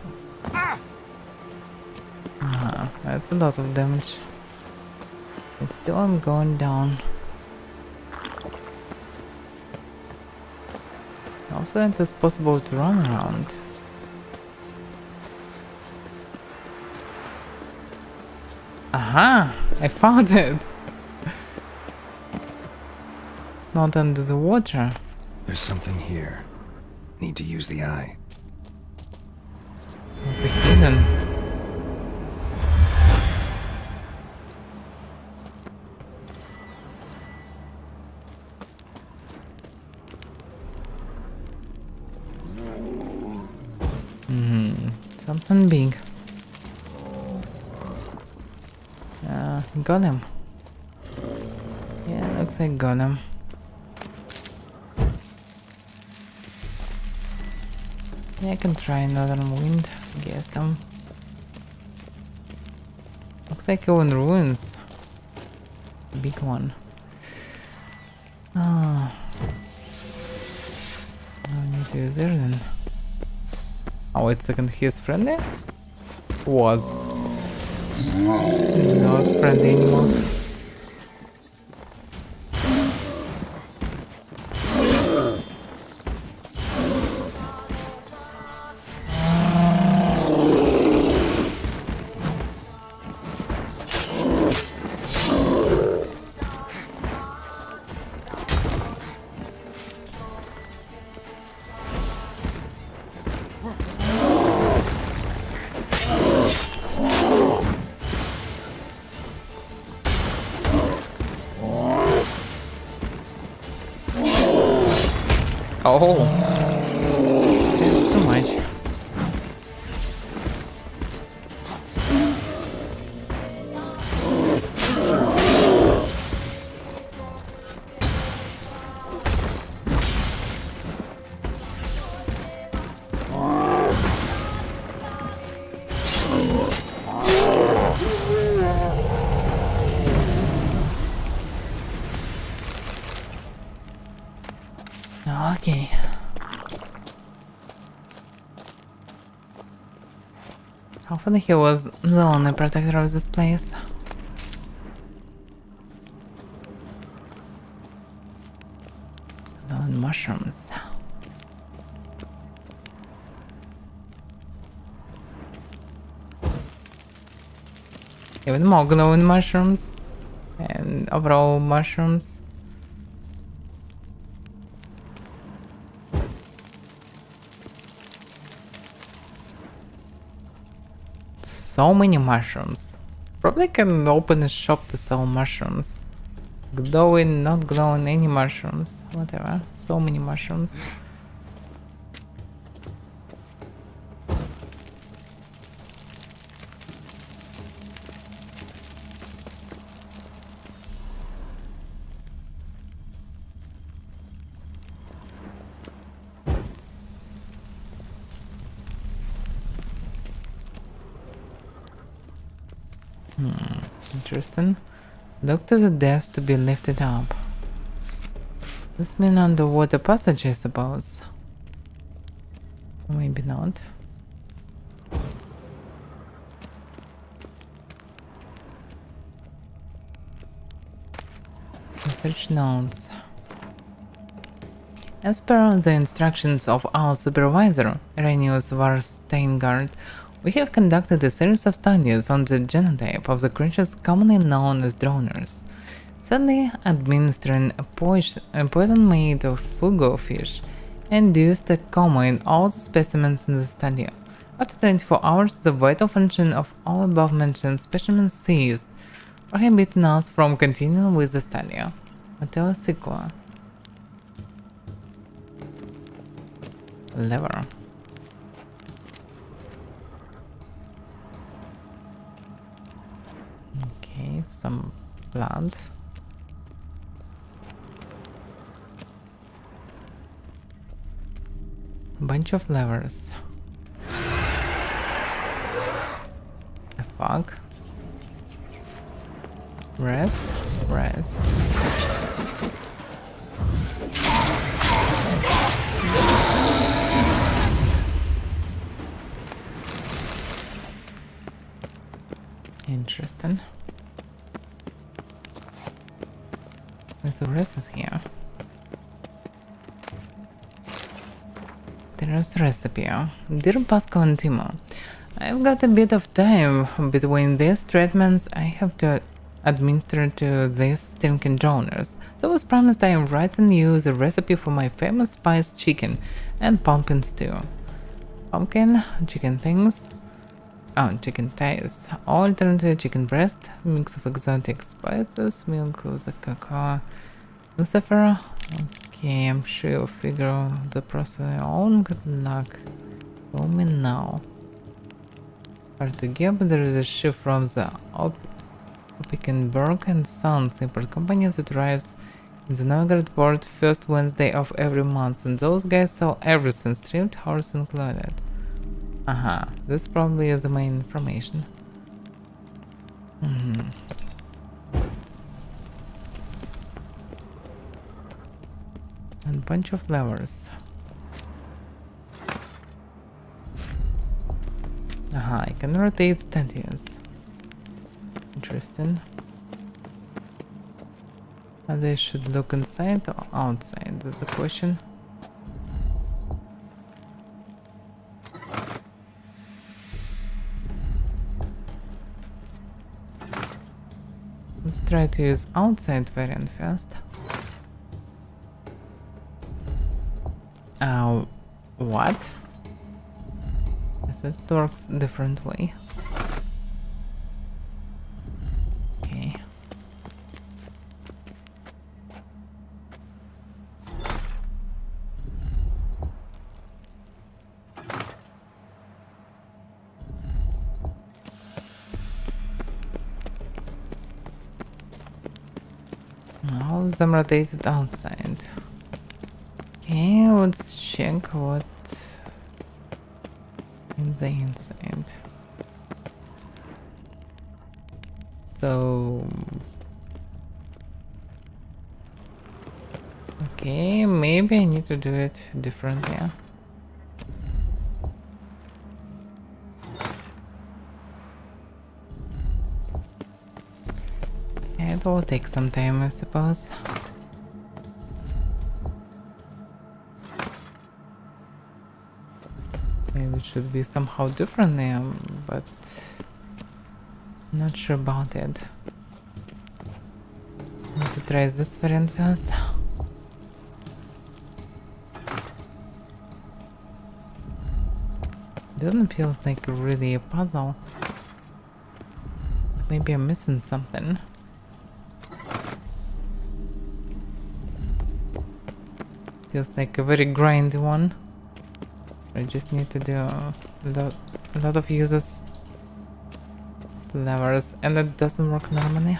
C: That's a lot of damage. And still I'm going down. Also, it is possible to run around. Aha! I found it! It's not under the water.
F: There's something here. Need to use the eye.
C: It was hidden. Something big. Got him. Yeah, looks like got him. Yeah, I can try another wind. Guess them. Looks like you're in ruins. Big one. Oh. I need to use there then. Oh, wait a second, he is friendly? Was. Not friendly anymore. Oh, it's too much. Okay. Hopefully he was the only protector of this place. Glowing mushrooms. Even more glowing mushrooms. And overall mushrooms. So many mushrooms. Probably can open a shop to sell mushrooms. Glowing, not glowing, any mushrooms. Whatever. So many mushrooms. Interesting. Look to the depths to be lifted up. This mean underwater passage, I suppose. Or maybe not. Research notes. As per the instructions of our supervisor, Renius Varsteingard, we have conducted a series of studies on the genotype of the creatures commonly known as droners. Sadly, administering a poison made of fugu fish induced a coma in all the specimens in the study. After 24 hours, the vital function of all above-mentioned specimens ceased, prohibiting us from continuing with the study. Mateo Sicua. Lever. Okay, some blood. Bunch of levers. The fuck? Rest? Rest. Interesting. Where's the rest is here? There's recipe. Dear Pascal and Timo, I've got a bit of time between these treatments I have to administer to these stinking droners. So as promised, I am writing you the recipe for my famous spiced chicken and pumpkin stew. Pumpkin, chicken things, chicken thighs, alternative chicken breast, mix of exotic spices, milk of the cocoa, Lucifer. Okay, I'm sure you'll figure out the process on your own. Good luck. Tell me now. Hard to get, but there is a ship from the Oppenberg and Sons import company that arrives in the Novgorod port first Wednesday of every month, and those guys sell everything, streamed horse included. This probably is the main information. And a bunch of levers. I can rotate statues. Interesting. They should look inside or outside, that's the question. Let's try to use outside variant first. What? Yes, it works different way. Okay. All of them rotated outside. Okay, let's check what in the inside. So okay, maybe I need to do it differently. Okay, it will take some time, I suppose. Maybe it should be somehow differently, but not sure about it. Need to try this variant first. Doesn't feel like really a puzzle. Maybe I'm missing something. Feels like a very grindy one. I just need to do a lot of uses levers, and it doesn't work normally.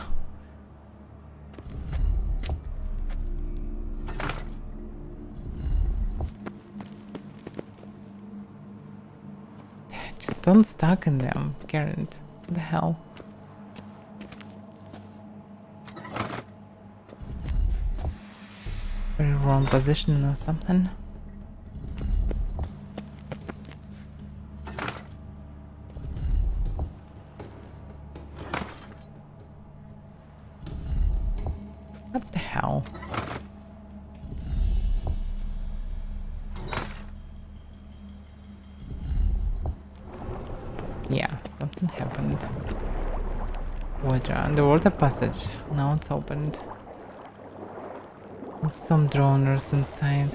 C: Just don't stuck in them, Karen. What the hell? Very wrong position or something. What the hell? Yeah, something happened. Water, underwater passage. Now it's opened. With some droners inside.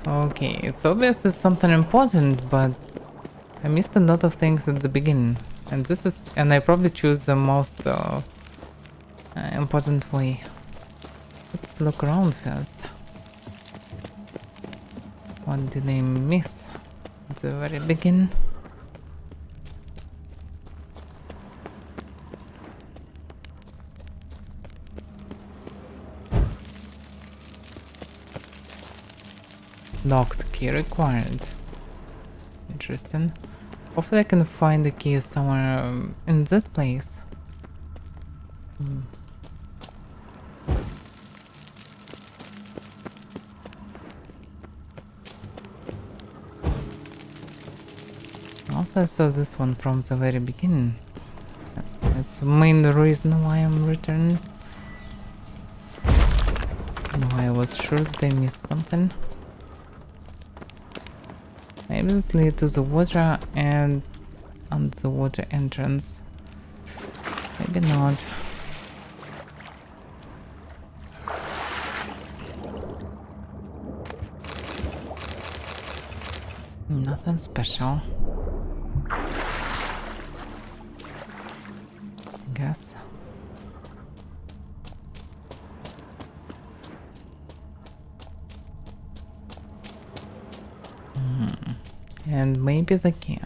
C: Okay, it's obviously something important, but I missed a lot of things at the beginning. And I probably choose the most important way. Let's look around first. What did I miss at the very beginning? Locked key required. Interesting. Hopefully I can find the key somewhere in this place. Also, I saw this one from the very beginning. That's the main reason why I'm returning. Why I was sure that I missed something. Maybe this leads to the water and on the water entrance. Maybe not. Nothing special. Guess. And maybe the key.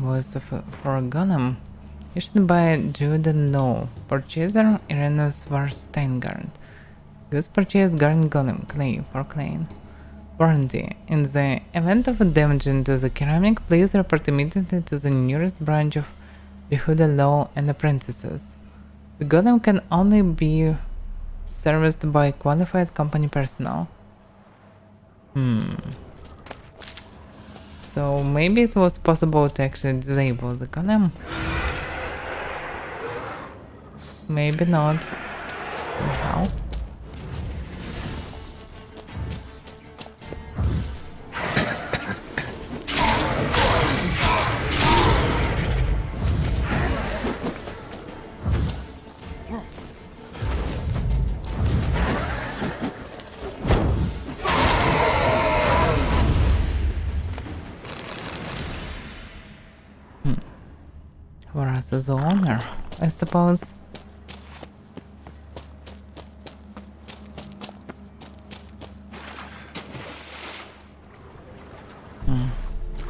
C: Was for a golem. Issued by Jordan Law. Purchaser Irena Steingard. Goods purchased Garden Golem clay for Klein. Warranty. In the event of a damage to the ceramic, please report immediately to the nearest branch of Yehuda Law and Apprentices. The golem can only be serviced by qualified company personnel. So maybe it was possible to actually disable the golem. Maybe not. How? For us as the owner, I suppose.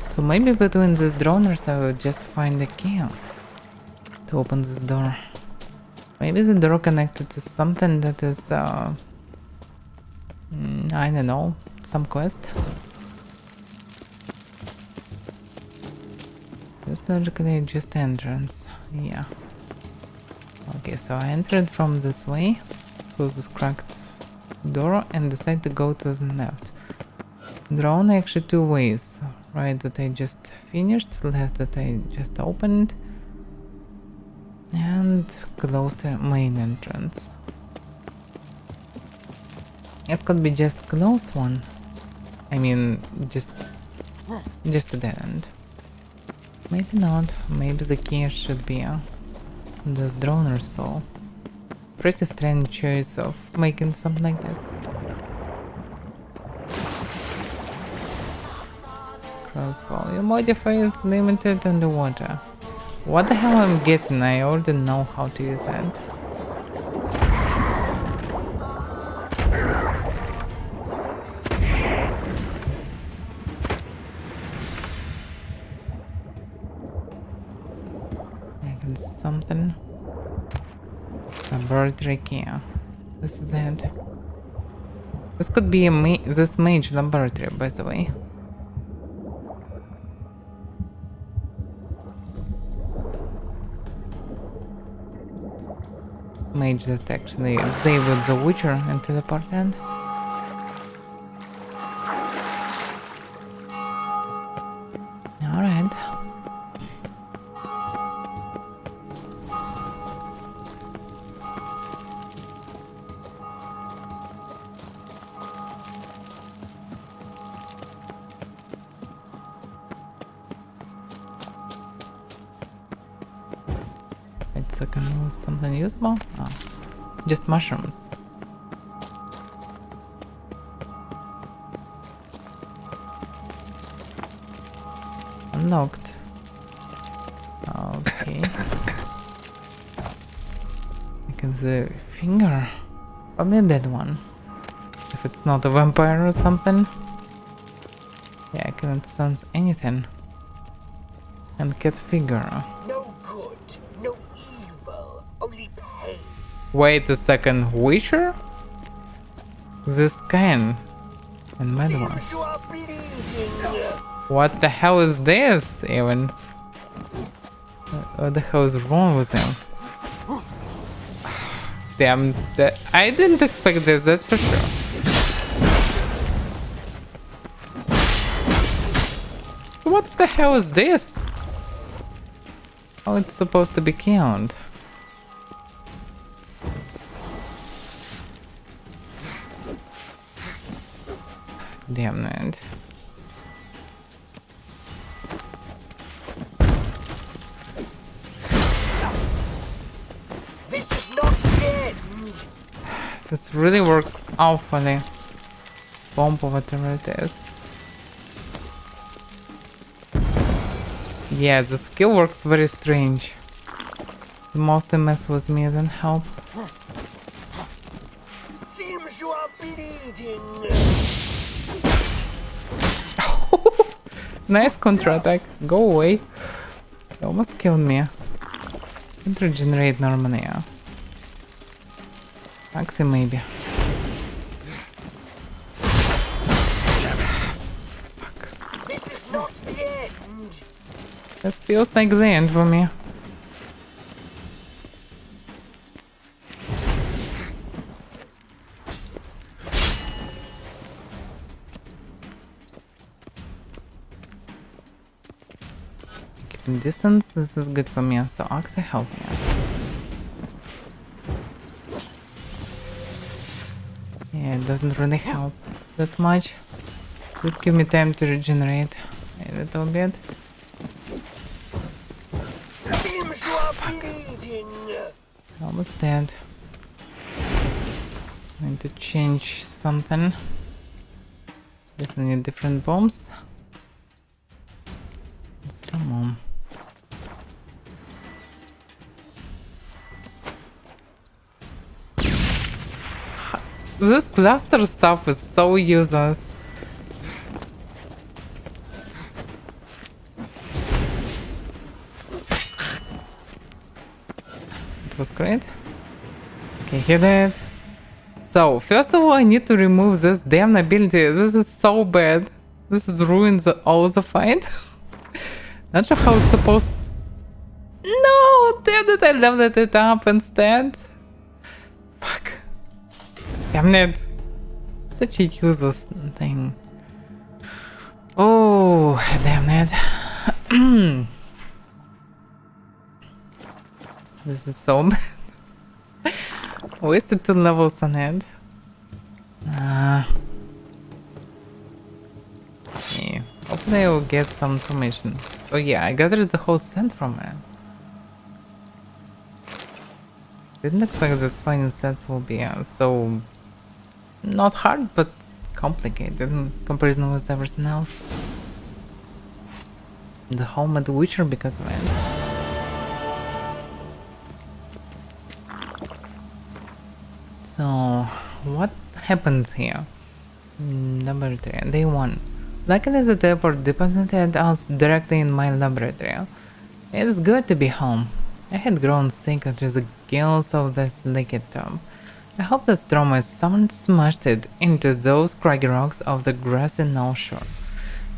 C: So maybe between these droners I will just find the key to open this door. Maybe the door connected to something that is, I don't know, some quest. Just logically just entrance, yeah. Okay, so I entered from this way, so this cracked door, and decided to go to the left. There are only actually two ways, right that I just finished, left that I just opened, and closed the main entrance. It could be just closed one, I mean just a dead end. Maybe not, maybe the key should be this droner's bow. Pretty strange choice of making something like this. Crossbow, your modifier is limited underwater. What the hell I'm getting? I already know how to use that. Something. Laboratory key. This is it. This could be a this mage laboratory, by the way. Mage that actually disabled the Witcher and teleported. Alright. Second was something usable? Oh, just mushrooms. Unlocked. Okay. I can see a finger. Probably a dead one. If it's not a vampire or something. Yeah, I cannot sense anything. And cat figure.
U: No good, no evil, only pain.
C: Wait a second, Witcher? This can. And mad one.
U: You are bleeding.
C: What the hell is this, even? What the hell is wrong with him? Damn, I didn't expect this, that's for sure. What the hell is this? Oh, it's supposed to be killed. Damn it.
H: This is not the end.
C: This really works awfully. This bomb or whatever it is. Yeah, the skill works very strange. It mostly mess with me than help.
H: Seems you are bleeding.
C: Nice counter-attack. Go away. You almost killed me. Can't regenerate normally. Yeah. Maxi maybe.
H: This is not the end.
C: This feels like the end for me. Keeping distance, this is good for me, so Oxy help me. Yeah, it doesn't really help that much. It give me time to regenerate a little bit.
H: Seems you are bleeding.
C: Almost dead. I need to change something. Definitely need different bombs. Some more. This cluster stuff is so useless. It was great. Okay, hit it. So, first of all, I need to remove this damn ability. This is so bad. This is ruins all the fight. Not sure how it's supposed. No, damn it! I leveled it up instead. Fuck. Damn it. Such a useless thing. Oh, damn it. This is so bad. Wasted 2 levels on it. Okay. Hopefully I will get some information. Oh yeah, I gathered the whole scent from it. Didn't expect that finding scents will be so not hard, but complicated in comparison with everything else. The home at the Witcher because of it. So, what happens here? Laboratory, day 1. Luckily the teleport deposited us directly in my laboratory. It is good to be home. I had grown sick under the gills of this liquid tub. I hope that trauma is someone smashed it into those craggy rocks of the grassy North Shore.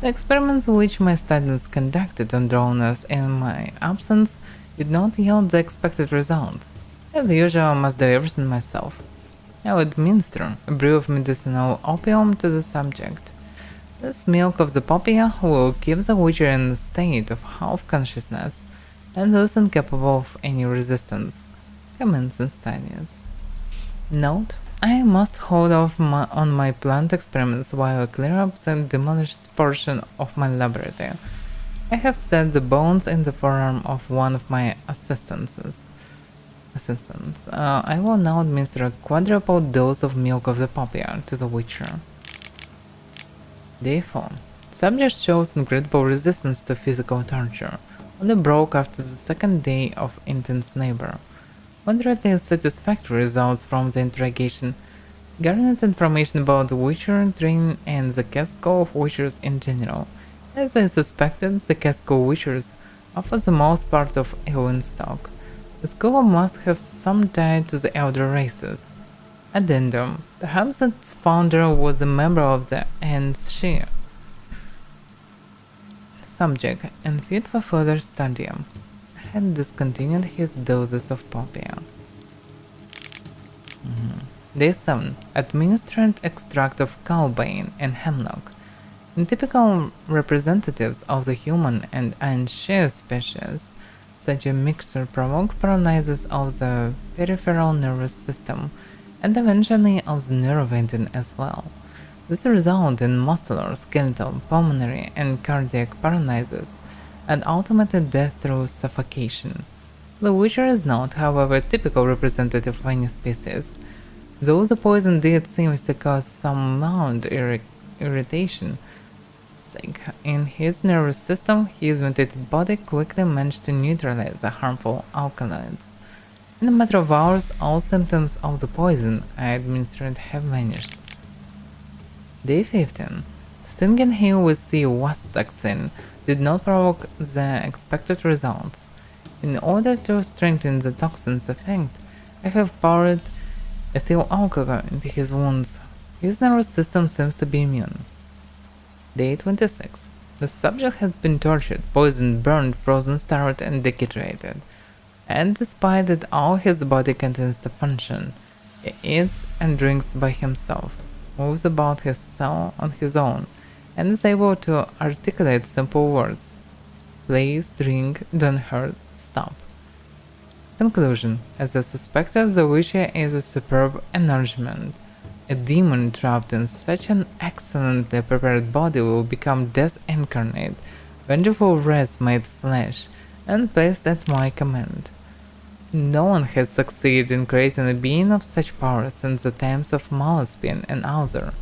C: The experiments which my students conducted on droners in my absence did not yield the expected results. As usual, I must do everything myself. I would administer a brew of medicinal opium to the subject. This milk of the poppy will keep the Witcher in a state of half consciousness, and those incapable of any resistance. Commence and studies. Note: I must hold off on my plant experiments while I clear up the demolished portion of my laboratory. I have set the bones in the forearm of one of my assistants. I will now administer a quadruple dose of milk of the poppy to the Witcher. Day 4. Subject shows incredible resistance to physical torture. Only broke after the second day of intense labor. Moderately satisfactory results from the interrogation. Garnered information about the Witcher training and the Castle of Witchers in general. As I suspected, the Castle of Witchers offers the most part of alien stock. The school must have some tie to the elder races. Addendum: perhaps its founder was a member of the Aenshir. Subject: and fit for further study. Had discontinued his doses of poppy. Day 7. Administered extract of cowbane and hemlock. In typical representatives of the human and Aenshir species, such a mixture provokes paralysis of the peripheral nervous system and eventually of the nerve ending as well. This results in muscular, skeletal, pulmonary, and cardiac paralysis, and ultimately death through suffocation. The Witcher is not, however, a typical representative of any species, though the poison did seem to cause some mild irritation. In his nervous system, his mutated body quickly managed to neutralize the harmful alkaloids. In a matter of hours, all symptoms of the poison I administered have vanished. Day 15. Stinging him with the wasp toxin did not provoke the expected results. In order to strengthen the toxin's effect, I have poured ethyl alcohol into his wounds. His nervous system seems to be immune. Day 26. The subject has been tortured, poisoned, burned, frozen, starved, and dehydrated. And despite that all his body continues to function, he eats and drinks by himself, moves about his cell on his own, and is able to articulate simple words. Please, drink, don't hurt, stop. Conclusion. As I suspected, the Witcher is a superb enlargement. A demon trapped in such an excellently prepared body will become death incarnate, vengeful wrath made flesh, and placed at my command. No one has succeeded in creating a being of such power since the times of Malaspin and Alzur.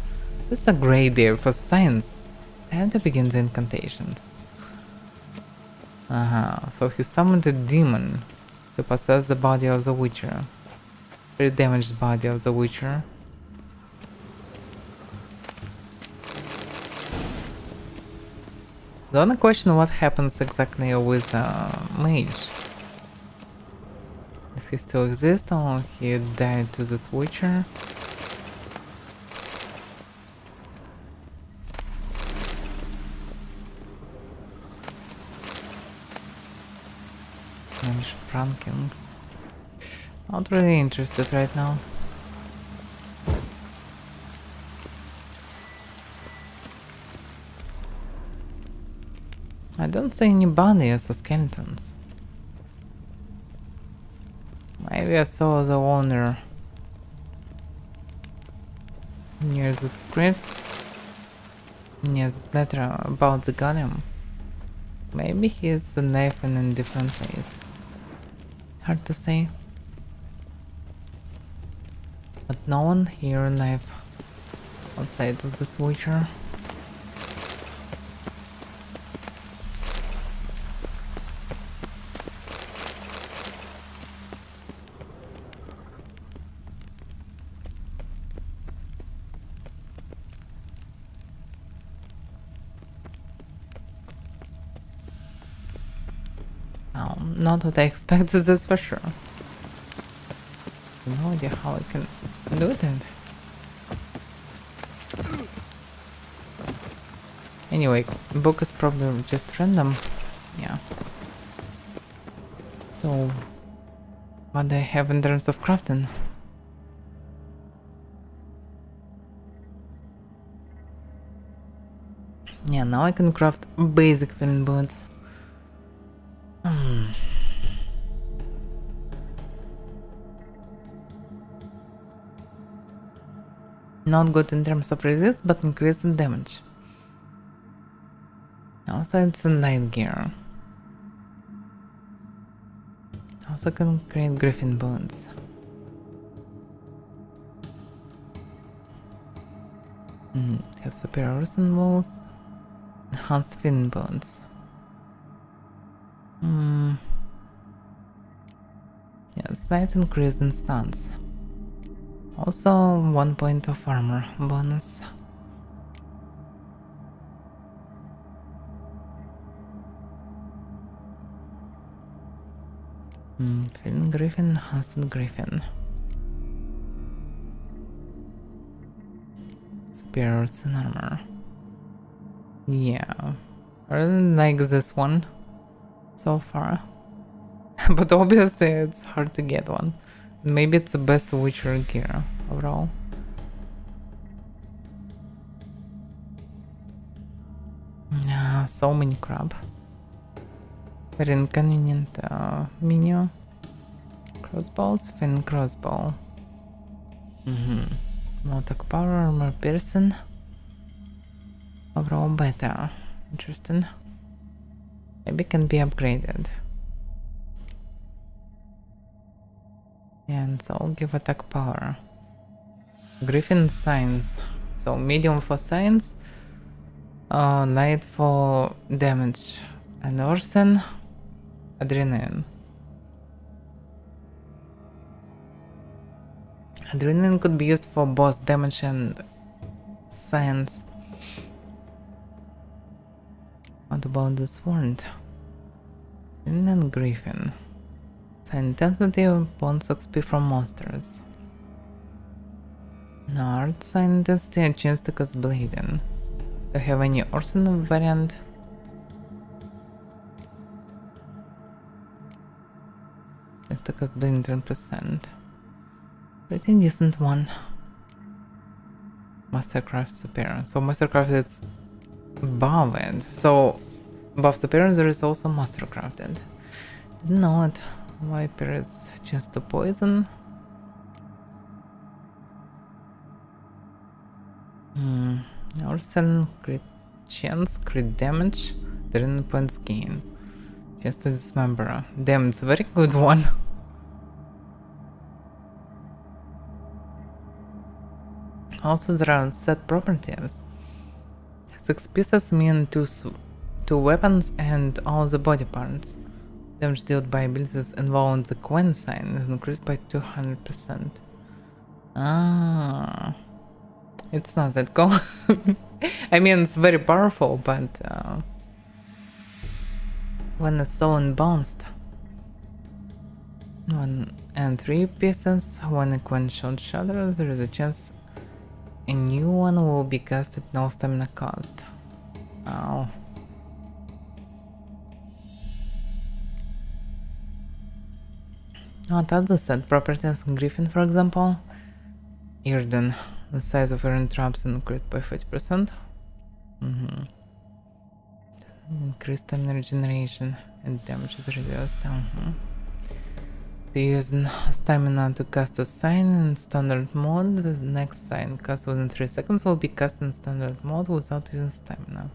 C: This is a great day for science. Time to begin the incantations. So he summoned a demon to possess the body of the Witcher. Very damaged body of the Witcher. The only question what happens exactly with Mage. Does he still exist or he died to this Witcher? Mage Prankins. Not really interested right now. I don't see any bodies or skeletons. Maybe I saw the owner near the script, near this letter about the golem. Maybe he is a knife in a different place. Hard to say. But no one here knife outside of this Witcher. Not what I expected, this for sure. No idea how I can do that. Anyway, book is probably just random. Yeah. So, what do I have in terms of crafting? Yeah, now I can craft basic filling boots. Not good in terms of resist, but increase in damage. Also, it's a light gear. Also can create griffin bones. Have superior arson walls. Enhanced fin bones. Yeah, slight increase in stance. Also 1 point of armor bonus. Fin Griffin, Enhanced Griffin. Superiors in armor. Yeah, I really like this one so far. But obviously it's hard to get one. Maybe it's the best Witcher gear overall. Yeah, so many crap. Very inconvenient menu. Crossbows, fin crossbow. Motok power, armor piercing. Overall better. Interesting. Maybe can be upgraded. And so I'll give attack power. Griffin science. So medium for science. Light for damage. And Orson. Adrenaline. Adrenaline could be used for both damage and science. What about this wand? And Griffin. Intensity bonus XP from monsters. Art sign intensity, a chance to cause bleeding. Do you have any Orson variant? Chance to cause bleeding 10%. Pretty decent one. Mastercraft Superior. So Mastercraft is above it. So above Superior there is also Mastercrafted. Didn't know it. Viper is chance to poison. Orson crit chance, crit damage, 10 points gain. Chance to dismember. Damn, it's a very good one. Also there are set properties. 6 pieces mean 2 weapons and all the body parts. Damage dealt by abilities involving the Quen sign is increased by 200%. Ah, it's not that cool. I mean, it's very powerful, but when it's so unbalanced. 1 and 3 pieces. When a Quen shot shatters, there is a chance a new one will be cast at no stamina cost. Oh. Oh, that's the set properties. Griffin, for example. Irden. The size of Irden traps increased by 50%. Increased stamina regeneration and damage is reduced. Using stamina to cast a sign in standard mode. The next sign cast within 3 seconds will be cast in standard mode without using stamina.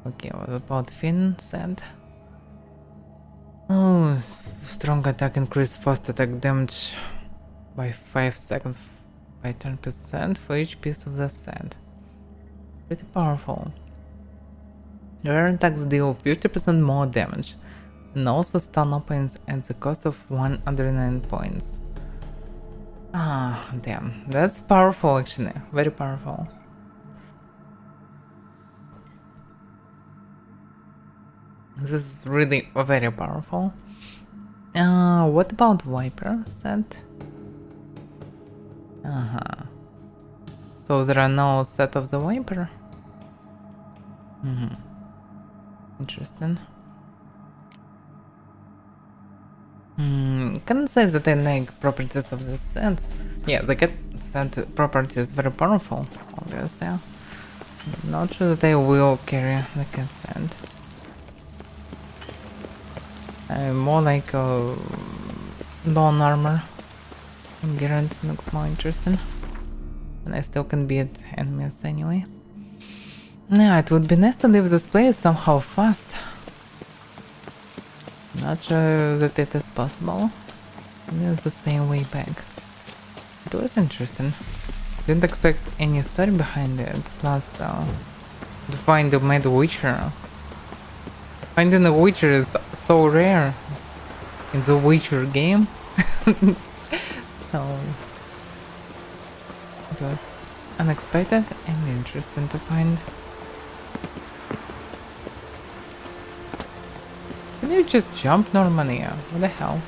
C: Okay, what about Finn said? Oh, strong attack increase fast attack damage by 5 seconds by 10% for each piece of the set. Pretty powerful. Rare attacks deal 50% more damage and also stun opponents at the cost of 1 adrenaline points. Ah, damn, that's powerful actually, very powerful. This is really very powerful. What about Viper set? So there are no set of the Viper? Interesting. Can't say that I like properties of the sets. Yeah, the cat set property is very powerful, obviously. Not sure that I will carry the cat set. More like bone armor. Guaranteed looks more interesting. And I still can beat enemies anyway. Yeah, it would be nice to leave this place somehow fast. Not sure that it is possible. It's the same way back. It was interesting. Didn't expect any story behind it. Plus, to find the Mad Witcher. Finding a Witcher is so rare in the Witcher game. So it was unexpected and interesting to find. Can you just jump normally? What the hell?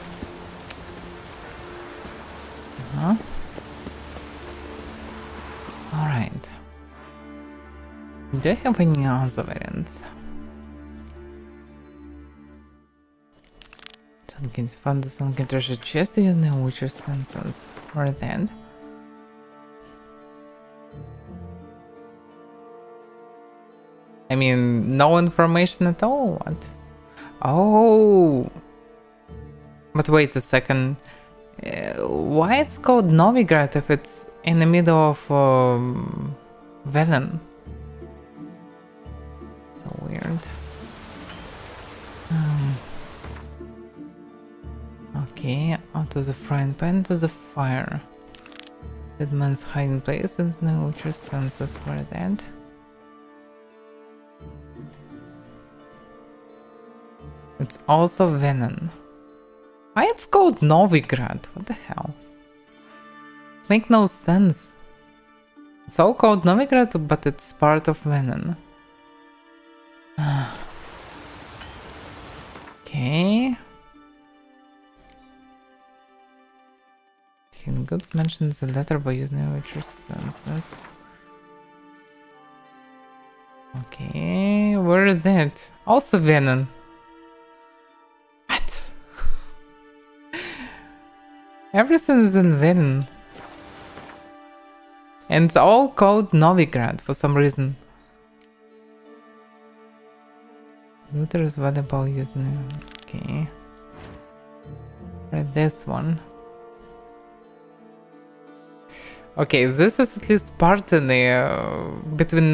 C: Alright. Do I have any other variants? Sun can find the Sun can treasure chest using Witcher senses for that. I mean, no information at all. What? Oh, but wait a second. Why it's called Novigrad if it's in the middle of Velen? Okay, out of the frying pan to the fire. Dead man's hiding place and no Witcher's senses for that. It's also venom. Why it's called Novigrad? What the hell? Make no sense. It's all called Novigrad, but it's part of Venom. Okay. Hidden Goods mentions the letter by using Witcher's senses. Okay, where is it? Also Venom. What? Everything is in Venom. And it's all called Novigrad for some reason. Luther is valuable using. Okay. Read this one. Okay, this is at least part in the between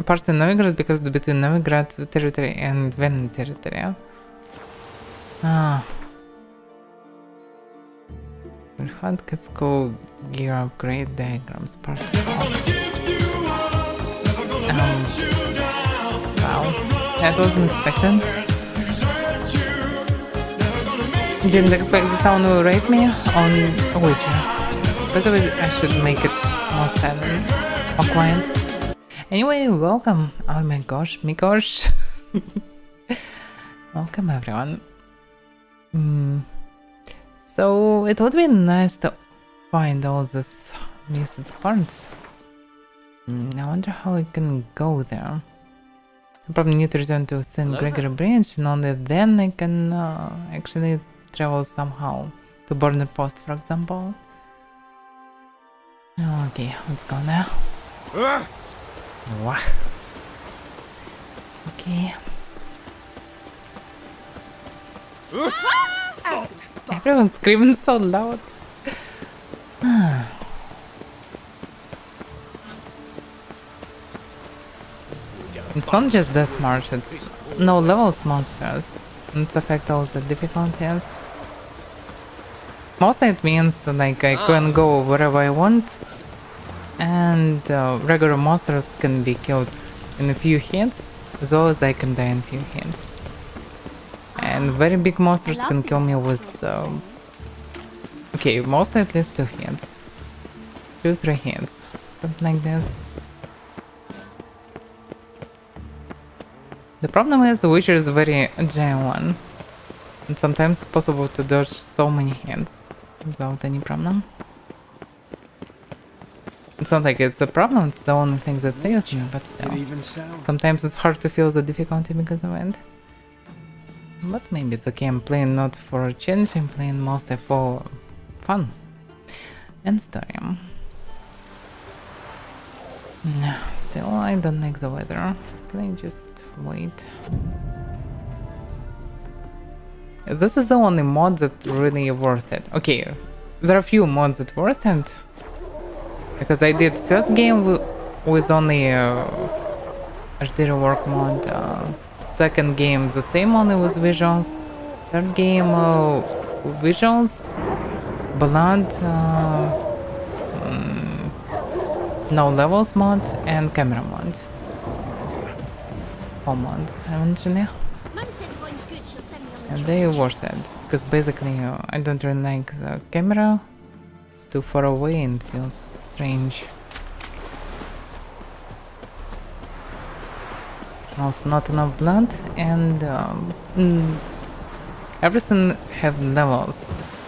C: part in Novigrad because it's between Novigrad territory and Venom territory. Ah. Hunt Cat's go gear upgrade diagrams part of. Wow, that wasn't expected. Didn't expect the sound will rape me on Witcher. By the way, I should make it more silent, more quiet. Anyway, welcome. Oh my gosh, welcome everyone. So it would be nice to find all these missing parts. I wonder how I can go there. I probably need to return to St. Gregory Bridge, and only then I can actually travel somehow to Border Post, for example. Okay, let's go now. Wah. Okay. Everyone's screaming so loud. It's not just death march, it's no levels mounts first. It's affect all the difficulties. Mostly it means like I can go wherever I want, and regular monsters can be killed in a few hits, as well as I can die in a few hits. And very big monsters can kill me with okay, mostly at least 2 hits. 2-3 hits. Something like this. The problem is the Witcher is a very agile one. And sometimes it's possible to dodge so many hits without any problem. It's not like it's a problem, it's the only thing that saves me, but still. Sometimes it's hard to feel the difficulty because of it. But maybe it's okay, I'm playing not for a challenge, I'm playing mostly for fun and story. No, still I don't like the weather. Can I just wait? This is the only mod that really worth it. Okay, there are a few mods that worth it. Because I did first game with only HD rework mod. Second game the same, only with visuals. Third game visuals, blood, no levels mod, and camera mod. All mods I mentioned. And they worth it because basically I don't really like the camera. It's too far away and feels strange. Also not enough blood, and everything have levels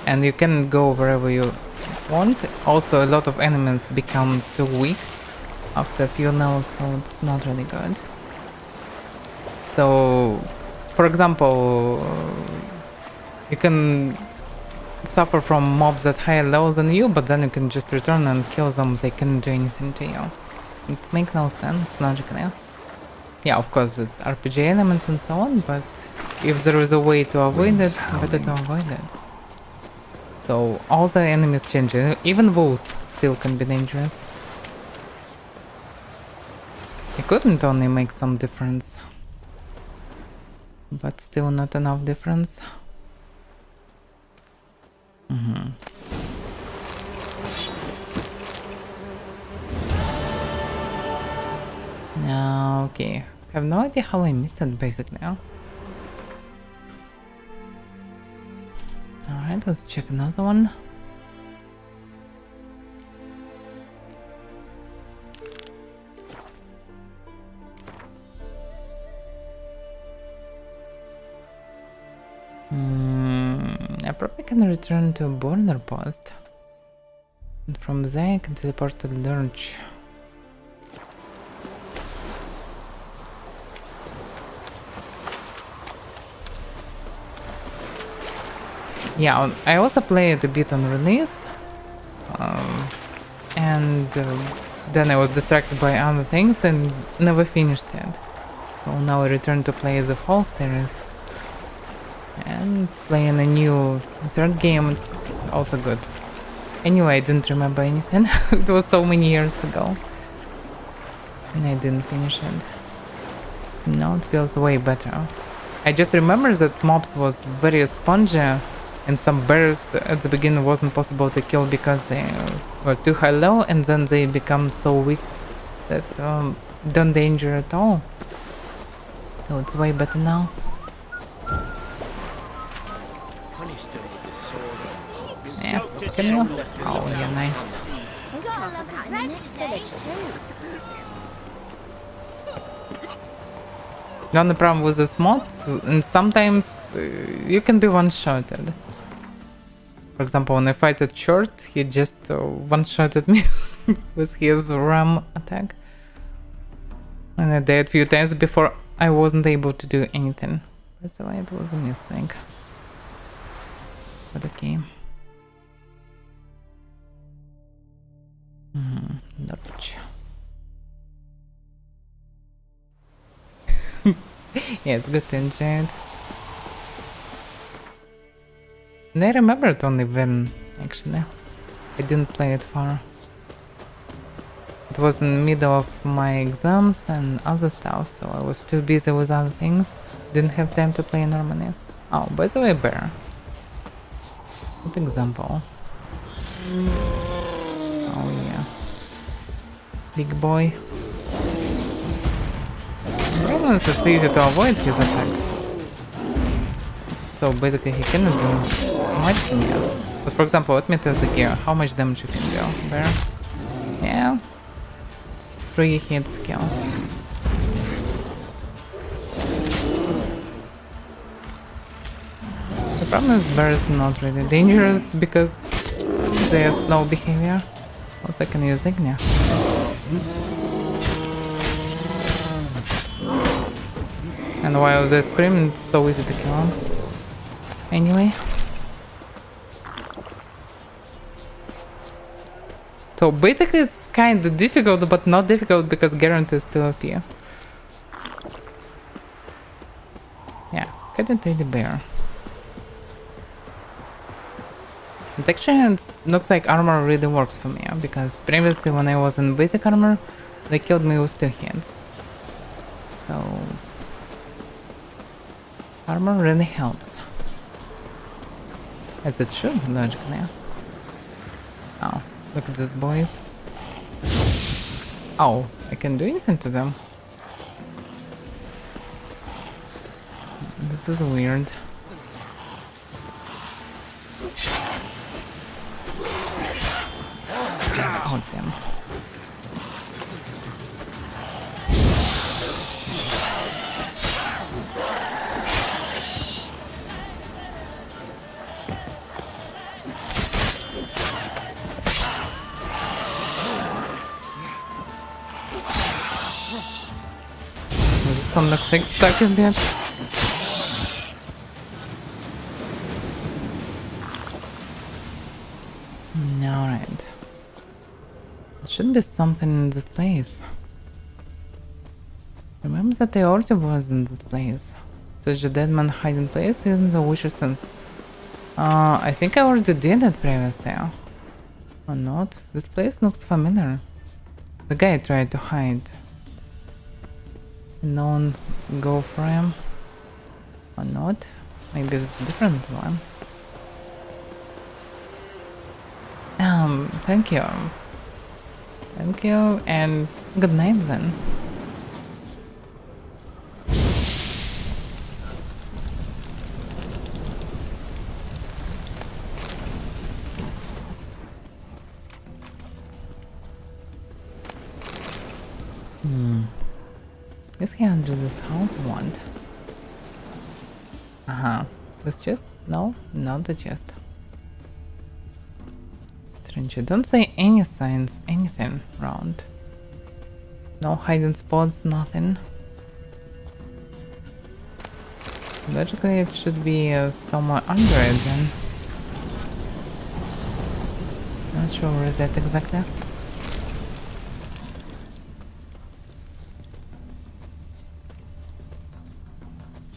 C: and you can go wherever you want. Also a lot of enemies become too weak after a few levels, so it's not really good. So for example, you can suffer from mobs that higher levels than you, but then you can just return and kill them. They can't do anything to you. It makes no sense logically. Yeah, of course it's RPG elements and so on, but if there is a way to avoid it, better to avoid it. So all the enemies change, even those still can be dangerous. It couldn't only make some difference, but still not enough difference. Okay. Have no idea how I missed it basically. Alright, let's check another one. I probably can return to a border post. And from there I can teleport to Lurch. Yeah, I also played a bit on release. And then I was distracted by other things and never finished it. So now I return to play the whole series. And playing a new third game, it's also good. Anyway, I didn't remember anything. It was so many years ago. And I didn't finish it. Now it feels way better. I just remember that mobs was very spongy and some bears at the beginning wasn't possible to kill because they were too high low, and then they become so weak that don't danger at all. So it's way better now. Yeah, can you? Oh yeah, nice. The only problem with this mod, and sometimes you can be one-shotted. For example, when I fight a short, he just one-shotted me with his ram attack. And I died a few times before I wasn't able to do anything. That's why it was a mistake. But okay. Dodge. Yeah, it's good to enjoy it. And I remember it only when, actually. I didn't play it far. It was in the middle of my exams and other stuff, so I was too busy with other things. Didn't have time to play normally. Oh, by the way, bear. Good example. Oh yeah. Big boy. The problem is it's easy to avoid his attacks. So basically he cannot do much from you. But for example, let me test the gear. How much damage you can do there? Yeah. 3 hits kill. The problem is bear is not really dangerous because they have slow behavior. Also I can use Ignia. And while they scream, it's so easy to kill them. Anyway. So basically it's kinda difficult, but not difficult because Garant is still OP. Yeah, cat and teddy bear. But actually it looks like armor really works for me, because previously when I was in basic armor, they killed me with 2 hits. So armor really helps. As it should, logically. Oh, look at these boys. Oh, I can do anything to them. This is weird. Oh, damn. This one looks like stuck a bit. Alright. There should be something in this place. Remember that I already was in this place. Search the dead man hiding place using the Witcher sense. I think I already did it previously. Or not? This place looks familiar. The guy tried to hide. No one go for him. Or not? Maybe it's a different one. Thank you. Thank you, and good night then. Is he under this house want? This chest? No, not the chest. Strange, you don't say any signs, anything around. No hiding spots, nothing. Logically, it should be somewhere under it then. Not sure where that exactly.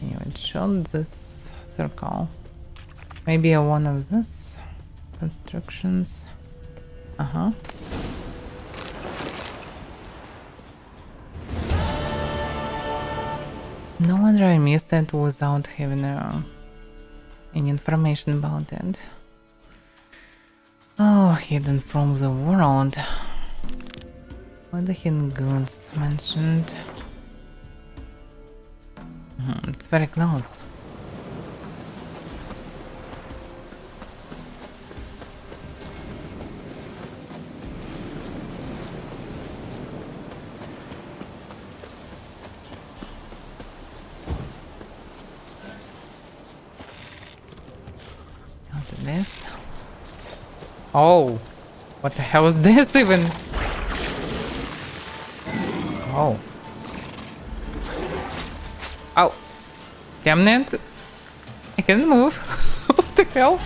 C: Anyway, it showed this circle. Maybe one of this constructions. No wonder I missed it without having any information about it. Oh, hidden from the world. What the hidden goods mentioned? It's very close. This. Oh, what the hell is this even? Oh. Oh. Damn it. I can't move. What the hell?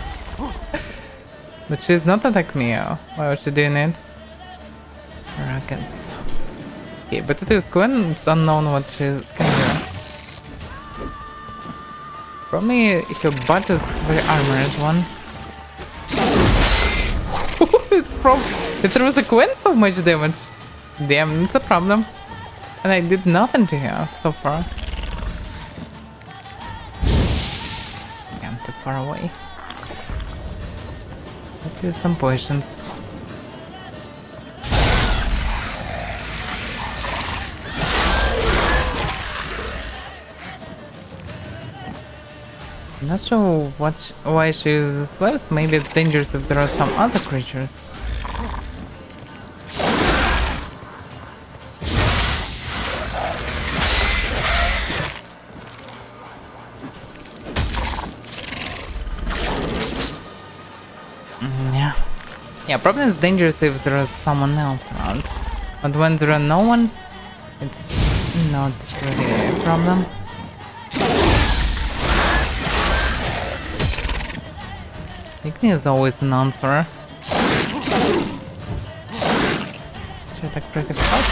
C: But she's not attacking me. Why was she doing it? Ruckus. Okay, but it is cool and it's unknown what she's can do. Probably her butt is very armored one. It's from... It throws a Gwen so much damage. Damn, it's a problem. And I did nothing to her so far. I'm too far away. Let's use some potions. I'm not sure why she uses webs. Maybe it's dangerous if there are some other creatures. Yeah, probably it's dangerous if there is someone else around. But when there are no one, it's not really a problem. Igni is always an answer. She attacked pretty fast.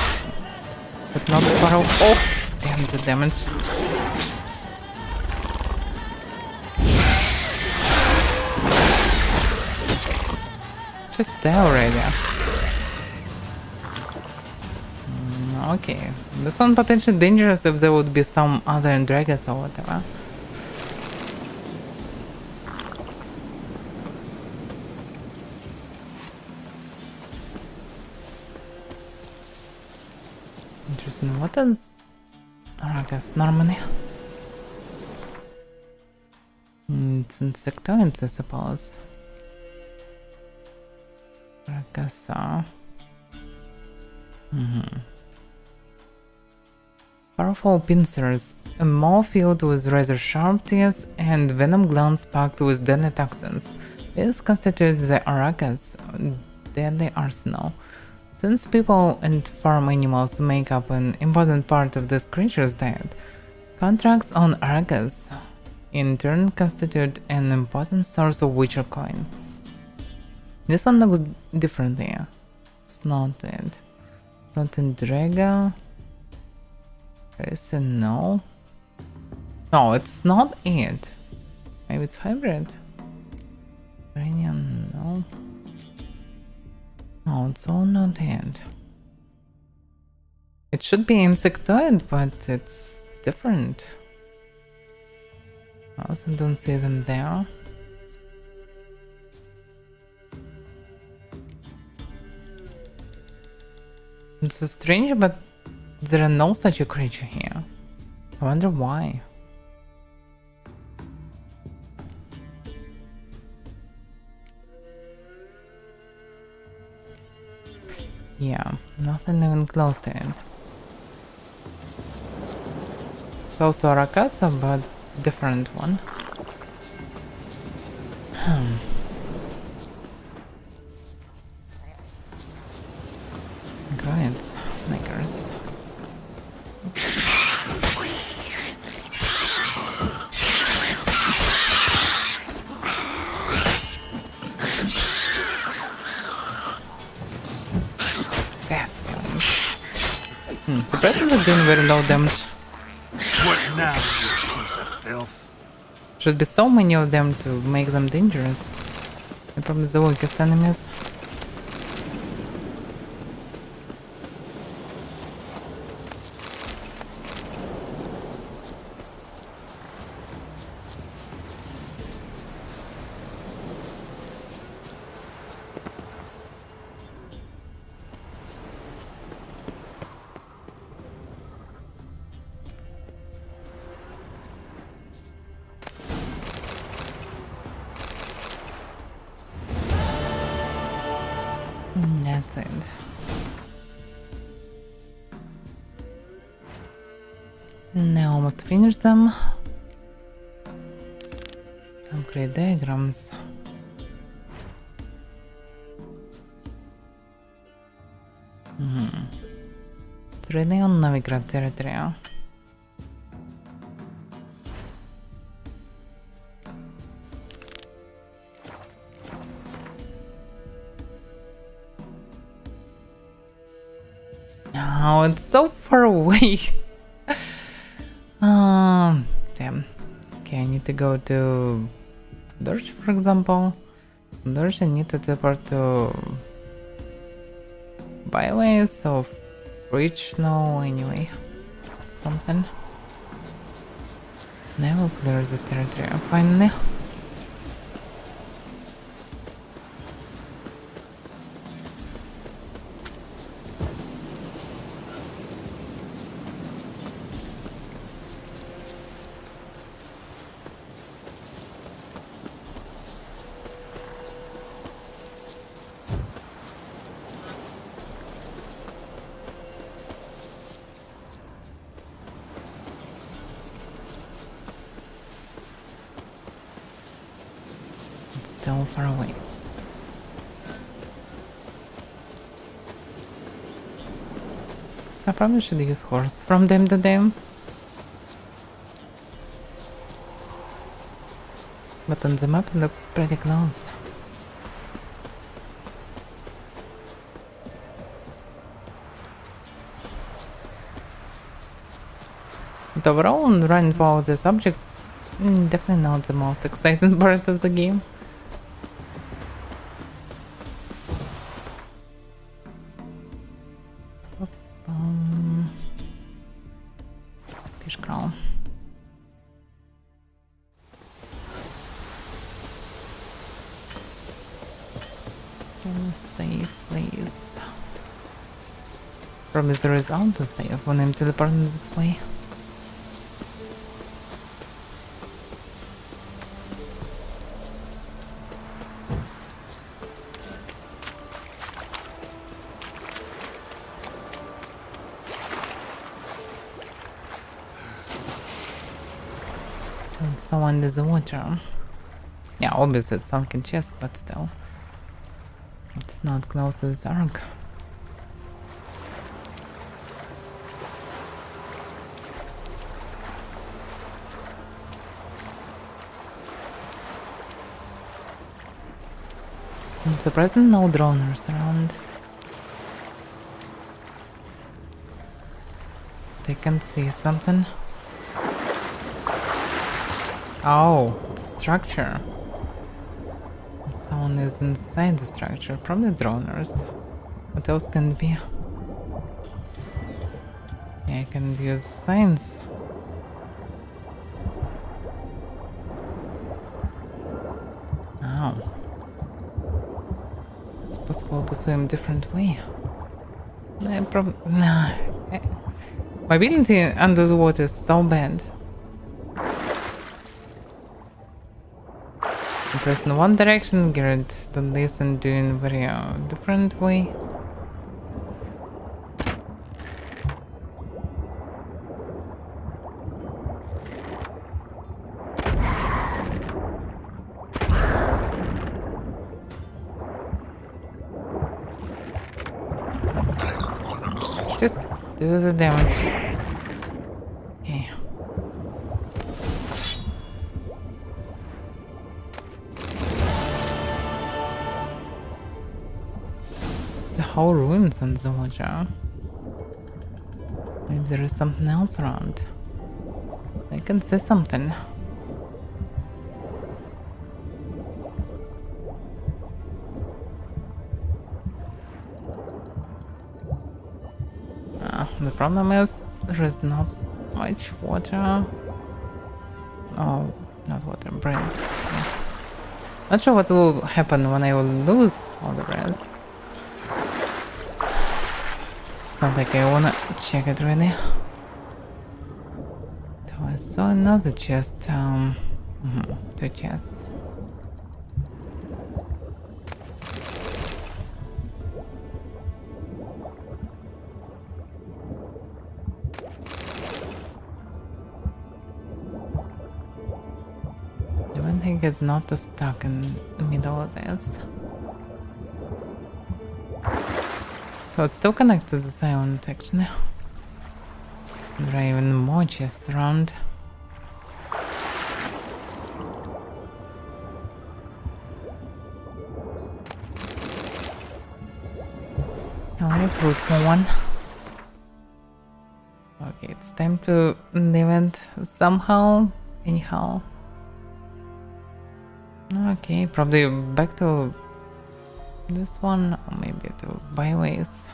C: But not far away. Oh! Damn the damage. Just there already. Okay. This one potentially dangerous if there would be some other dragons or whatever. Interesting. What is Argus normally? It's insectoids, I suppose. I guess so. Powerful pincers, a maw filled with razor sharp teeth, and venom glands packed with deadly toxins. This constitutes the Aracas' deadly arsenal. Since people and farm animals make up an important part of this creature's diet, contracts on Aracas in turn constitute an important source of Witcher coin. This one looks differently. It's not it. It's not in Draga. There is a no. No, it's not it. Maybe it's hybrid. Iranian, no. No, it's all not it. It should be insectoid, but it's different. I also don't see them there. It's strange, but there are no such a creature here. I wonder why. Yeah, nothing even close to it. Close to Arakasa, but different one. Great, Snickers. Surprisingly doing very low damage.
Q: What now, you piece of filth?
C: Should be so many of them to make them dangerous. They're probably the weakest enemies. That's it. Now almost finished them. Upgrade diagrams. Trading on Novigrad territory. Oh, it's so far away. Damn. Okay, I need to go to Dorch, for example. From Dorch, I need to teleport to Byway, so reach now anyway. Something. Now we'll clear this territory finally. So far away. I probably should use horse from time to time. But on the map it looks pretty close. But overall, running for all these objects definitely not the most exciting part of the game. Fishcrawl. Save, please. Promise the result to save when I'm teleporting this way. And so under the water. Yeah, obviously it's sunken chest, but still. It's not close to the arc. I'm surprised no droners around. They can see something. Oh, the structure. Someone is inside the structure, probably droners. What else can it be? Yeah, I can use signs. Oh. It's possible to swim different way. Nah. Mobility under the water is so bad. You press in one direction, Garrett don't listen, doing very different way. Just do the damage. Okay. The whole ruins in the water. Maybe there is something else around. I can see something. The problem is there is not much water. Oh, not water, brains. Not sure what will happen when I will lose all the brains. It's not like I wanna check it really. So I saw another chest. Two chests. The one thing is not to stuck in the middle of this. So it's still connected to the silent actually. There are even more chests around. Very fruitful one. Okay, it's time to leave it somehow, anyhow. Okay, probably back to this one, or maybe to byways.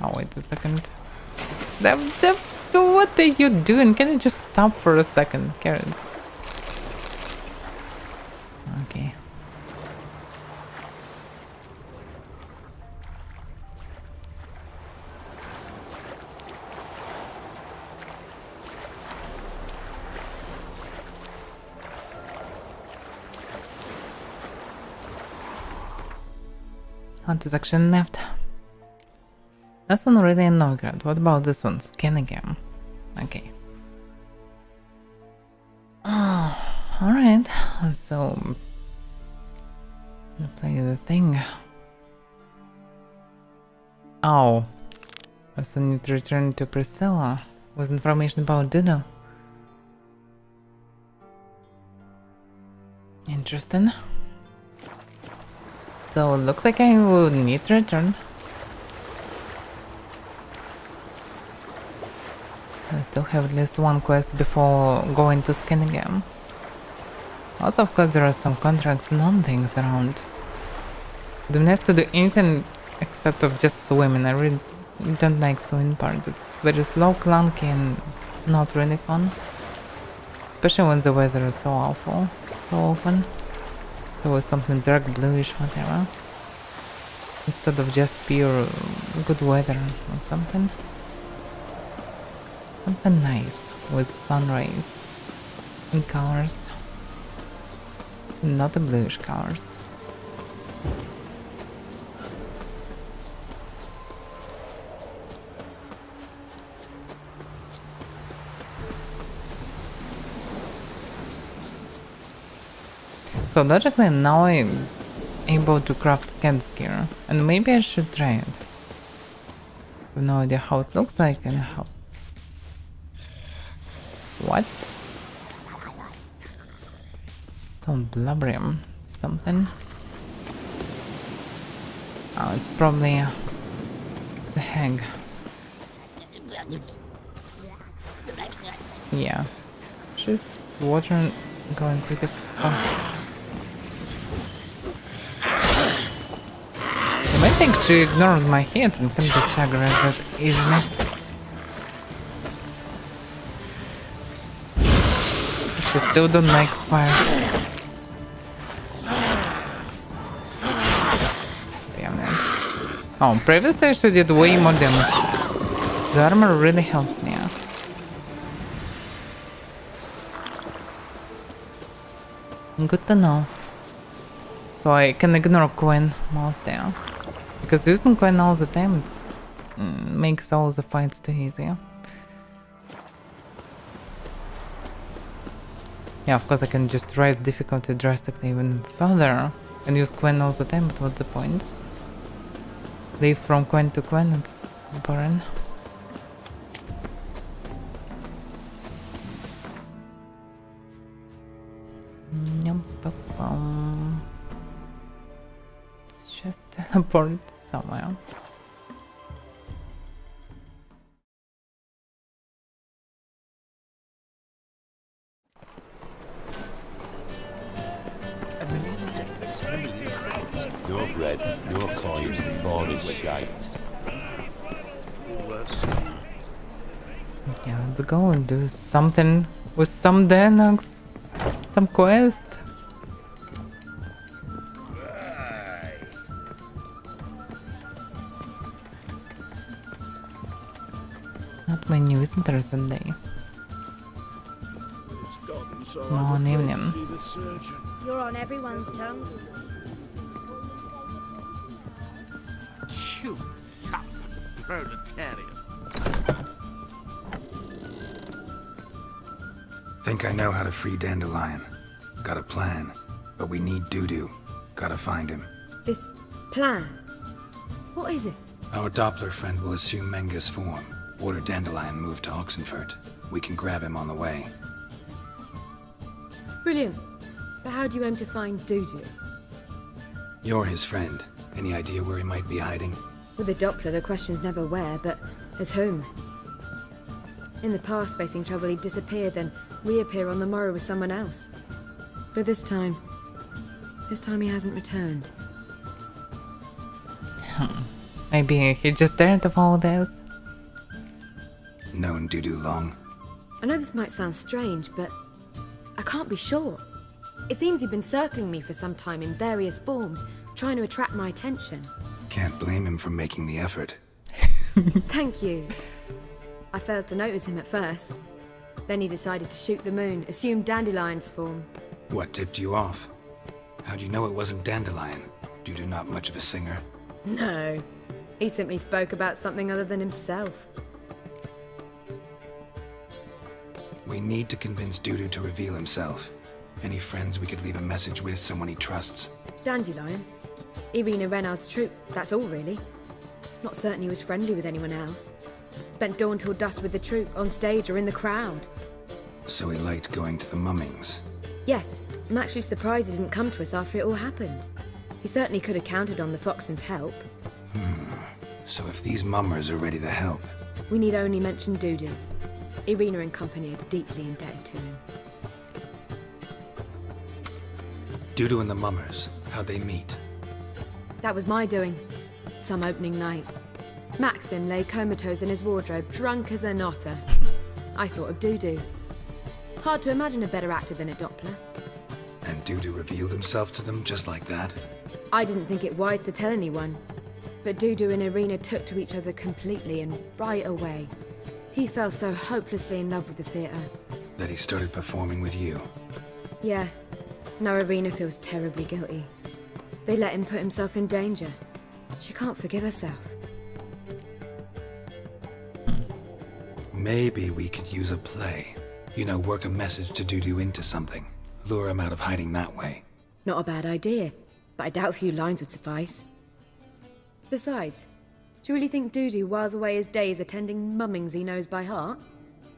C: Oh, wait a second. What are you doing? Can you just stop for a second, Karen? Okay. What is actually left? That's one already in Novgorod. What about this one? Scan again. Okay. Oh, alright. So, play the thing. Oh. I also need to return to Priscilla with information about Duno. Interesting. So, looks like I will need to return. I still have at least one quest before going to scan again. Also, of course, there are some contracts and other things around. Don't have to do anything except of just swimming. I really don't like swimming part. It's very slow, clunky, and not really fun. Especially when the weather is so awful, so often. There was something dark, bluish, whatever. Instead of just pure good weather or something. Something nice with sun rays and colors. Not the bluish colors. So logically now I'm able to craft cat's gear, and maybe I should try it. I have no idea how it looks like and how... What? Some blubberium, something. Oh, it's probably the hag. Yeah, she's watering, going pretty fast. You might think she ignored my hit and can be staggered that easily. She still don't like fire. Damn it. Oh, previously she did way more damage. The armor really helps me out. Good to know. So I can ignore Quinn mostly. Because using Quinn all the time it's, makes all the fights too easy. Yeah, of course I can just raise difficulty drastically even further and use Quinn all the time, but what's the point? Leave from Quinn to Quinn, it's boring. Let's just teleport somewhere.
V: No bread, no coins, boring shite.
C: Yeah, let's go and do something with some Danox. Some quest. Not my news interesting day. Morning evening.
S: You're on everyone's tongue.
I: You fat proletarian.
F: Think I know how to free Dandelion. Got a plan, but we need Dudu. Gotta find him.
O: This plan? What is it?
F: Our Doppler friend will assume Menga's form. Order Dandelion moved to Oxenfurt. We can grab him on the way.
O: Brilliant. But how do you aim to find Dudu?
F: You're his friend. Any idea where he might be hiding?
O: With the Doppler, the question's never where, but as whom. In the past, facing trouble, he'd disappear, then reappear on the morrow with someone else. But this time he hasn't returned.
C: Maybe he just dared to follow this.
F: Known Dudu long?
O: I know this might sound strange, but I can't be sure. It seems he'd been circling me for some time in various forms, trying to attract my attention.
F: Can't blame him for making the effort.
O: Thank you. I failed to notice him at first. Then he decided to shoot the moon, assume Dandelion's form.
F: What tipped you off? How'd you know it wasn't Dandelion? Dudu not much of a singer?
O: No. He simply spoke about something other than himself.
F: We need to convince Dudu to reveal himself. Any friends we could leave a message with, someone he trusts?
O: Dandelion? Irina Reynard's troupe, that's all really. Not certain he was friendly with anyone else. Spent dawn till dusk with the troupe, on stage or in the crowd.
F: So he liked going to the mummings?
O: Yes, I'm actually surprised he didn't come to us after it all happened. He certainly could have counted on the Foxen's help.
F: So if these mummers are ready to help...
O: We need only mention Dudu. Irina and company are deeply indebted to him.
F: Dudu and the mummers, how'd they meet?
O: That was my doing. Some opening night. Maxim lay comatose in his wardrobe, drunk as an otter. I thought of Dudu. Hard to imagine a better actor than a Doppler.
F: And Dudu revealed himself to them just like that?
O: I didn't think it wise to tell anyone. But Dudu and Irina took to each other completely and right away. He fell so hopelessly in love with the theatre.
F: That he started performing with you?
O: Yeah. Now Irina feels terribly guilty. They let him put himself in danger. She can't forgive herself.
F: Maybe we could use a play. You know, work a message to Dudu into something. Lure him out of hiding that way.
O: Not a bad idea, but I doubt a few lines would suffice. Besides, do you really think Dudu whiles away his days attending mummings he knows by heart?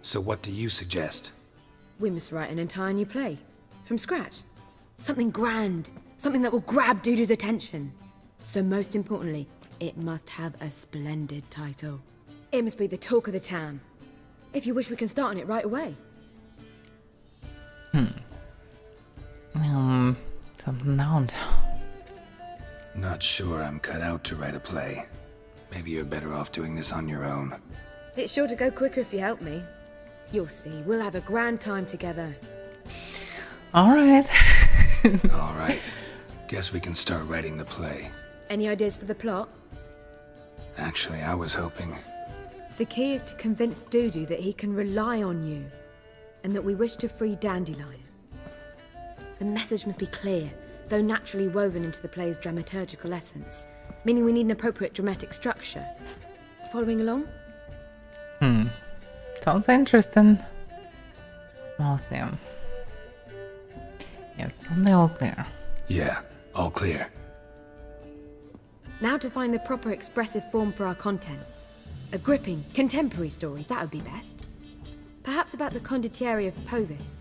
F: So what do you suggest?
O: We must write an entire new play. From scratch. Something grand. Something that will grab Dudu's attention. So most importantly, it must have a splendid title. It must be the talk of the town. If you wish, we can start on it right away.
C: Something out.
F: Not sure I'm cut out to write a play. Maybe you're better off doing this on your own.
O: It's sure to go quicker if you help me. You'll see, we'll have a grand time together.
C: Alright.
F: Alright. Guess we can start writing the play.
O: Any ideas for the plot?
F: Actually, I was hoping...
O: The key is to convince Dudu that he can rely on you, and that we wish to free Dandelion. The message must be clear, though naturally woven into the play's dramaturgical essence, meaning we need an appropriate dramatic structure. Following along?
C: Sounds interesting. Mostly. Yes, probably all clear.
F: Yeah, all clear.
O: Now to find the proper expressive form for our content. A gripping, contemporary story, that would be best. Perhaps about the condottieri of Povis.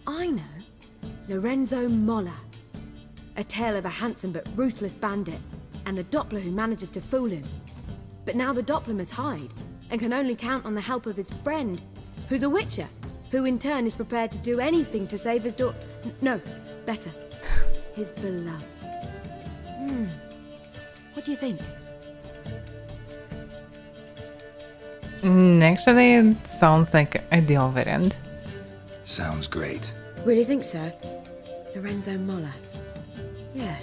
O: I know. Lorenzo Molla. A tale of a handsome but ruthless bandit, and a Doppler who manages to fool him. But now the Doppler must hide, and can only count on the help of his friend, who's a witcher, who in turn is prepared to do anything to save his no, better, his beloved. What do you think?
C: Actually, it sounds like ideal variant.
F: Sounds great.
O: Really think so? Lorenzo Molla. Yeah.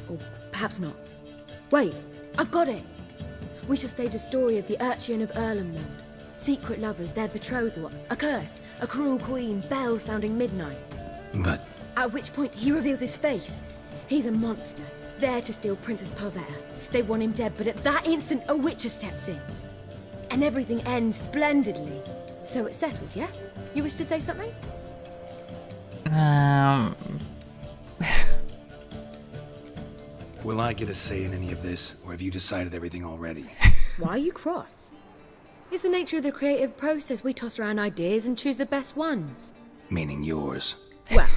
O: Or perhaps not. Wait, I've got it! We shall stage a story of the Urchin of Erlenwold. Secret lovers, their betrothal, a curse, a cruel queen, bells sounding midnight.
F: But...
O: At which point he reveals his face. He's a monster, there to steal Princess Pavetta. They want him dead, but at that instant a witcher steps in. And everything ends splendidly. So it's settled, yeah? You wish to say something?
F: Will I get a say in any of this, or have you decided everything already?
O: Why are you cross? It's the nature of the creative process. We toss around ideas and choose the best ones.
F: Meaning yours.
O: Well,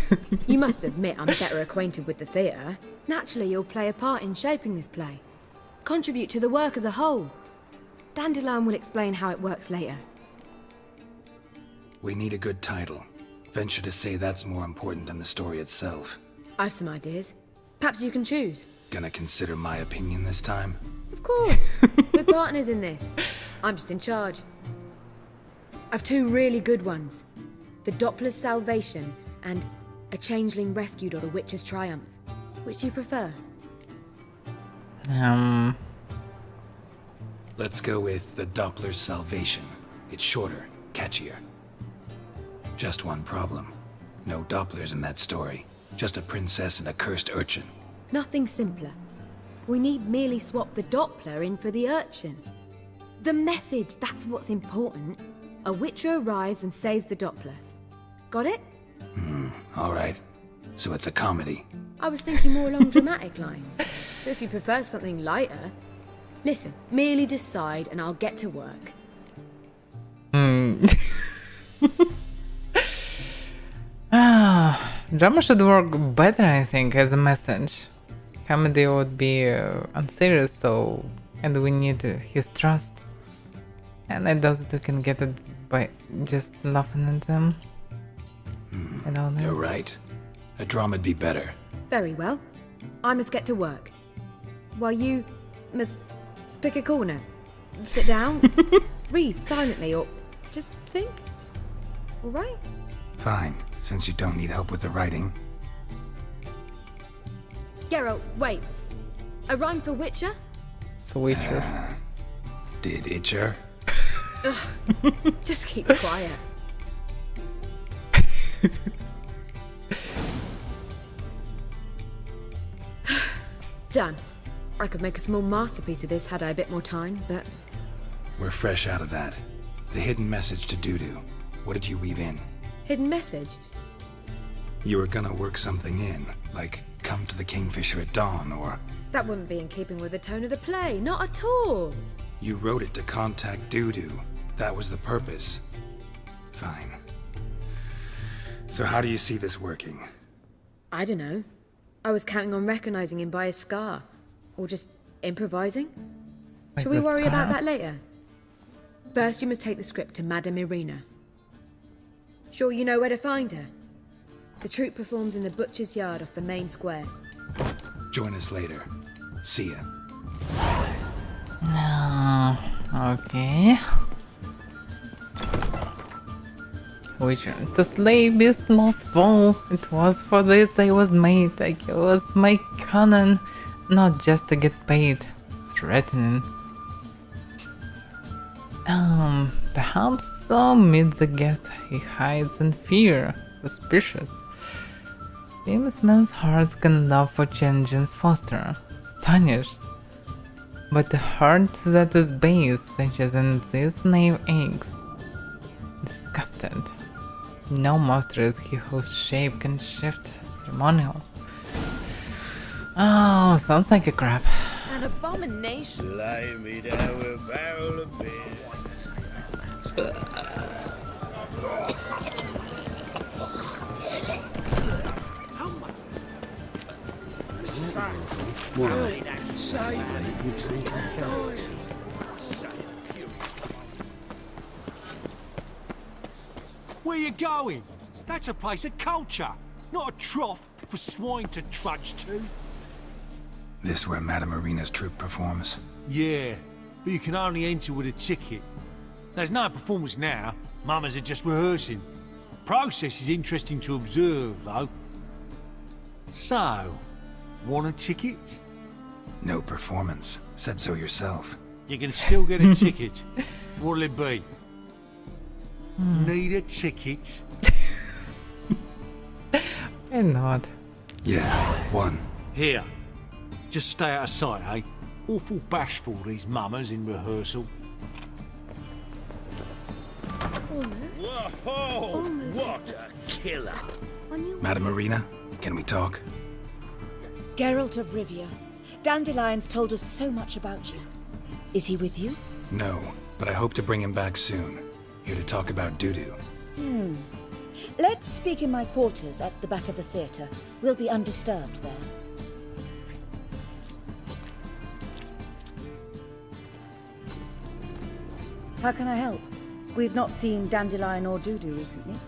O: you must admit I'm better acquainted with the theatre. Naturally, you'll play a part in shaping this play. Contribute to the work as a whole. Dandelion will explain how it works later.
F: We need a good title. Venture to say that's more important than the story itself.
O: I've some ideas. Perhaps you can choose.
F: Gonna consider my opinion this time?
O: Of course. We're partners in this. I'm just in charge. I've two really good ones. The Doppler's Salvation and A Changeling Rescued or the Witch's Triumph. Which do you prefer?
F: Let's go with The Doppler's Salvation. It's shorter, catchier. Just one problem. No Dopplers in that story. Just a princess and a cursed urchin.
O: Nothing simpler. We need merely swap the Doppler in for the urchin. The message, that's what's important. A witcher arrives and saves the Doppler. Got it?
F: Alright. So it's a comedy.
O: I was thinking more along dramatic lines. But if you prefer something lighter... Listen, merely decide and I'll get to work.
C: Drama should work better, I think, as a message. Comedy would be unserious, so... And we need his trust. And I doubt that we can get it by just laughing at them. And all this.
F: You're right. A drama'd be better.
O: Very well. I must get to work. While you must pick a corner. Sit down, read silently, or just think. All right?
F: Fine, since you don't need help with the writing.
O: Geralt, wait. A rhyme for Witcher?
C: Switcher.
F: Did Itcher?
O: Ugh, just keep quiet. Done. I could make a small masterpiece of this had I a bit more time, but...
F: We're fresh out of that. The hidden message to Dudu. What did you weave in?
O: Hidden message?
F: You were gonna work something in, like come to the Kingfisher at dawn, or...
O: That wouldn't be in keeping with the tone of the play, not at all.
F: You wrote it to contact Dudu. That was the purpose. Fine. So how do you see this working?
O: I don't know. I was counting on recognizing him by his scar. Or just improvising? Shall we worry about that later? First, you must take the script to Madame Irina. Sure you know where to find her? The troupe performs in the butcher's yard off the main square.
F: Join us later. See ya.
C: Okay. Witcher, to slay beast must fall. It was for this I was made. I was my canon, not just to get paid. Threatening. Perhaps amid the guest he hides in fear. Suspicious. Famous men's hearts can love for changes foster. Astonished. But the heart that is base, such as in these naive eggs. Disgusted. No monster is he whose shape can shift ceremonial. Oh, sounds like a crap.
O: An abomination.
H: Lay me down with a barrel of beer.
A: Where you going? That's a place of culture, not a trough for swine to trudge to.
F: This where Madame Marina's troupe performs?
A: Yeah, but you can only enter with a ticket. There's no performance now. Mamas are just rehearsing. Process is interesting to observe, though. So, want a ticket?
F: No performance. Said so yourself.
A: You can still get a ticket. What'll it be? Need a ticket?
C: Why not?
F: Yeah, one.
A: Here. Just stay out of sight, eh? Awful bashful, these mamas in rehearsal.
H: Whoa! What a killer!
F: Madame Marina, can we talk?
D: Geralt of Rivia. Dandelion's told us so much about you. Is he with you?
F: No, but I hope to bring him back soon. Here to talk about Dudu.
D: Let's speak in my quarters at the back of the theatre. We'll be undisturbed there. How can I help? We've not seen Dandelion or Dudu recently.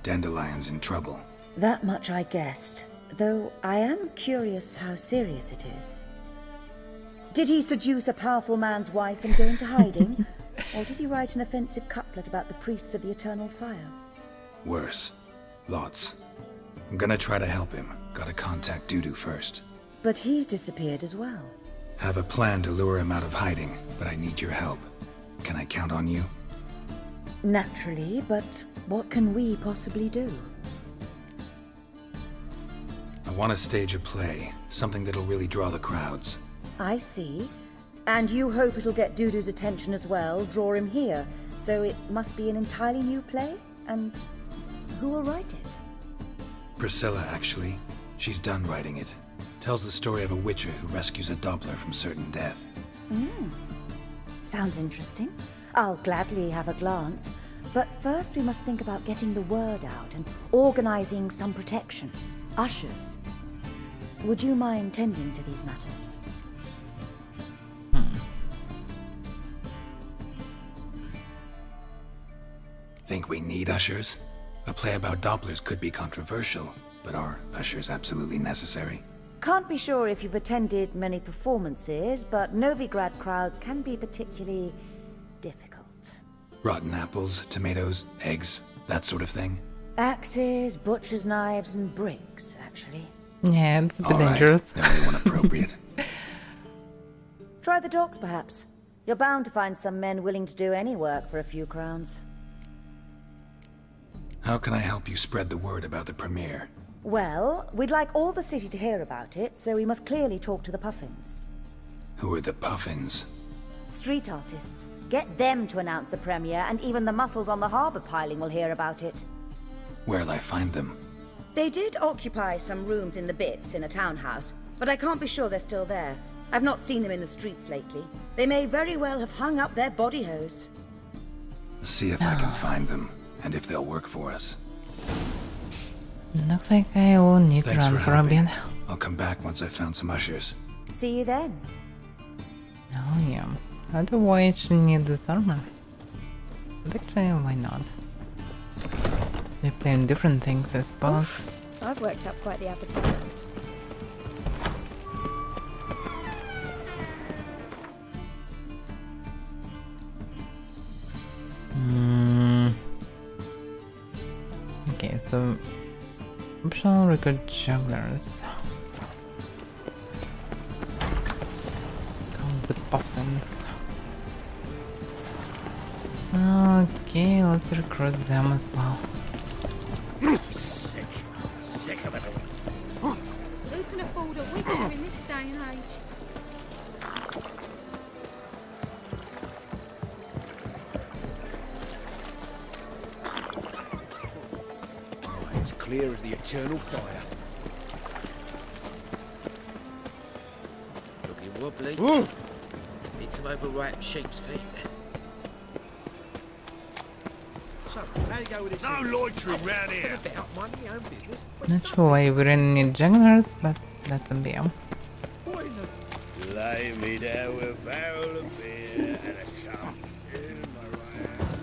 F: Dandelion's in trouble.
D: That much I guessed, though I am curious how serious it is. Did he seduce a powerful man's wife and go into hiding? Or did he write an offensive couplet about the priests of the eternal fire?
F: Worse. Lots. I'm gonna try to help him. Gotta contact Dudu first.
D: But he's disappeared as well.
F: Have a plan to lure him out of hiding, but I need your help. Can I count on you?
D: Naturally, but what can we possibly do?
F: I want to stage a play, something that'll really draw the crowds.
D: I see. And you hope it'll get Dudu's attention as well, draw him here. So it must be an entirely new play? And who will write it?
F: Priscilla, actually. She's done writing it. Tells the story of a witcher who rescues a Doppler from certain death.
D: Sounds interesting. I'll gladly have a glance. But first we must think about getting the word out and organizing some protection. Ushers. Would you mind tending to these matters?
F: Think we need ushers? A play about Dopplers could be controversial, but are ushers absolutely necessary?
D: Can't be sure if you've attended many performances, but Novigrad crowds can be particularly difficult.
F: Rotten apples, tomatoes, eggs, that sort of thing?
D: Axes, butcher's knives, and bricks, actually.
C: Yeah, it's a bit
F: All right,
C: dangerous.
F: the only one appropriate.
D: Try the docks, perhaps. You're bound to find some men willing to do any work for a few crowns.
F: How can I help you spread the word about the premiere?
D: Well, we'd like all the city to hear about it, so we must clearly talk to the Puffins.
F: Who are the Puffins?
D: Street artists. Get them to announce the premiere, and even the muscles on the harbour piling will hear about it.
F: Where'll I find them?
D: They did occupy some rooms in the Bits in a townhouse, but I can't be sure they're still there. I've not seen them in the streets lately. They may very well have hung up their body hose.
F: See if I can find them, and if they'll work for us.
C: Looks like I will need to
F: Thanks
C: run
F: for
C: for a
F: helping.
C: bit.
F: I'll come back once I've found some ushers.
D: See you then.
C: Oh yeah. Otherwise you need this armor. But actually, why not? They play in different things, I suppose.
S: I've worked up quite the appetite.
C: Okay, so optional record jugglers. Count the puffins. Okay, let's recruit them as well.
H: Sick. Sick of it.
K: Who can afford a witcher in this day and age?
H: It's clear as the eternal fire.
R: Looking wobbly.
H: Ooh.
R: Need some overripe sheep's feet. So, how do you go with this?
H: No loitering round here.
R: A bit up, mind your own business.
C: Not sure why we really need jugglers, but that's a BM.
H: Lay me down with a barrel of beer and a cup in my right hand.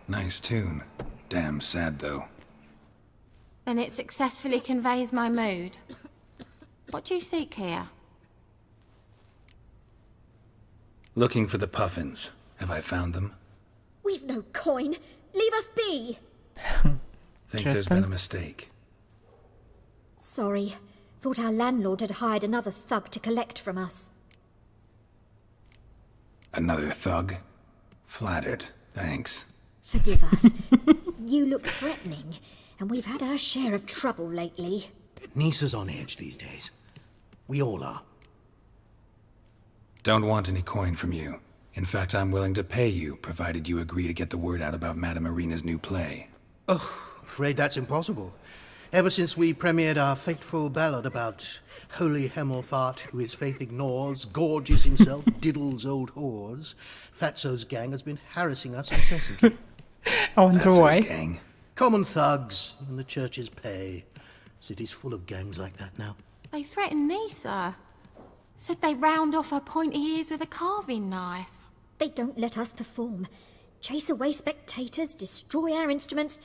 F: Nice tune. Damn sad, though.
K: Then it successfully conveys my mood. What do you seek here?
F: Looking for the puffins. Have I found them?
S: We've no coin. Leave us be.
F: Think there's been a mistake.
S: Sorry. Thought our landlord had hired another thug to collect from us.
F: Another thug? Flattered. Thanks.
S: Forgive us. You look threatening, and we've had our share of trouble lately.
W: Nisa's on edge these days. We all are.
F: Don't want any coin from you. In fact, I'm willing to pay you, provided you agree to get the word out about Madame Irina's new play.
W: Oh, afraid that's impossible. Ever since we premiered our fateful ballad about Holy Hemelfart, who his faith ignores, gorges himself, diddles old whores, Fatso's gang has been harassing us incessantly.
C: I wonder why.
F: Gang.
W: Common thugs, and the churches pay. City's full of gangs like that now.
K: They threatened Nisa. Said they round off her pointy ears with a carving knife.
S: They don't let us perform. Chase away spectators, destroy our instruments.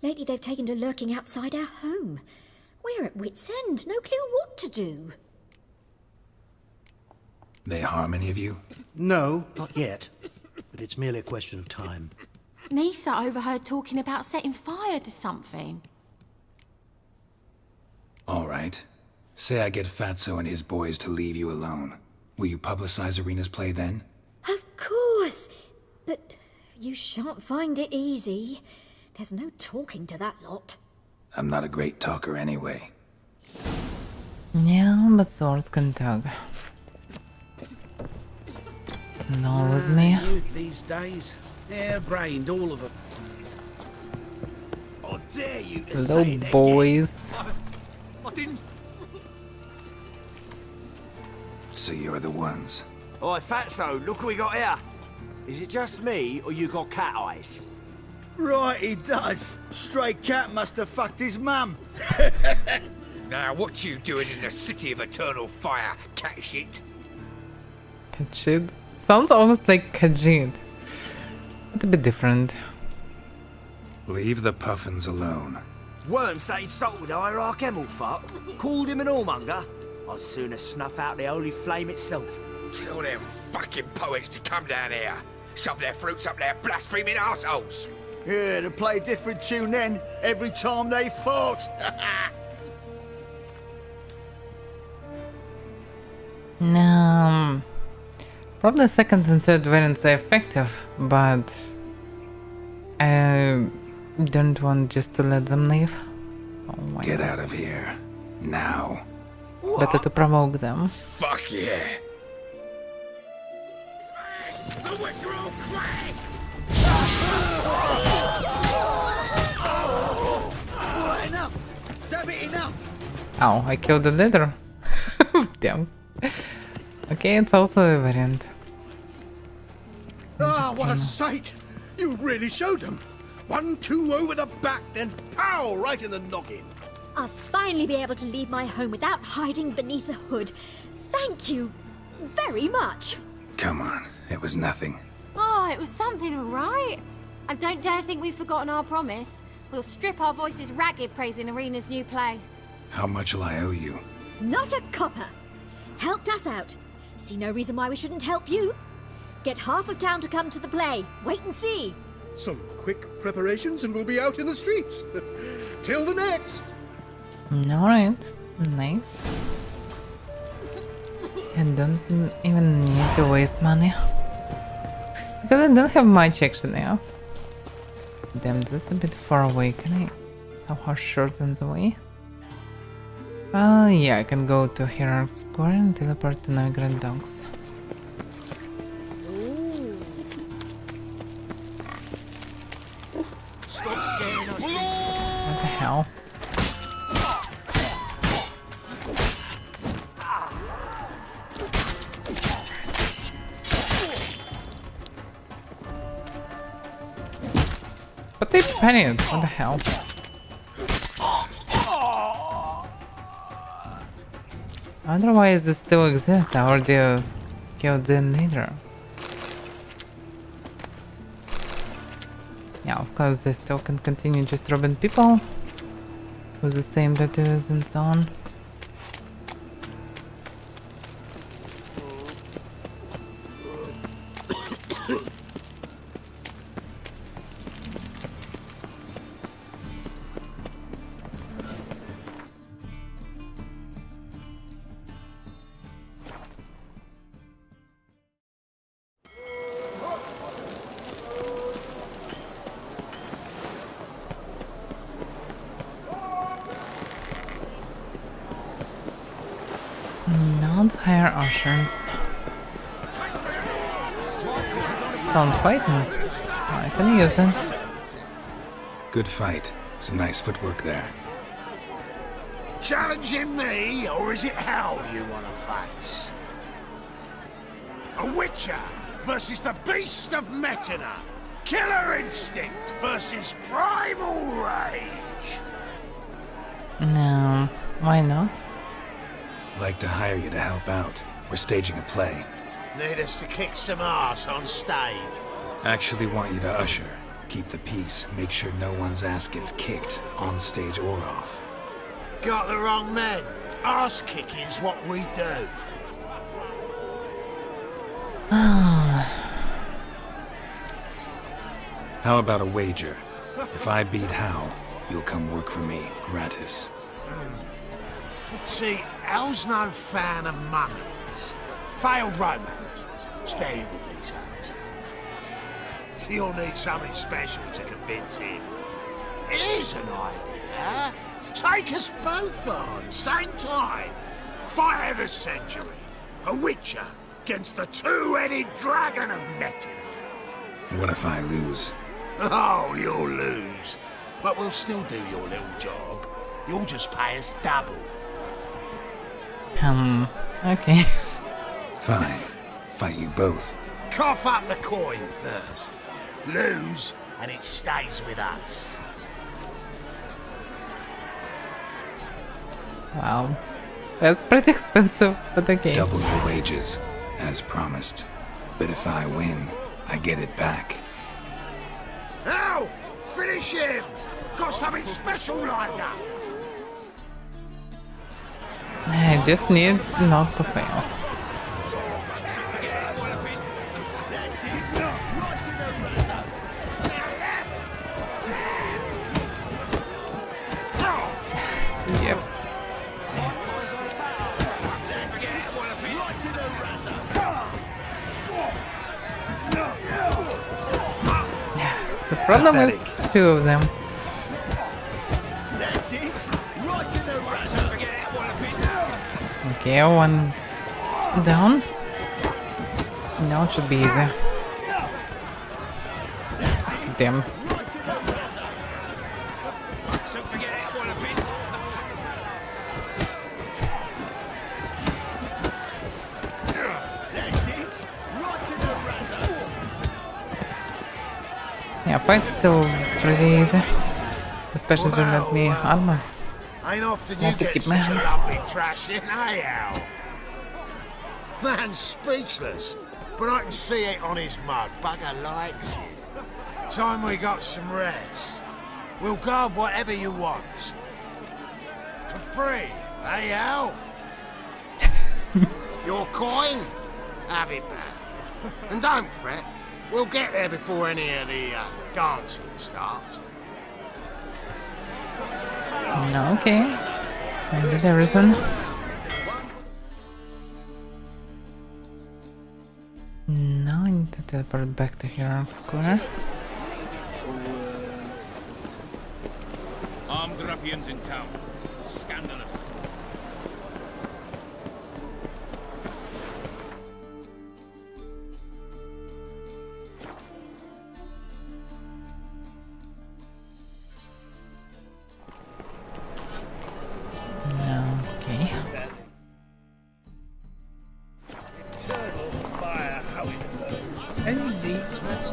S: Lately they've taken to lurking outside our home. We're at wit's end, no clue what to do.
F: They harm any of you?
W: No, not yet. But it's merely a question of time.
K: Nisa overheard talking about setting fire to something.
F: All right. Say I get Fatso and his boys to leave you alone. Will you publicize Irina's play then?
S: Of course. But you shan't find it easy. There's no talking to that lot.
F: I'm not a great talker anyway.
C: Yeah, but swords can talk. No, with me.
H: Youth these days, hair-brained, all of them. I dare you to
C: Hello,
H: say it
C: boys.
H: I didn't.
F: So you're the ones.
X: Oi, Fatso, look what we got here. Is it just me, or you got cat eyes?
Q: Right, he does. Stray cat must have fucked his mum.
N: Now, what you doing in the city of eternal fire, cat shit?
C: Cat shit? Sounds almost like Khajiit. But a bit different.
F: Leave the puffins alone.
X: Worms that insulted Hierarch Hemelfart, called him an whoremonger. I'd sooner snuff out the holy flame itself.
N: Tell them fucking poets to come down here. Shove their fruits up their blaspheming arseholes.
Q: Yeah, to play a different tune then, every time they fought.
C: No. Probably second and third variants are effective, but I don't want just to let them leave. Oh
F: Get out of here. Now.
C: Better to provoke them.
N: Fuck yeah. The Witcher will crack!
Q: Alright, enough. Damn it, enough.
C: Oh, I killed the leader. Damn. Okay, it's also a variant.
Q: Ah, what a sight! You really showed them. 1-2 over the back, then pow, right in the noggin.
S: I'll finally be able to leave my home without hiding beneath a hood. Thank you very much.
F: Come on, it was nothing.
K: Oh, it was something, all right. And don't dare think we've forgotten our promise. We'll strip our voices ragged praising Irina's new play.
F: How much will I owe you?
S: Not a copper. Helped us out. See no reason why we shouldn't help you. Get half of town to come to the play. Wait and see.
W: Some quick preparations and we'll be out in the streets. Till the next.
C: Alright, nice. I don't even need to waste money. Because I don't have much actually now. Damn, that's a bit far away. Can I somehow shorten the way? Yeah, I can go to Hierarch Square and teleport to Novigrad Docks.
R: Stop scaring us,
C: What the hell? But they panicked. What the hell? Otherwise, it still exists. I already killed the leader. Yeah, of course, they still can continue just robbing people with the same tattoos and so on. Not hire ushers. Sound fighting. I can use them.
F: Good fight. Some nice footwork there.
M: Challenging me, or is it hell you want to face? A Witcher versus the Beast of Metina. Killer instinct versus primal rage.
C: No, why not?
F: Like to hire you to help out. We're staging a play.
R: Need us to kick some ass on stage.
F: Actually want you to usher. Keep the peace. Make sure no one's ass gets kicked, on stage or off.
R: Got the wrong men. Ass kicking's what we do.
F: How about a wager? If I beat Hal, you'll come work for me, gratis.
M: See, Hal's no fan of mummies. Failed romance. Spare you the details. You'll need something special to convince him. Here's an idea. Take us both on, same time. Fight of the century. A Witcher against the two-headed dragon of Metina.
F: What if I lose?
M: Oh, you'll lose. But we'll still do your little job. You'll just pay us double.
C: Okay.
F: Fine. Fight you both.
M: Cough up the coin first. Lose, and it stays with us.
C: Wow. That's pretty expensive, but okay.
F: Double your wages, as promised. But if I win, I get it back.
M: Now, finish him! Got something special lined up.
C: I just need not to fail. Yep. The problem is two of them.
R: That's it. Right to the razor.
C: Okay, one's down. Now it should be easy. Damn. Yeah, fight's still pretty easy. Especially if they let me armor.
M: Ain't often
C: I
M: you
C: have to
M: get
C: keep my
M: such a
C: hand.
M: lovely thrashing, eh, Al? Man's speechless, but I can see it on his mug. Bugger likes it. Time we got some rest. We'll guard whatever you want.
R: for free, eh, Al? Your coin? Have it back. And don't fret, we'll get there before any of the dancing starts.
C: No, okay. I did everything. Now I need to teleport back to Hero Square.
N: Armed ruffians in town. Scandalous.
C: Okay.
R: Eternal fire, how it hurts. Any needs, that's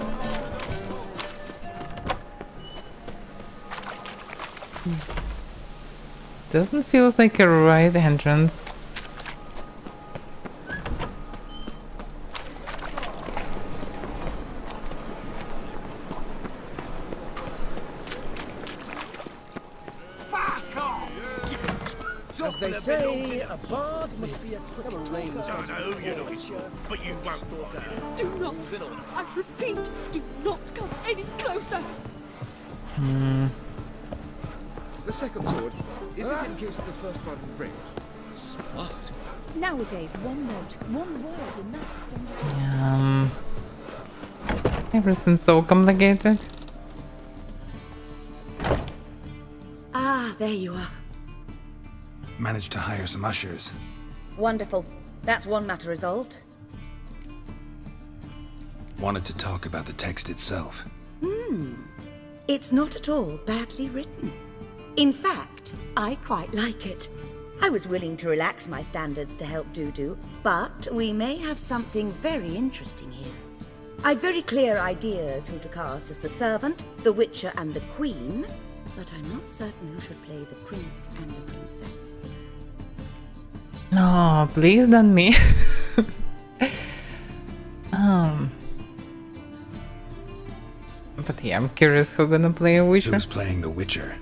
C: Doesn't feel like a right entrance.
H: As they say, a bard must be a quick talker.
R: Don't know who you're looking for, but you won't.
B: Do not, I repeat, do not come any closer.
I: The second sword, is it in case the first one rings? Smart.
S: Nowadays, one note, one word, and that to send you to
C: Everything's so complicated.
D: Ah, there you are.
F: Managed to hire some ushers.
D: Wonderful. That's one matter resolved.
F: Wanted to talk about the text itself.
D: It's not at all badly written. In fact, I quite like it. I was willing to relax my standards to help Dudu, but we may have something very interesting here. I've very clear ideas who to cast as the servant, the witcher, and the queen, but I'm not certain who should play the prince and the princess.
C: No, please don't me. But yeah, I'm curious who's gonna play a witcher.
F: Who's playing the Witcher?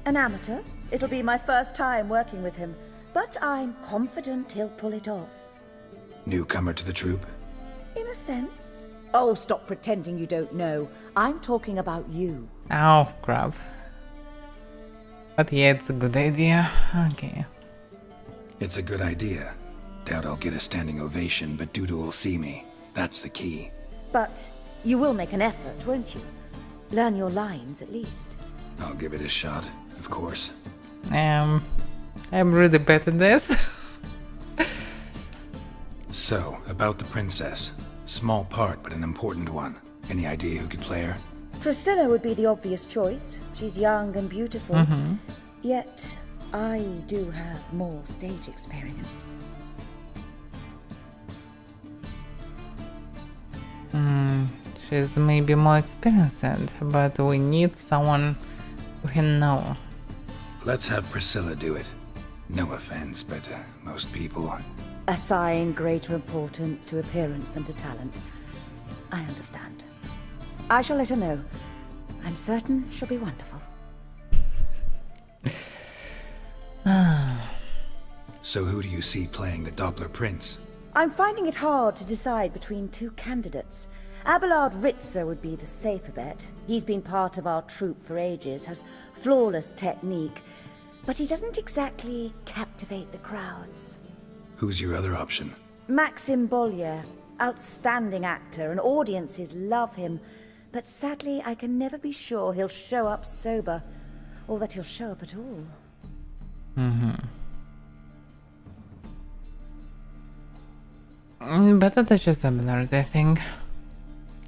D: An amateur. It'll be my first time working with him, but I'm confident he'll pull it off.
F: Newcomer to the troupe?
D: In a sense. Oh, stop pretending you don't know. I'm talking about you.
C: Oh, crap. But yeah, it's a good idea. Okay.
F: It's a good idea. Doubt I'll get a standing ovation, but Dudu will see me. That's the key.
D: But you will make an effort, won't you? Learn your lines, at least.
F: I'll give it a shot, of course.
C: I'm really bad at this.
F: So, about the princess. Small part, but an important one. Any idea who could play her?
D: Priscilla would be the obvious choice. She's young and beautiful. Yet, I do have more stage experience.
C: She's maybe more experienced, but we need someone who can know.
F: Let's have Priscilla do it. No offense, but most people...
D: Assign greater importance to appearance than to talent. I understand. I shall let her know. I'm certain she'll be wonderful.
F: So who do you see playing the Doppler Prince?
D: I'm finding it hard to decide between two candidates. Abelard Ritzer would be the safer bet. He's been part of our troupe for ages, has flawless technique, but he doesn't exactly captivate the crowds.
F: Who's your other option?
D: Maxim Bollier, outstanding actor, and audiences love him, but sadly I can never be sure he'll show up sober, or that he'll show up at all.
C: Better to choose Abelard, I think.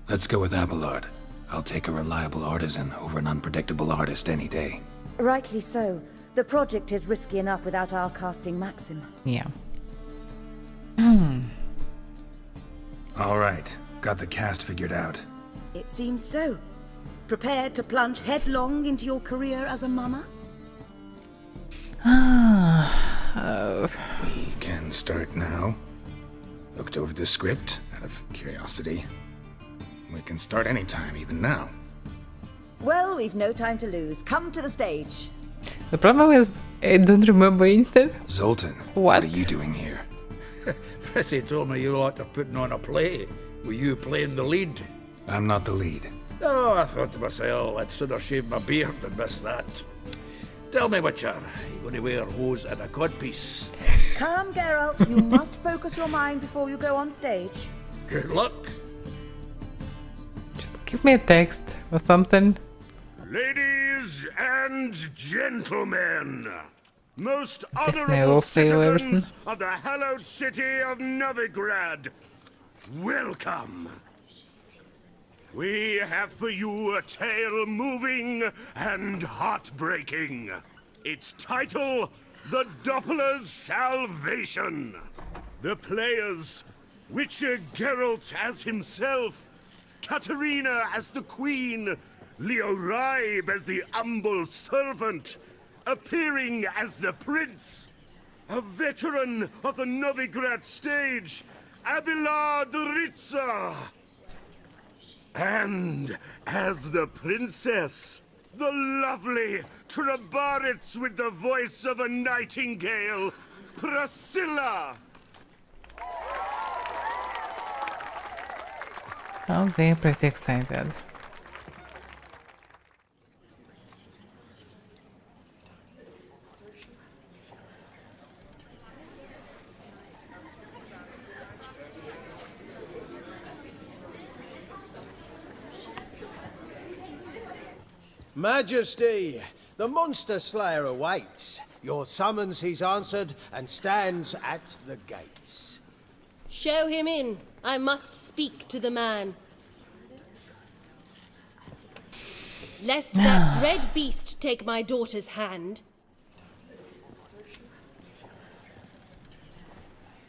F: Let's go with Abelard. I'll take a reliable artisan over an unpredictable artist any day.
D: Rightly so. The project is risky enough without our casting Maxim.
C: Yeah.
F: All right. Got the cast figured out.
D: It seems so. Prepared to plunge headlong into your career as a mama?
F: We can start now. Looked over the script out of curiosity. We can start anytime, even now.
D: Well, we've no time to lose. Come to the stage.
C: The problem is, I don't remember anything.
F: Zoltan,
C: What
F: are you doing here?
M: Prissy told me you like to putting on a play. Were you playing the lead?
F: I'm not the lead.
M: Oh, I thought to myself, I'd sooner shave my beard than miss that. Tell me, Witcher, you going to wear hose and a codpiece?
D: Calm, Geralt. You must focus your mind before you go on stage.
M: Good luck.
C: Just give me a text or something.
R: Ladies and gentlemen, most
C: no
R: honorable
C: fail,
R: citizens of the hallowed city of Novigrad, welcome. We have for you a tale moving and heartbreaking. Its title, The Doppler's Salvation. The players, Witcher Geralt as himself, Katerina as the queen, Leo Ribe as the humble servant, appearing as the prince, a veteran of the Novigrad stage, Abelard Ritza. And as the princess, the lovely Trabaritz with the voice of a nightingale, Priscilla.
C: Oh, they're pretty excited.
X: Majesty, the monster slayer awaits. Your summons he's answered and stands at the gates.
B: Show him in. I must speak to the man. Lest that dread beast take my daughter's hand.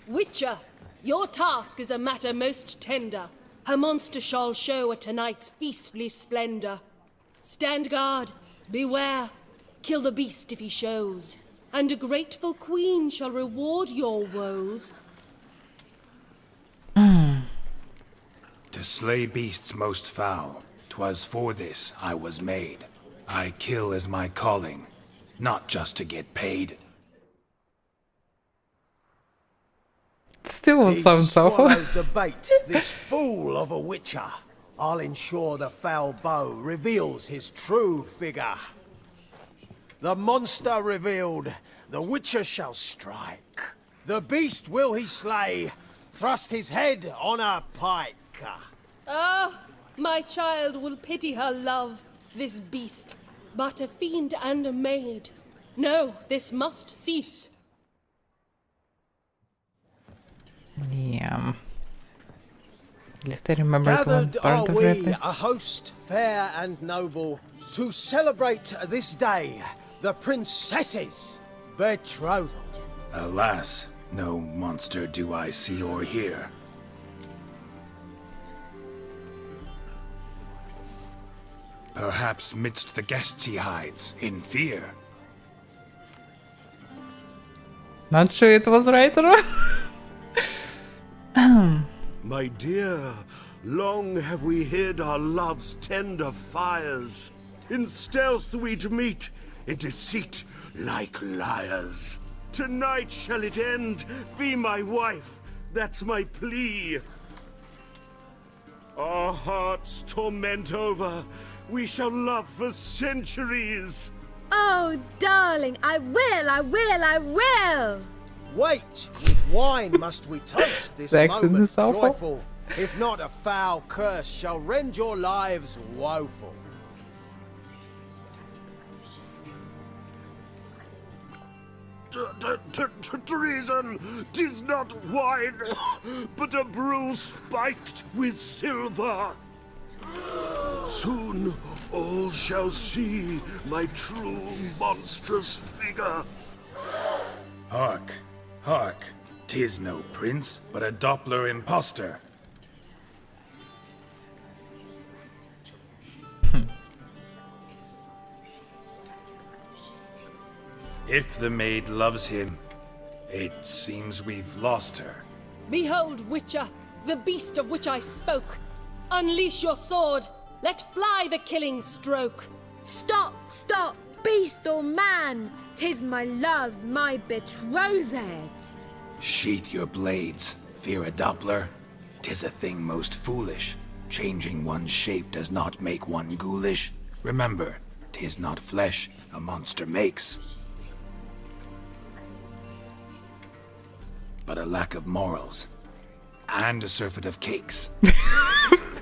B: Witcher, your task is a matter most tender. Her monster shall show at tonight's feastly splendor. Stand guard, beware, kill the beast if he shows, and a grateful queen shall reward your woes.
F: To slay beasts most foul, 'twas for this I was made. I kill as my calling, not just to get paid.
C: Still
X: He
C: sounds awful.
X: swallowed the bait, this fool of a witcher. I'll ensure the foul bow reveals his true figure. The monster revealed, the witcher shall strike. The beast will he slay, thrust his head on a pike.
B: Ah, my child will pity her love, this beast, but a fiend and a maid. No, this must cease.
C: Yeah. At least I remembered one
X: Gathered
C: part
X: are
C: of
X: we,
C: this.
X: a host fair and noble, to celebrate this day, the princess's betrothal.
F: Alas, no monster do I see or hear. Perhaps midst the guests he hides, in fear.
C: Not sure it was right or wrong.
R: My dear, long have we hid our love's tender fires. In stealth we'd meet, in deceit like liars. Tonight shall it end, be my wife, that's my plea. Our hearts torment over, we shall love for centuries.
S: Oh, darling, I will!
X: Wait, with wine must we toast this
C: The accent
X: moment
C: is awful.
X: joyful. If not, a foul curse shall rend your lives woeful.
R: Treason! 'Tis not wine, but a brew spiked with silver. Soon all shall see my true monstrous figure.
F: Hark, hark, 'tis no prince, but a Doppler impostor. If the maid loves him, it seems we've lost her.
B: Behold, Witcher, the beast of which I spoke. Unleash your sword. Let fly the killing stroke.
S: Stop! Be
E: beast or man, 'tis my love, my betrothed.
F: Sheath your blades. Fear a Doppler? 'Tis a thing most foolish. Changing one's shape does not make one ghoulish. Remember, 'tis not flesh a monster makes, but a lack of morals and a surfeit of cakes.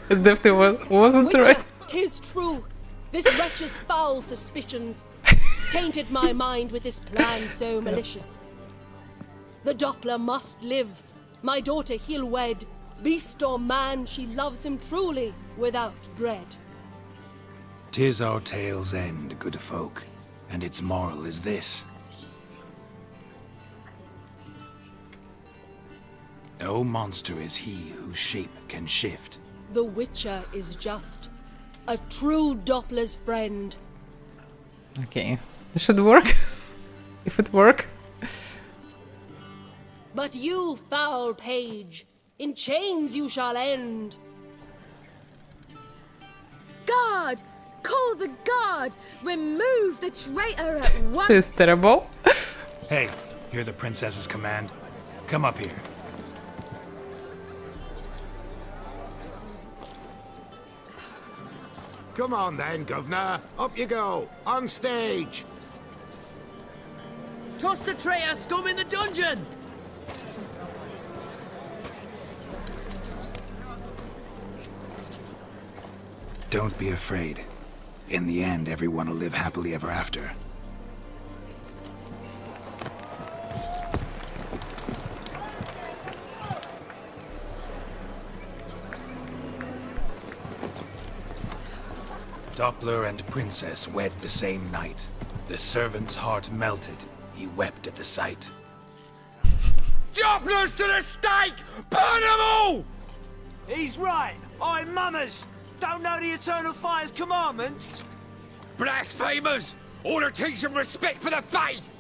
C: It definitely wasn't
B: Witcher,
C: right.
B: 'tis true. This wretch's foul suspicions tainted my mind with this plan so malicious. The Doppler must live. My daughter he'll wed. Beast or man, she loves him truly, without dread.
F: 'Tis our tale's end, good folk, and its moral is this. No monster is he whose shape can shift.
B: The Witcher is just a true Doppler's friend.
C: Okay, this should work. If it work.
B: But you, foul page, in chains you shall end.
E: Guard! Call the guard! Remove the traitor at once!
C: She's terrible.
F: Hey, hear the princess's command? Come up here.
M: Come on then, Governor. Up you go. On stage.
J: Toss the traitor scum in the dungeon!
F: Don't be afraid. In the end, everyone will live happily ever after. Doppler and Princess wed the same night. The servant's heart melted. He wept at the sight.
J: Doppler's to the stake! Burn them all! He's right. I'm mummers. Don't know the Eternal Fire's commandments?
N: Blasphemers! Order teach some respect for the faith!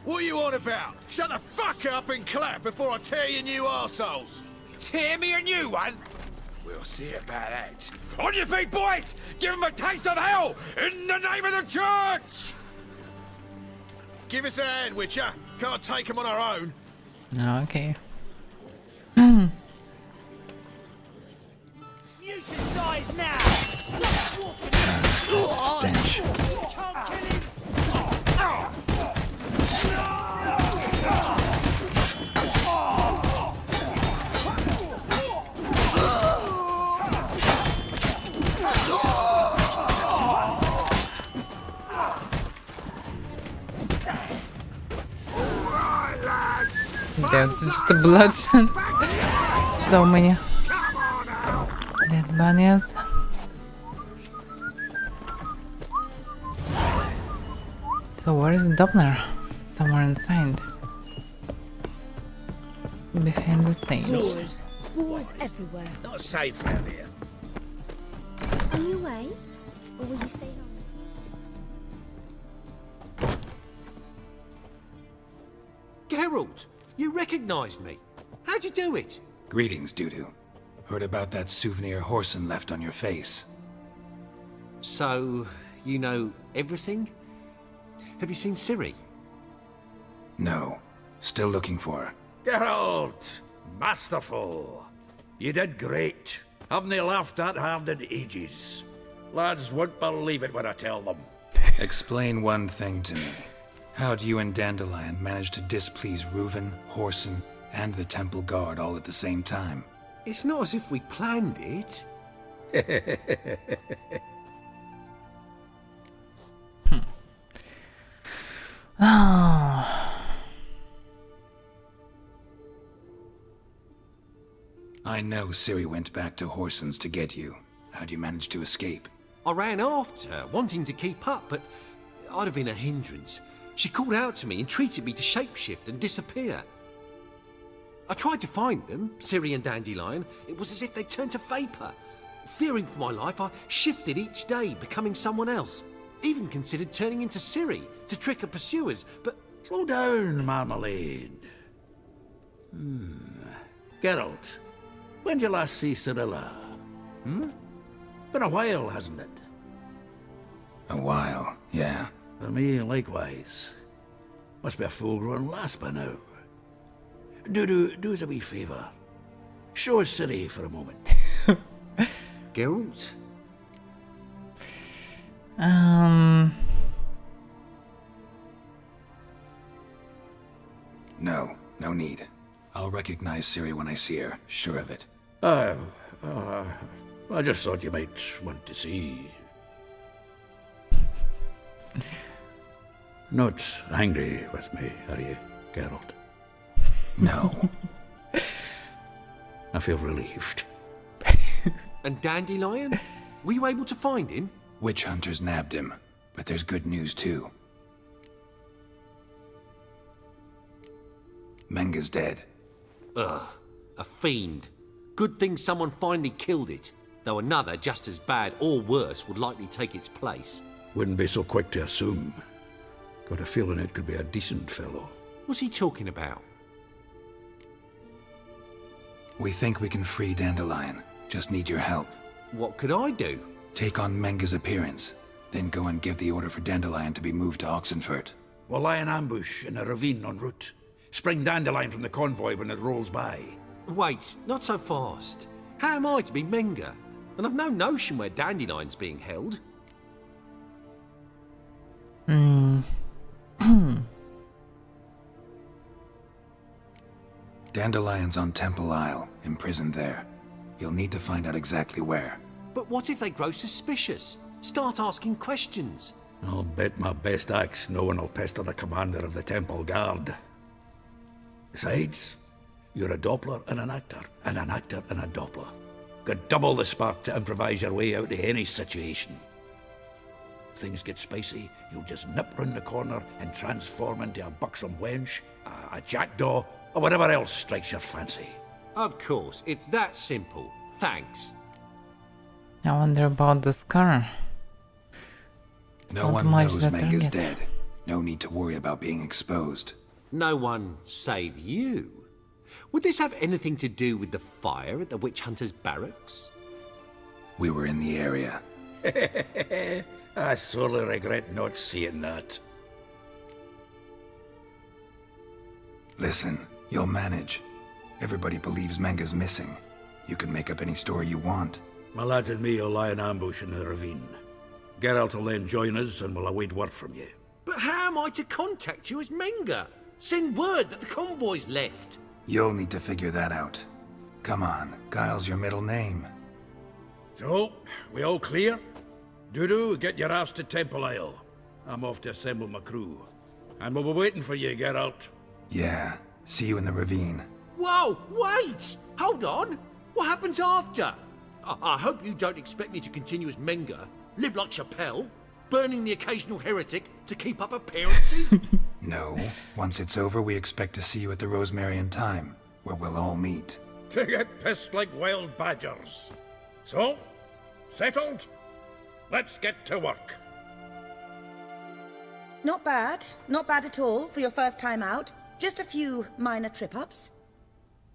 Q: What are you on about? Shut the fuck up and clap before I tear you new arseholes!
N: Tear me a new one? We'll see about that. On your feet, boys! Give them a taste of hell in the name of the church!
Q: Give us a hand, Witcher. Can't take them on our own.
C: Okay.
J: Use his eyes now! Stop walking!
C: Stench.
J: Can't kill him!
C: That's just a bloodshed. So many dead bunnies. So where is Doppler? Somewhere inside. Behind the stage.
S: Boars. Boars everywhere.
H: Not safe round here.
S: On your way? Or will you stay long?
A: Geralt, you recognized me. How'd you do it?
F: Greetings, Dudu. Heard about that souvenir Horson left on your face.
A: So, you know everything? Have you seen Ciri?
F: No. Still looking for her.
R: Geralt! Masterful! You did great. Haven't they laughed that hard in ages? Lads won't believe it when I tell them.
F: Explain one thing to me. How'd you and Dandelion manage to displease Reuven, Horson, and the Temple Guard all at the same time?
A: It's not as if we planned it.
C: Oh.
F: I know Ciri went back to Horson's to get you. How'd you manage to escape?
A: I ran after her, wanting to keep up, but I'd have been a hindrance. She called out to me and treated me to shapeshift and disappear. I tried to find them, Ciri and Dandelion. It was as if they turned to vapour. Fearing for my life, I shifted each day, becoming someone else. Even considered turning into Ciri to trick her pursuers, but...
R: Slow down, Marmalade. Geralt, when did you last see Cirilla? Been a while, hasn't it?
F: A while, yeah.
M: And me likewise. Must be a full-grown lass by now. Do us a wee favour. Show us Ciri for a moment.
A: Geralt?
F: No, no need. I'll recognize Ciri when I see her, sure of it.
M: I just thought you might want to see. Not angry with me, are you, Geralt?
F: No.
M: I feel relieved.
A: And Dandelion? Were you able to find him?
F: Witch hunters nabbed him, but there's good news too. Menga's dead.
A: Ugh, a fiend. Good thing someone finally killed it, though another just as bad or worse would likely take its place.
M: Wouldn't be so quick to assume. Got a feeling it could be a decent fellow.
A: What's he talking about?
F: We think we can free Dandelion. Just need your help.
A: What could I do?
F: Take on Menga's appearance, then go and give the order for Dandelion to be moved to Oxenfurt.
M: We'll lie in ambush in a ravine en route. Spring Dandelion from the convoy when it rolls by.
A: Wait, not so fast. How am I to be Menga? And I've no notion where Dandelion's being held.
F: Dandelion's on Temple Isle, imprisoned there. You'll need to find out exactly where.
A: But what if they grow suspicious? Start asking questions?
M: I'll bet my best axe no one will pester the commander of the Temple Guard. Besides, you're a Doppler and an actor and a Doppler. Got double the spark to improvise your way out of any situation. Things get spicy, you'll just nip round the corner and transform into a buxom wench, a jackdaw, or whatever else strikes your fancy.
A: Of course, it's that simple. Thanks.
C: I wonder about the scar.
F: No one knows Menga's dead. No need to worry about being exposed.
A: No one save you. Would this have anything to do with the fire at the witch hunters' barracks?
F: We were in the area.
M: I sorely regret not seeing that.
F: Listen, you'll manage. Everybody believes Menga's missing. You can make up any story you want.
M: My lads and me will lie in ambush in the ravine. Geralt will then join us and we'll await word from you.
A: But how am I to contact you as Menga? Send word that the convoy's left.
F: You'll need to figure that out. Come on, Guile's your middle name.
M: So, we all clear? Dudu, get your ass to Temple Isle. I'm off to assemble my crew. And we'll be waiting for you, Geralt.
F: Yeah, see you in the ravine.
A: Whoa, wait! Hold on! What happens after? I hope you don't expect me to continue as Menga, live like Chappelle, burning the occasional heretic to keep up appearances?
F: No. Once it's over, we expect to see you at the Rosemary in Time, where we'll all meet.
M: To get pissed like wild badgers. So, settled? Let's get to work.
D: Not bad. Not bad at all for your first time out. Just a few minor trip-ups.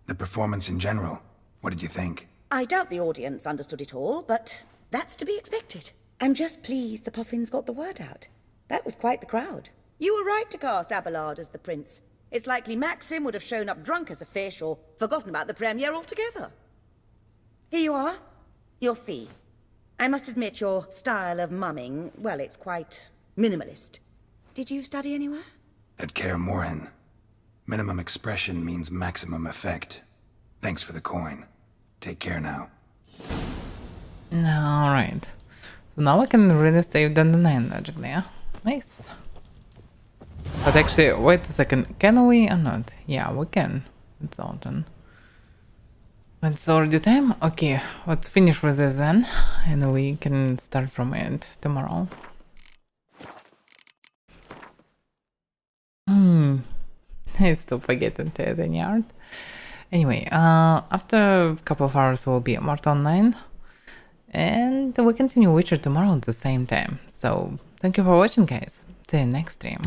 F: The performance in general, what did you think?
D: I doubt the audience understood it all, but that's to be expected. I'm just pleased the Puffins got the word out. That was quite the crowd. You were right to cast Abelard as the prince. It's likely Maxim would have shown up drunk as a fish or forgotten about the premiere altogether. Here you are. Your fee. I must admit your style of mumming, well, it's quite minimalist. Did you study anywhere?
F: At Kaer Morhen. Minimum expression means maximum effect. Thanks for the coin. Take care now.
C: Alright. So now we can really save Dandelion logically, yeah? Nice. But actually, wait a second. Can we or not? Yeah, we can. It's autumn. It's already time? Okay, let's finish with this then. And we can start from it tomorrow. I still forget to tell the yard. Anyway, after a couple of hours we'll be at Mortal 9. And we continue Witcher tomorrow at the same time. So, thank you for watching, guys. See you next stream.